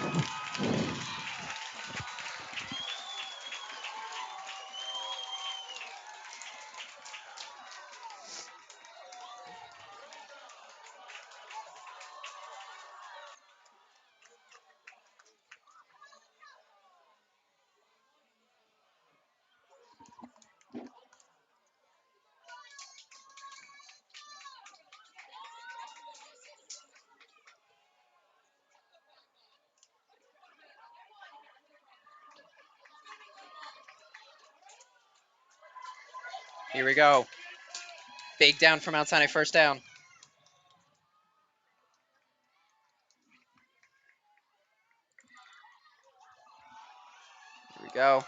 Here we go. Big down from Mount Sinai, first down. Here we go.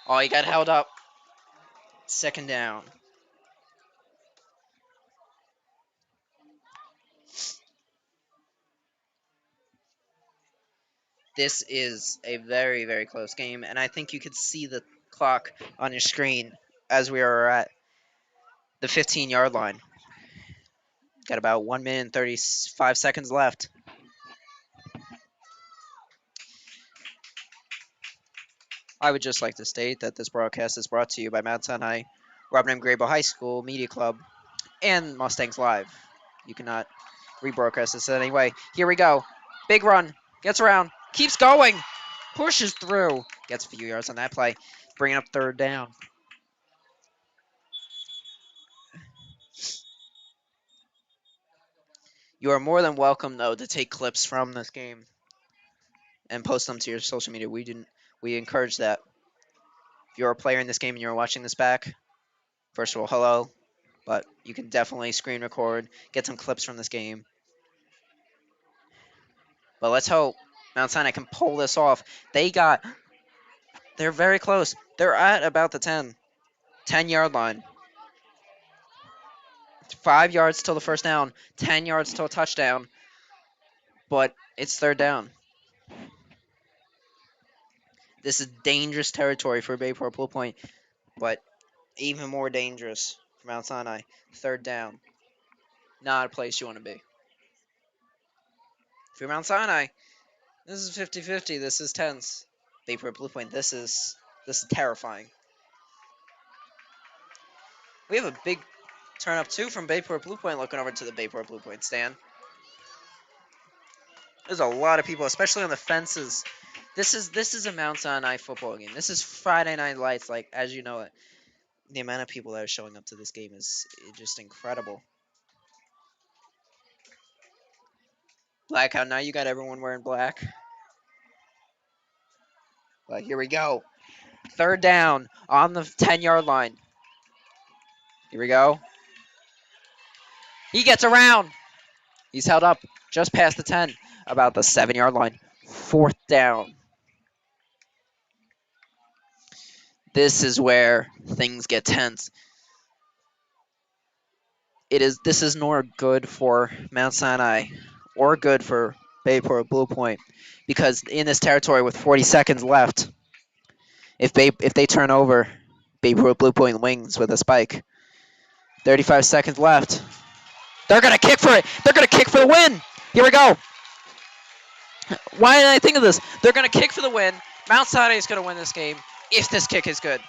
Oh, he got held up. Second down. This is a very, very close game, and I think you could see the clock on your screen as we are at the 15-yard line. Got about 1 minute and 35 seconds left. I would just like to state that this broadcast is brought to you by Mount Sinai, Robin M. Grebel High School Media Club, and Mustangs Live. You cannot rebroadcast this in any way. Here we go. Big run. Gets around. Keeps going. Pushes through. Gets a few yards on that play. Bringing up third down. You are more than welcome, though, to take clips from this game and post them to your social media. We encourage that. If you're a player in this game and you're watching this back, first of all, hello. But you can definitely screen record, get some clips from this game. But let's hope Mount Sinai can pull this off. They're very close. They're at about the 10-yard line. 5 yards till the first down, 10 yards till a touchdown. But it's third down. This is dangerous territory for Bayport Blue Point, but even more dangerous for Mount Sinai. Third down. Not a place you want to be. If you're Mount Sinai, this is 50-50. This is tense. Bayport Blue Point, this is terrifying. We have a big turn up too from Bayport Blue Point looking over to the Bayport Blue Point stand. There's a lot of people, especially on the fences. This is a Mount Sinai football game. This is Friday Night Lights, like as you know it. The amount of people that are showing up to this game is just incredible. Blackout, now you got everyone wearing black. But here we go. Third down on the 10-yard line. Here we go. He gets around. He's held up just past the 10, about the 7-yard line. Fourth down. This is where things get tense. This is nor good for Mount Sinai or good for Bayport Blue Point, because in this territory with 40 seconds left, if they turn over, Bayport Blue Point wins with a spike. 35 seconds left. They're gonna kick for it. They're gonna kick for the win. Here we go. Why did I think of this? They're gonna kick for the win. Mount Sinai is gonna win this game if this kick is good.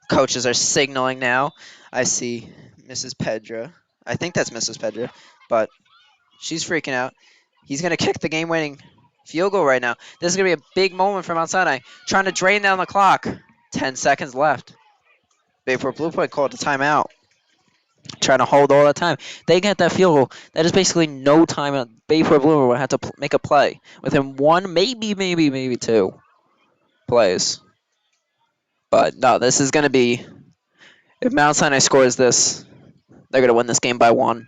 Coaches are signaling now. I see Mrs. Pedra. I think that's Mrs. Pedra, but she's freaking out. He's going to kick the game-winning field goal right now. This is going to be a big moment for Mount Sinai. Trying to drain down the clock. 10 seconds left. Bayport Blue Point called a timeout. Trying to hold all that time. They get that field goal. That is basically no time. Bayport Blue Point will have to make a play within one, maybe two plays. But no, this is going to be, if Mount Sinai scores this, they're going to win this game by 1.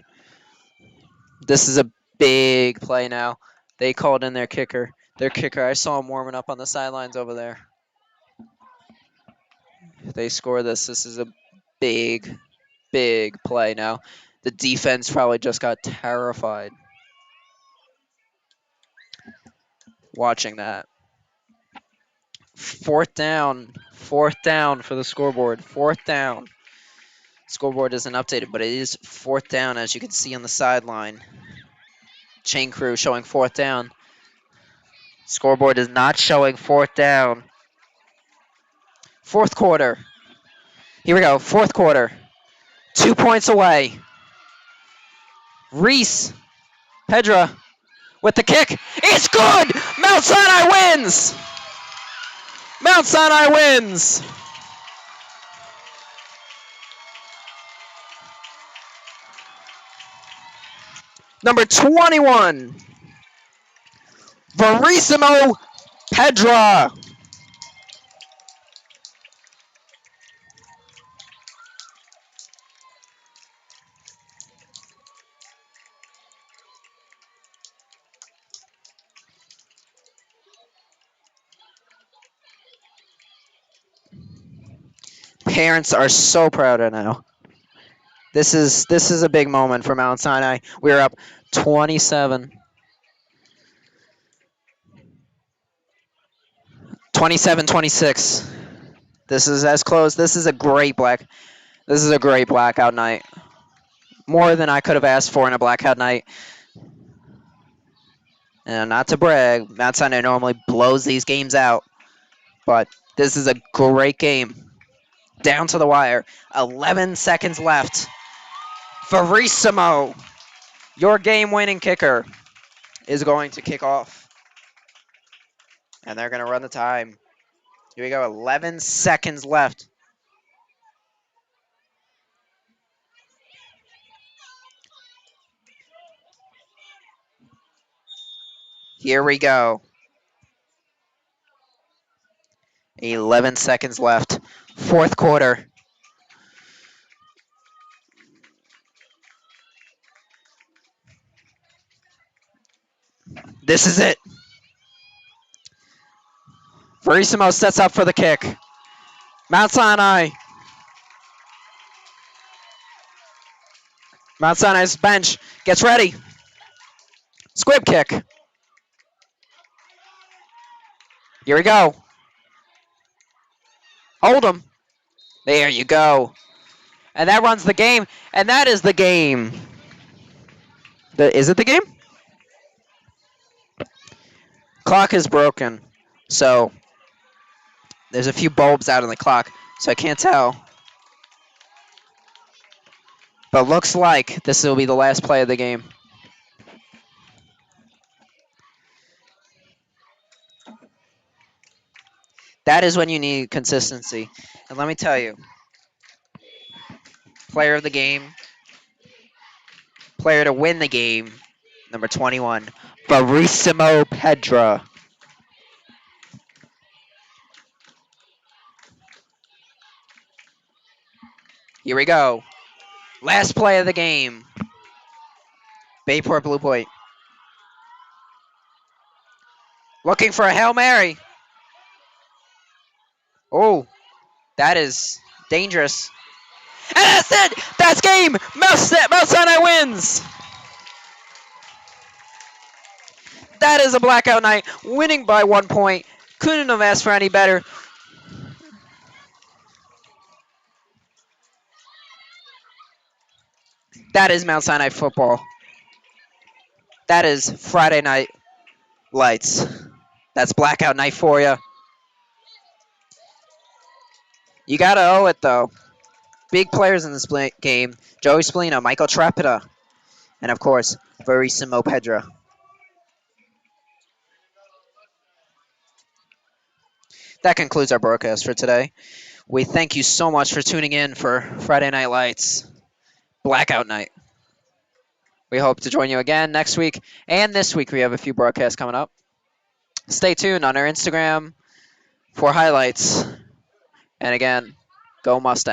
This is a big play now. They called in their kicker. I saw him warming up on the sidelines over there. If they score this, this is a big play now. The defense probably just got terrified watching that. Fourth down for the scoreboard. Fourth down. Scoreboard isn't updated, but it is fourth down, as you can see on the sideline. Chain crew showing fourth down. Scoreboard is not showing fourth down. Fourth quarter. Here we go. Fourth quarter. 2 points away. Reese Pedra with the kick. It's good! Mount Sinai wins! Mount Sinai wins! Number 21, Verissimo Pedra Parents are so proud right now. This is a big moment for Mount Sinai. We're up 27. 27-26. This is as close. This is a great blackout night. More than I could have asked for in a blackout night. And not to brag, Mount Sinai normally blows these games out, but this is a great game. Down to the wire. 11 seconds left. Verissimo, your game-winning kicker, is going to kick off. And they're going to run the time. Here we go. 11 seconds left. Here we go. 11 seconds left. Fourth quarter. This is it. Verissimo sets up for the kick. Mount Sinai. Mount Sinai's bench gets ready. Squib kick. Here we go. Hold him. There you go. And that runs the game. And that is the game. Is it the game? Clock is broken. So there's a few bulbs out on the clock. So I can't tell. But looks like this will be the last play of the game. That is when you need consistency. And let me tell you, player of the game, player to win the game, number 21, Verissimo Pedra. Here we go. Last play of the game. Bayport Blue Point. Looking for a Hail Mary. Oh, that is dangerous. And that's it. That's game. Mount Sinai wins. That is a blackout night. Winning by 1 point. Couldn't have asked for any better. That is Mount Sinai football. That is Friday night lights. That's blackout night for you. You gotta owe it though. Big players in this game: Joey Spallino, Michael Trapita, and of course Verissimo Pedra. That concludes our broadcast for today. We thank you so much for tuning in for Friday Night Lights Blackout Night. We hope to join you again next week and this week. We have a few broadcasts coming up. Stay tuned on our Instagram for highlights. And again, go Mustangs.